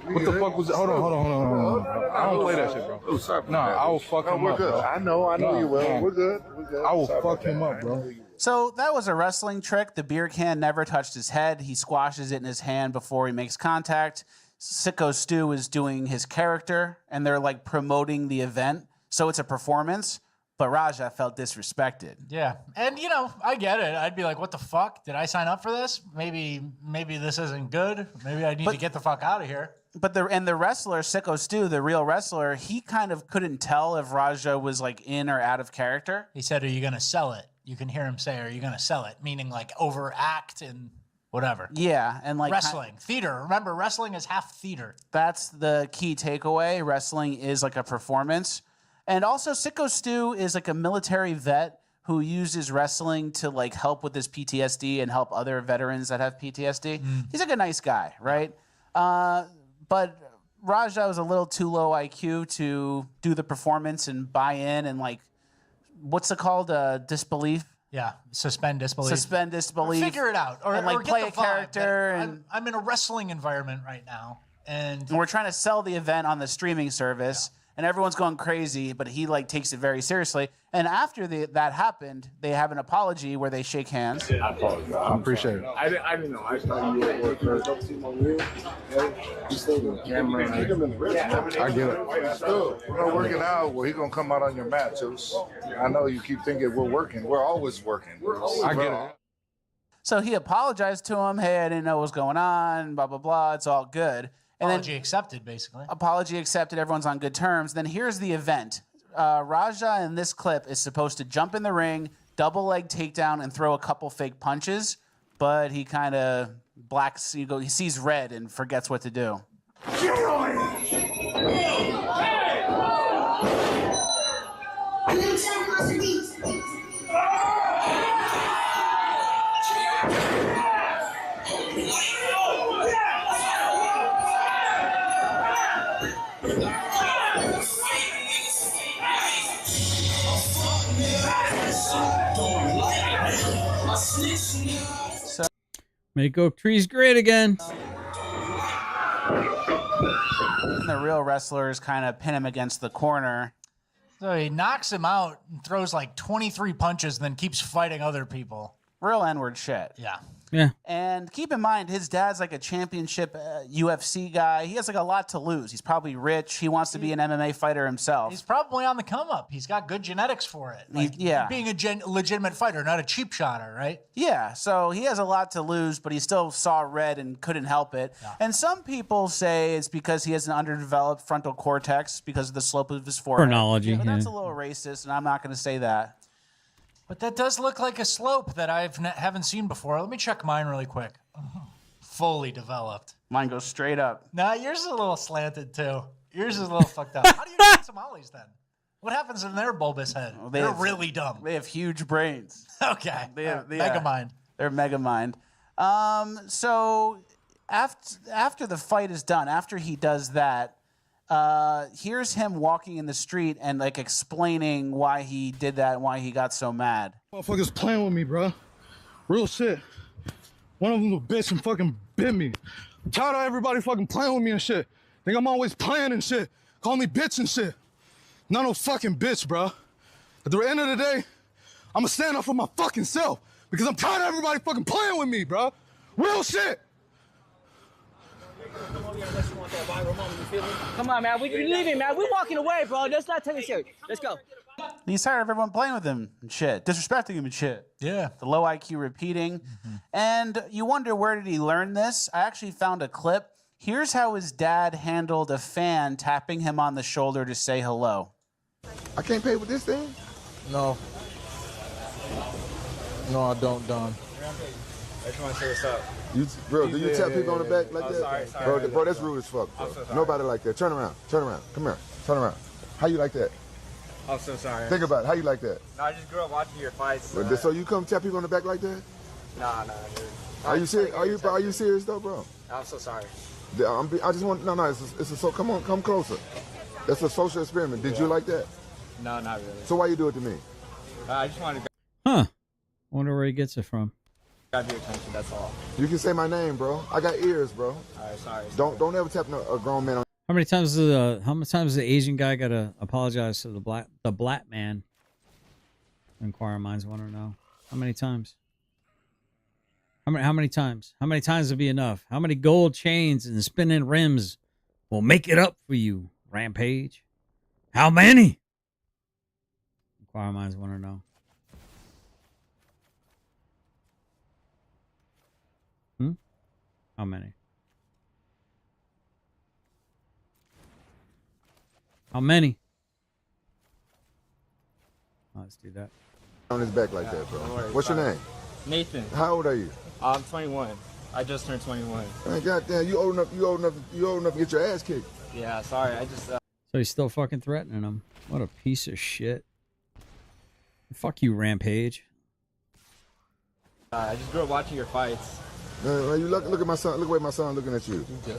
T: What the fuck was that? Hold on. I don't play that shit, bro. Oh, sorry. Nah, I will fuck him up, bro. I know you will. We're good. I will fuck him up, bro.
B: So that was a wrestling trick. The beer can never touched his head. He squashes it in his hand before he makes contact. Sicko Stu is doing his character, and they're like promoting the event. So it's a performance, but Raja felt disrespected.
C: Yeah. And, you know, I get it. I'd be like, what the fuck? Did I sign up for this? Maybe this isn't good. Maybe I need to get the fuck out of here.
B: But the wrestler, Sicko Stu, the real wrestler, he kind of couldn't tell if Raja was like in or out of character.
C: He said, are you going to sell it? You can hear him say, are you going to sell it? Meaning like overact and whatever.
B: Yeah. And like
C: wrestling, theater. Remember, wrestling is half theater.
B: That's the key takeaway. Wrestling is like a performance. And also Sicko Stu is like a military vet who uses wrestling to like help with his PTSD and help other veterans that have PTSD. He's like a nice guy, right? But Raja was a little too low IQ to do the performance and buy in and like, what's it called? Disbelief.
C: Yeah, suspend disbelief.
B: Suspend disbelief.
C: Or figure it out, or
B: like
C: or
B: play
C: get the
B: a character.
C: And I'm in a wrestling environment right now, and
B: we're trying to sell the event on the streaming service. Yeah. And everyone's going crazy, but he like takes it very seriously. And after that happened, they have an apology where they shake hands.
T: I apologize. I appreciate it. I didn't know. I thought you were first. You still in the camera. I get it. We're gonna work it out. Well, he's gonna come out on your matches. I know you keep thinking we're working. We're always working. I get it.
B: So he apologized to him. Hey, I didn't know what was going on. Blah blah blah. It's all good. And
C: apology accepted, basically.
B: Apology accepted. Everyone's on good terms. Then here's the event. Raja in this clip is supposed to jump in the ring, double leg takedown, and throw a couple fake punches. But he kind of he sees red and forgets what to do.
A: So, make Oak Trees great again.
B: And the real wrestlers kind of pin him against the corner.
C: So he knocks him out and throws like 23 punches and then keeps fighting other people.
B: Real N-word shit.
C: Yeah.
A: Yeah.
B: And keep in mind, his dad's like a championship UFC guy. He has like a lot to lose. He's probably rich. He wants to be an MMA fighter himself.
C: He's probably on the come up. He's got good genetics for it. Like,
B: yeah.
C: Being a legitimate fighter, not a cheap shotter, right?
B: Yeah. So he has a lot to lose, but he still saw red and couldn't help it. Yeah. And some people say it's because he has an underdeveloped frontal cortex because of the slope of his forehead.
A: Chronology.
B: But that's a little racist, and I'm not going to say that.
C: But that does look like a slope that I haven't seen before. Let me check mine really quick. Fully developed.
B: Mine goes straight up.
C: Nah, yours is a little slanted too. Yours is a little fucked up. How do you know Somalis then? What happens in their bulbous head? Well, they're really dumb.
B: They have huge brains.
C: Okay.
B: They have
C: mega mind.
B: They're mega mind. So after the fight is done, after he does that, here's him walking in the street and like explaining why he did that and why he got so mad.
T: Motherfuckers playing with me, bro. Real shit. One of them a bitch and fucking bit me. I'm tired of everybody fucking playing with me and shit. Think I'm always playing and shit. Call me bitch and shit. Not no fucking bitch, bro. At the end of the day, I'ma stand up for my fucking self because I'm tired of everybody fucking playing with me, bro. Real shit.
M: Come on, man. We leaving, man. We walking away, bro. Let's not take it serious. Let's go.
B: He's tired of everyone playing with him and shit, disrespecting him and shit.
C: Yeah.
B: The low IQ repeating. And you wonder, where did he learn this? I actually found a clip. Here's how his dad handled a fan tapping him on the shoulder to say hello.
T: I can't pay with this thing? No. No, I don't, Don.
U: I just want to say what's up.
T: Bro, do you tap people on the back like that?
U: Sorry,
T: bro, that's rude as fuck, bro. Nobody like that. Turn around. Turn around. Come here. Turn around. How you like that?
U: I'm so sorry.
T: Think about it. How you like that?
U: No, I just grew up watching your fights.
T: So you come tap people on the back like that?
U: Nah, dude.
T: Are you serious? Are you serious though, bro?
U: I'm so sorry.
T: I just want come on, come closer. That's a social experiment. Did you like that?
U: No, not really.
T: So why you do it to me?
U: I just wanted to
A: Huh. Wonder where he gets it from.
U: grab your attention, that's all.
T: You can say my name, bro. I got ears, bro.
U: Alright, sorry.
T: Don't ever tap a grown man on.
A: How many times does the Asian guy gotta apologize to the black man? Inquiring minds want to know. How many times? How many times? How many times would be enough? How many gold chains and spinning rims will make it up for you, Rampage? How many? Inquiring minds want to know. How many? How many? Let's do that.
T: On his back like that, bro. What's your name?
U: Nathan.
T: How old are you?
U: I'm 21. I just turned 21.
T: Man, goddamn, you old enough to get your ass kicked.
U: Yeah, sorry. I just.
A: So he's still fucking threatening him. What a piece of shit. Fuck you, Rampage.
U: I just grew up watching your fights.
T: You look at my son. Look the way my son looking at you.
U: Yeah,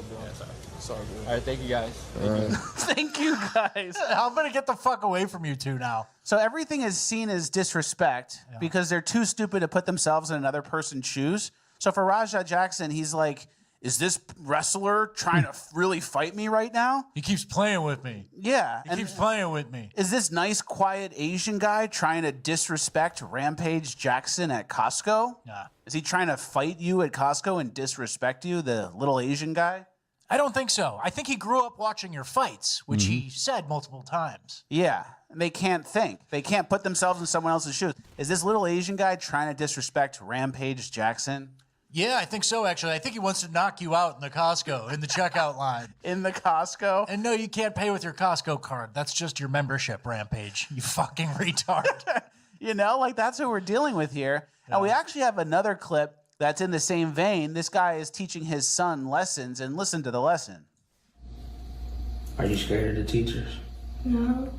U: sorry. All right, thank you guys.
B: Thank you, guys.
C: I'm going to get the fuck away from you two now.
B: So everything is seen as disrespect because they're too stupid to put themselves in another person's shoes. So for Rajah Jackson, he's like, is this wrestler trying to really fight me right now?
C: He keeps playing with me.
B: Yeah.
C: He keeps playing with me.
B: Is this nice, quiet Asian guy trying to disrespect Rampage Jackson at Costco?
C: Yeah.
B: Is he trying to fight you at Costco and disrespect you, the little Asian guy?
C: I don't think so. I think he grew up watching your fights, which he said multiple times.
B: Yeah. They can't think. They can't put themselves in someone else's shoes. Is this little Asian guy trying to disrespect Rampage Jackson?
C: Yeah, I think so, actually. I think he wants to knock you out in the Costco, in the checkout line.
B: In the Costco?
C: And no, you can't pay with your Costco card. That's just your membership, Rampage. You fucking retard.
B: You know, like that's what we're dealing with here. Yeah. And we actually have another clip that's in the same vein. This guy is teaching his son lessons, and listen to the lesson.
V: Are you scared of the teachers?
J: No.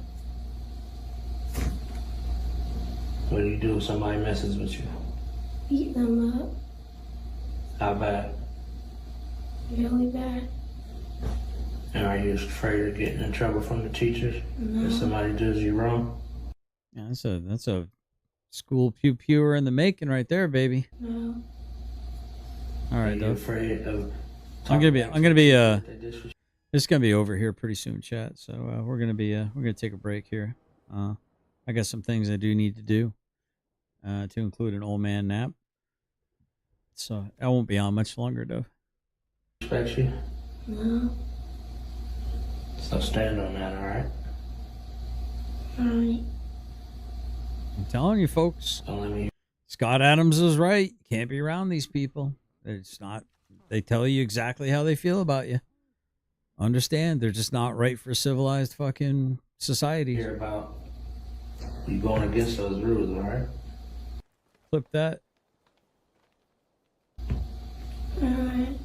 V: What do you do if somebody messes with you?
J: Beat them up.
V: How bad?
J: Really bad.
V: And are you afraid of getting in trouble from the teachers?
J: No.
V: If somebody does you wrong?
A: Yeah, that's a school pew-pewer in the making right there, baby.
J: No.
A: All right, though.
V: Afraid of
A: I'm gonna be this is gonna be over here pretty soon, chat. So we're gonna take a break here. I got some things I do need to do, to include an old man nap. So I won't be on much longer, though.
V: Respect you?
J: No.
V: So stand on that, all right?
J: All right.
A: I'm telling you, folks. Scott Adams is right. You can't be around these people. It's not. They tell you exactly how they feel about you. Understand? They're just not right for civilized fucking society.
V: Hear about you going against those rules, all right?
A: Clip that.
J: All right.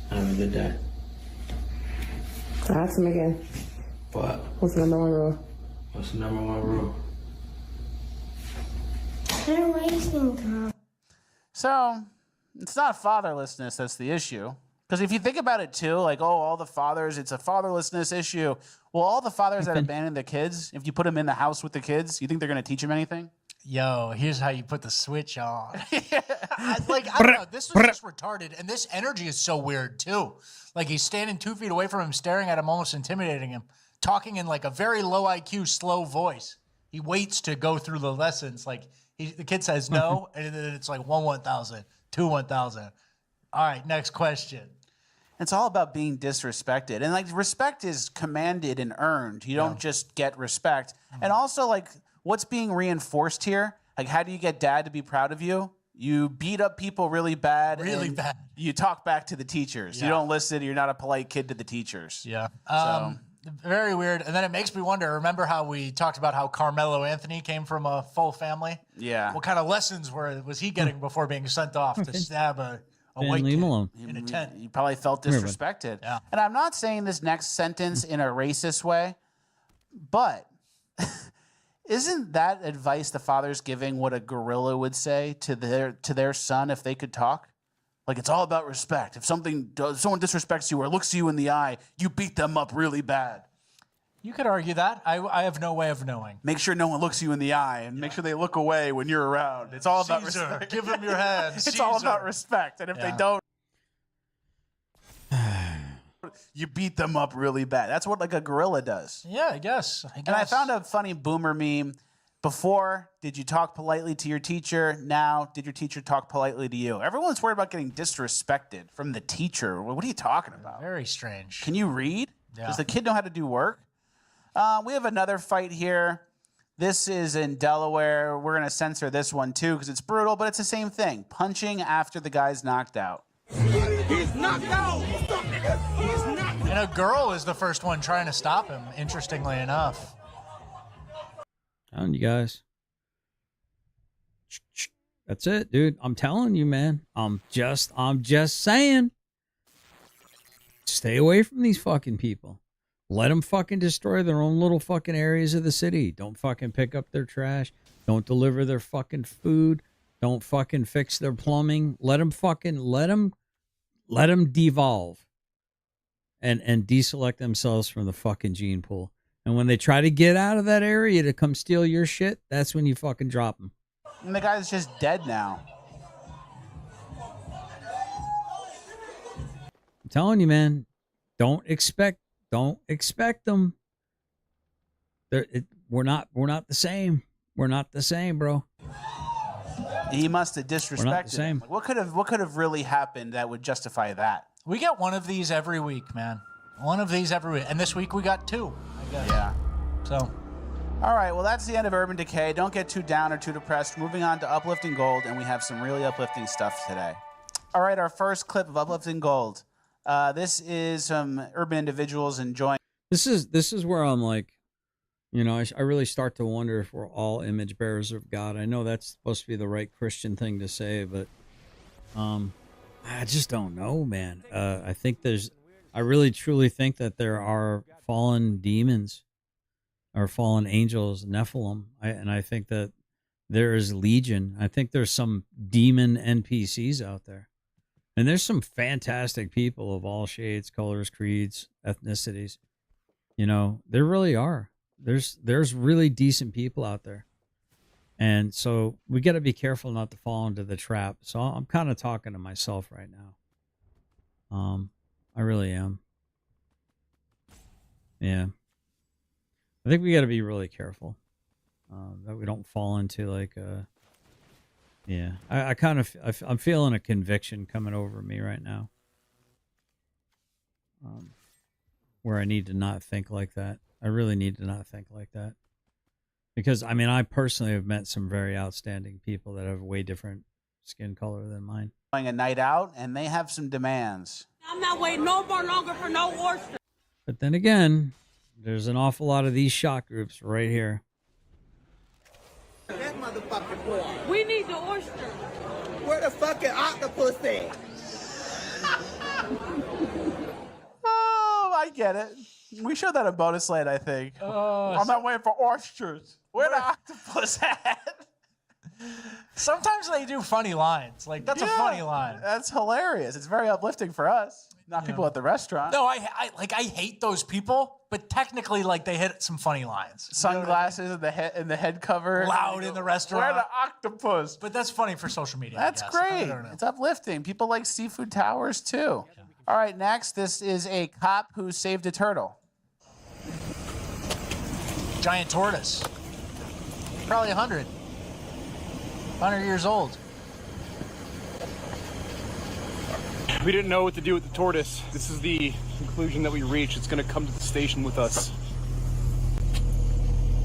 V: Have a good day.
W: Ask him again.
V: What?
W: What's the number one rule?
V: What's the number one rule?
J: They're wasting time.
B: So, it's not fatherlessness that's the issue. Because if you think about it too, like, oh, all the fathers, it's a fatherlessness issue. Well, all the fathers that abandon the kids, if you put them in the house with the kids, you think they're going to teach them anything?
C: Yo, here's how you put the switch on. I don't know. This was just retarded. And this energy is so weird, too. Like, he's standing 2 feet away from him, staring at him, almost intimidating him, talking in, like, a very low IQ, slow voice. He waits to go through the lessons. Like, the kid says no, and then it's like 1,000, 2,000. All right, next question.
B: It's all about being disrespected. And like respect is commanded and earned. You don't just get respect. And also like what's being reinforced here? Like how do you get dad to be proud of you? You beat up people really bad.
C: Really bad.
B: You talk back to the teachers. You don't listen. You're not a polite kid to the teachers.
C: Yeah.
B: So
C: Very weird. And then it makes me wonder, remember how we talked about how Carmelo Anthony came from a full family?
B: Yeah.
C: What kind of lessons was he getting before being sent off to stab a white
A: leave him
C: kid
A: alone.
C: in a tent?
B: You probably felt disrespected.
C: Yeah.
B: And I'm not saying this next sentence in a racist way, but isn't that advice the father's giving what a gorilla would say to their son if they could talk? Like, it's all about respect. If someone disrespects you or looks you in the eye, you beat them up really bad.
C: You could argue that. I have no way of knowing.
B: Make sure no one looks you in the eye and make sure they look away when you're around. It's all about
C: Caesar,
B: respect.
C: give them your hand.
B: It's all about respect. And if they don't, you beat them up really bad. That's what like a gorilla does.
C: Yeah, I guess.
B: And I found a funny boomer meme. Before, did you talk politely to your teacher? Now, did your teacher talk politely to you? Everyone's worried about getting disrespected from the teacher. What are you talking about?
C: Very strange.
B: Can you read?
C: Yeah.
B: Does the kid know how to do work? We have another fight here. This is in Delaware. We're going to censor this one too because it's brutal, but it's the same thing. Punching after the guy's knocked out.
H: He's knocked out. He's knocked out.
C: And a girl is the first one trying to stop him, interestingly enough.
A: Telling you guys. That's it, dude. I'm telling you, man. I'm just saying. Stay away from these fucking people. Let them fucking destroy their own little fucking areas of the city. Don't fucking pick up their trash. Don't deliver their fucking food. Don't fucking fix their plumbing. Let them devolve and deselect themselves from the fucking gene pool. And when they try to get out of that area to come steal your shit, that's when you fucking drop them.
B: And the guy's just dead now.
A: I'm telling you, man. Don't expect them. We're not the same. We're not the same, bro.
B: He must have disrespected
A: We're not the same.
B: him. What could have really happened that would justify that?
C: We get one of these every week, man. One of these every week. And this week we got two, I guess.
B: Yeah.
C: So.
B: All right, well, that's the end of Urban Decay. Don't get too down or too depressed. Moving on to Uplifting Gold, and we have some really uplifting stuff today. All right, our first clip of Uplifting Gold. This is some urban individuals enjoying.
A: This is where I'm like, you know, I really start to wonder if we're all image bearers of God. I know that's supposed to be the right Christian thing to say, but I just don't know, man. I really truly think that there are fallen demons or fallen angels, Nephilim. And I think that there is legion. I think there's some demon NPCs out there. And there's some fantastic people of all shades, colors, creeds, ethnicities. You know, there really are. There's really decent people out there. And so we got to be careful not to fall into the trap. So I'm kind of talking to myself right now. I really am. Yeah. I think we got to be really careful that we don't fall into like yeah. I'm feeling a conviction coming over me right now. Where I need to not think like that. I really need to not think like that. Because, I mean, I personally have met some very outstanding people that have way different skin color than mine.
B: A night out, and they have some demands.
L: I'm not waiting no more longer for no oyster.
A: But then again, there's an awful lot of these shot groups right here.
H: That motherfucking boy.
L: We need the oyster.
H: Where the fucking octopus at?
B: Oh, I get it. We showed that in bonus land, I think. I'm not waiting for oysters. Where the octopus at?
C: Sometimes they do funny lines. Like, that's a funny line.
B: That's hilarious. It's very uplifting for us, not people at the restaurant.
C: No, I hate those people, but technically, like, they hit some funny lines.
B: Sunglasses and the head cover.
C: Loud in the restaurant.
B: Where the octopus?
C: But that's funny for social media.
B: That's
C: I guess.
B: great.
C: I don't know.
B: It's uplifting. People like seafood towers too. All right, next, this is a cop who saved a turtle.
C: Giant tortoise. Probably 100 years old.
D: We didn't know what to do with the tortoise. This is the conclusion that we reached. It's going to come to the station with us.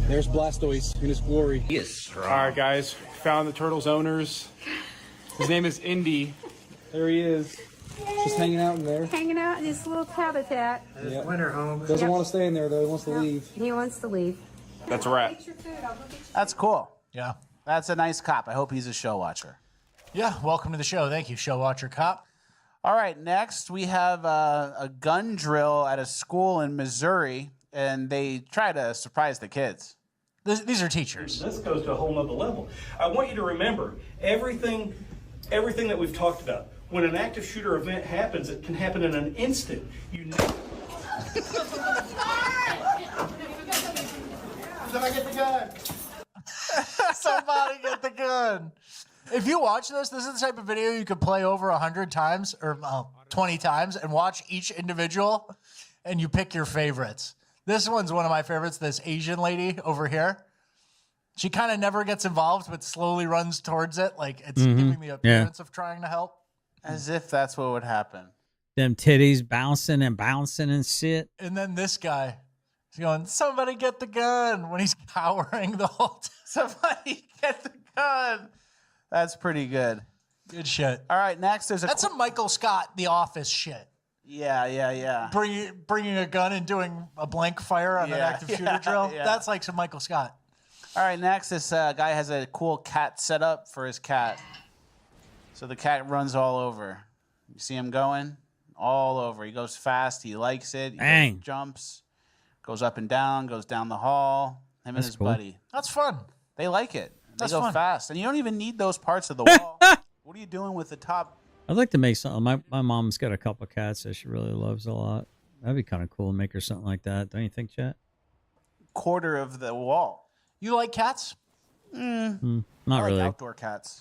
D: There's Blastoise in his glory.
E: He is strong.
D: All right, guys. Found the turtle's owners. His name is Indy. There he is. Just hanging out in there.
W: Hanging out in his little habitat.
D: Yep.
E: Winter home.
D: Doesn't want to stay in there, though. He wants to leave.
W: He wants to leave.
D: That's a wrap.
B: That's cool.
C: Yeah.
B: That's a nice cop. I hope he's a show watcher.
C: Yeah, welcome to the show. Thank you, show watcher cop.
B: All right, next we have a gun drill at a school in Missouri, and they try to surprise the kids.
C: These are teachers.
X: This goes to a whole nother level. I want you to remember everything that we've talked about. When an active shooter event happens, it can happen in an instant. You know.
C: Somebody get the gun. Somebody get the gun. If you watch this is the type of video you could play over 100 times or 20 times and watch each individual, and you pick your favorites. This one's one of my favorites, this Asian lady over here. She kind of never gets involved, but slowly runs towards it, like it's giving the appearance of trying to help.
B: As if that's what would happen.
A: Them titties bouncing and shit.
C: And then this guy is going, somebody get the gun, when he's cowering the whole time.
B: Somebody get the gun. That's pretty good.
C: Good shit.
B: All right, next there's
C: That's some Michael Scott, The Office shit.
B: Yeah.
C: Bringing a gun and doing a blank fire on an active shooter drill.
B: Yeah.
C: That's like some Michael Scott.
B: All right, next this guy has a cool cat set up for his cat. So the cat runs all over. You see him going? All over. He goes fast. He likes it. He jumps. Goes up and down. Goes down the hall. Him and his buddy.
C: That's fun.
B: They like it. They
C: That's
B: go
C: fun.
B: fast. And you don't even need those parts of the wall. What are you doing with the top?
A: I'd like to make something. My mom's got a couple cats that she really loves a lot. That'd be kind of cool to make her something like that. Don't you think, Chet?
B: Quarter of the wall.
C: You like cats?
A: Not
B: I like
A: really.
B: outdoor cats.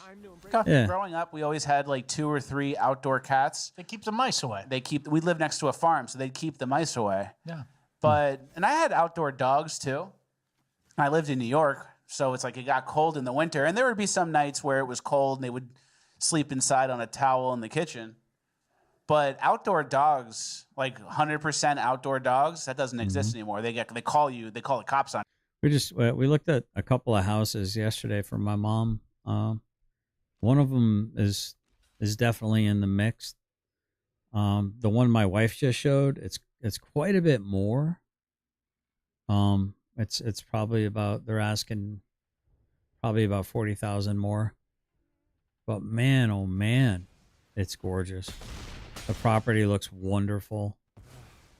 A: Yeah.
B: Growing up, we always had like 2 or 3 outdoor cats.
C: They keep the mice away.
B: We live next to a farm, so they'd keep the mice away.
C: Yeah.
B: And I had outdoor dogs too. I lived in New York, so it's like it got cold in the winter, and there would be some nights where it was cold and they would sleep inside on a towel in the kitchen. But outdoor dogs, like 100% outdoor dogs, that doesn't exist anymore. They call the cops on you.
A: We looked at a couple of houses yesterday for my mom. One of them is definitely in the mix. The one my wife just showed, it's quite a bit more. It's probably they're asking probably about 40,000 more. But man, oh man, it's gorgeous. The property looks wonderful.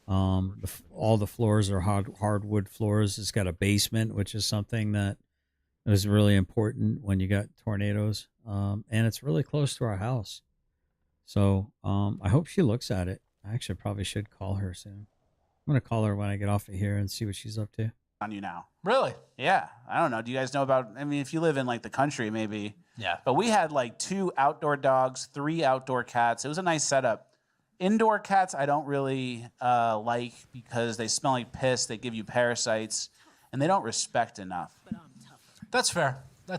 A: All the floors are hardwood floors. It's got a basement, which is something that is really important when you got tornadoes. And it's really close to our house. So I hope she looks at it. I actually probably should call her soon. I'm going to call her when I get off of here and see what she's up to.
B: On you now.
C: Really?
B: Yeah. I don't know. Do you guys know about, if you live in like the country, maybe.
C: Yeah.
B: But we had like 2 outdoor dogs, 3 outdoor cats. It was a nice setup. Indoor cats I don't really like because they smell like piss. They give you parasites, and they don't respect enough.
C: That's fair.
B: Yeah.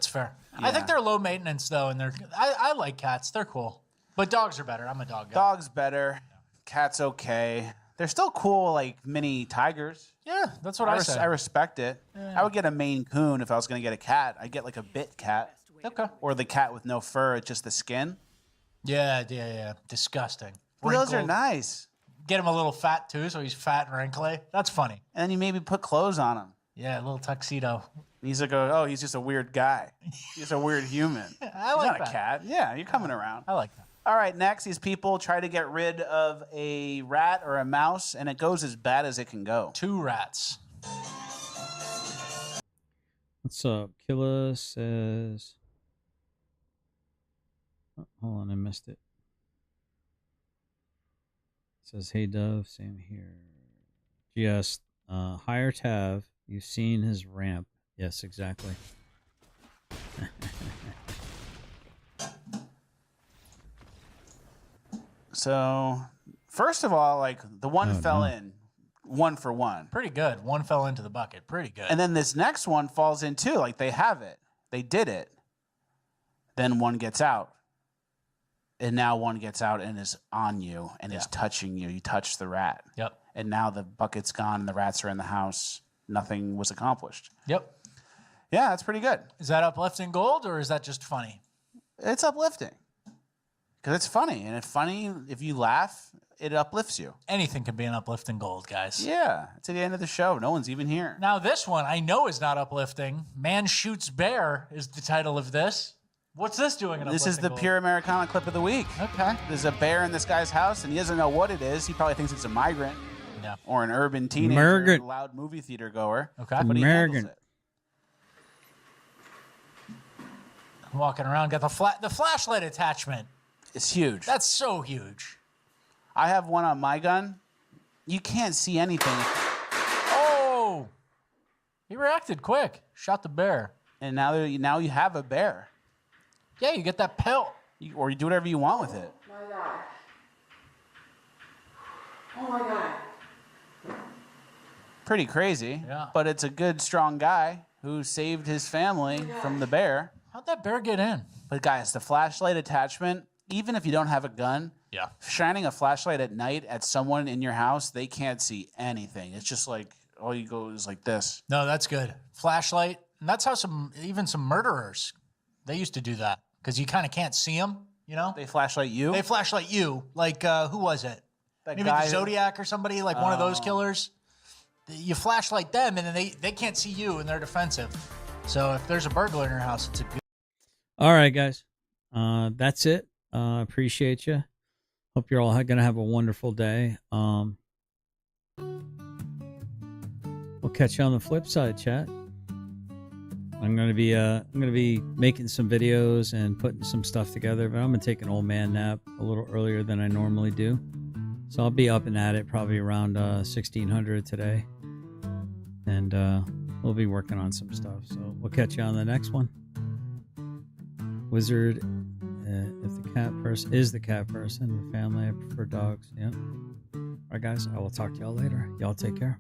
C: I think they're low maintenance though, and I like cats. They're cool. But dogs are better. I'm a dog guy.
B: Dogs better. Cats okay. They're still cool, like mini tigers.
C: Yeah, that's what I say.
B: I respect it.
C: Yeah.
B: I would get a Maine Coon if I was going to get a cat. I'd get like a bit cat.
C: Okay.
B: Or the cat with no fur, just the skin.
C: Yeah. Disgusting.
B: Well, those are
C: Wrinkled.
B: nice.
C: Get him a little fat too, so he's fat and wrinkly. That's funny.
B: And then you maybe put clothes on him.
C: Yeah, a little tuxedo.
B: He's like, oh, he's just a weird guy. He's a weird human.
C: I
B: He's
C: like
B: not
C: that.
B: a cat. Yeah, you're coming around.
C: I like that.
B: All right, next, these people try to get rid of a rat or a mouse, and it goes as bad as it can go.
C: 2 rats.
A: What's up? Killa says... Oh, hold on, I missed it. Says, hey, Dove, same here. GS, higher Tav, you've seen his ramp. Yes, exactly.
B: So, first of all, like, the one fell in, 1 for 1.
C: Pretty good. 1 fell into the bucket. Pretty good.
B: And then this next one falls in too. Like, they have it. They did it. Then 1 gets out. And now one gets out and is on you and is touching you. You touch the rat.
C: Yep.
B: And now the bucket's gone and the rats are in the house. Nothing was accomplished.
C: Yep.
B: Yeah, that's pretty good.
C: Is that uplifting gold or is that just funny?
B: It's uplifting. Because it's funny. And it's funny, if you laugh, it uplifts you.
C: Anything can be an uplifting gold, guys.
B: Yeah. It's at the end of the show. No one's even here.
C: Now, this one I know is not uplifting. Man Shoots Bear is the title of this. What's this doing in
B: This is the
C: gold?
B: Pure Americana clip of the week.
C: Okay.
B: There's a bear in this guy's house, and he doesn't know what it is. He probably thinks it's a migrant or an urban teenager,
A: Migrant.
B: a loud movie theater goer.
C: Okay.
B: But he handles
A: American.
B: it.
C: Walking around, got the flashlight attachment.
B: It's huge.
C: That's so huge.
B: I have one on my gun. You can't see anything.
C: Oh! He reacted quick. Shot the bear.
B: And now you have a bear.
C: Yeah, you get that pelt.
B: Or you do whatever you want with it.
R: My God. Oh my God.
B: Pretty crazy.
C: Yeah.
B: But it's a good, strong guy who saved his family from the bear.
C: How'd that bear get in?
B: But guys, the flashlight attachment, even if you don't have a gun, shining a flashlight at night at someone in your house, they can't see anything. It's just like all you go is like this.
C: No, that's good. Flashlight. And that's how some murderers, they used to do that. Because you kind of can't see them, you know?
B: They flashlight you?
C: They flashlight you. Like, who was it?
B: That
C: Maybe
B: guy
C: the Zodiac or somebody, like one of those killers. You flashlight them, and then they can't see you, and they're defensive. So if there's a burglar in your house, it's a good...
A: All right, guys. That's it. Appreciate you. Hope you're all going to have a wonderful day. We'll catch you on the flip side, chat. I'm going to be making some videos and putting some stuff together, but I'm going to take an old man nap a little earlier than I normally do. So I'll be up and at it probably around 1600 today. And we'll be working on some stuff. So we'll catch you on the next one. Wizard, if the cat person is the cat person, the family, I prefer dogs. Yeah. All right, guys, I will talk to y'all later. Y'all take care.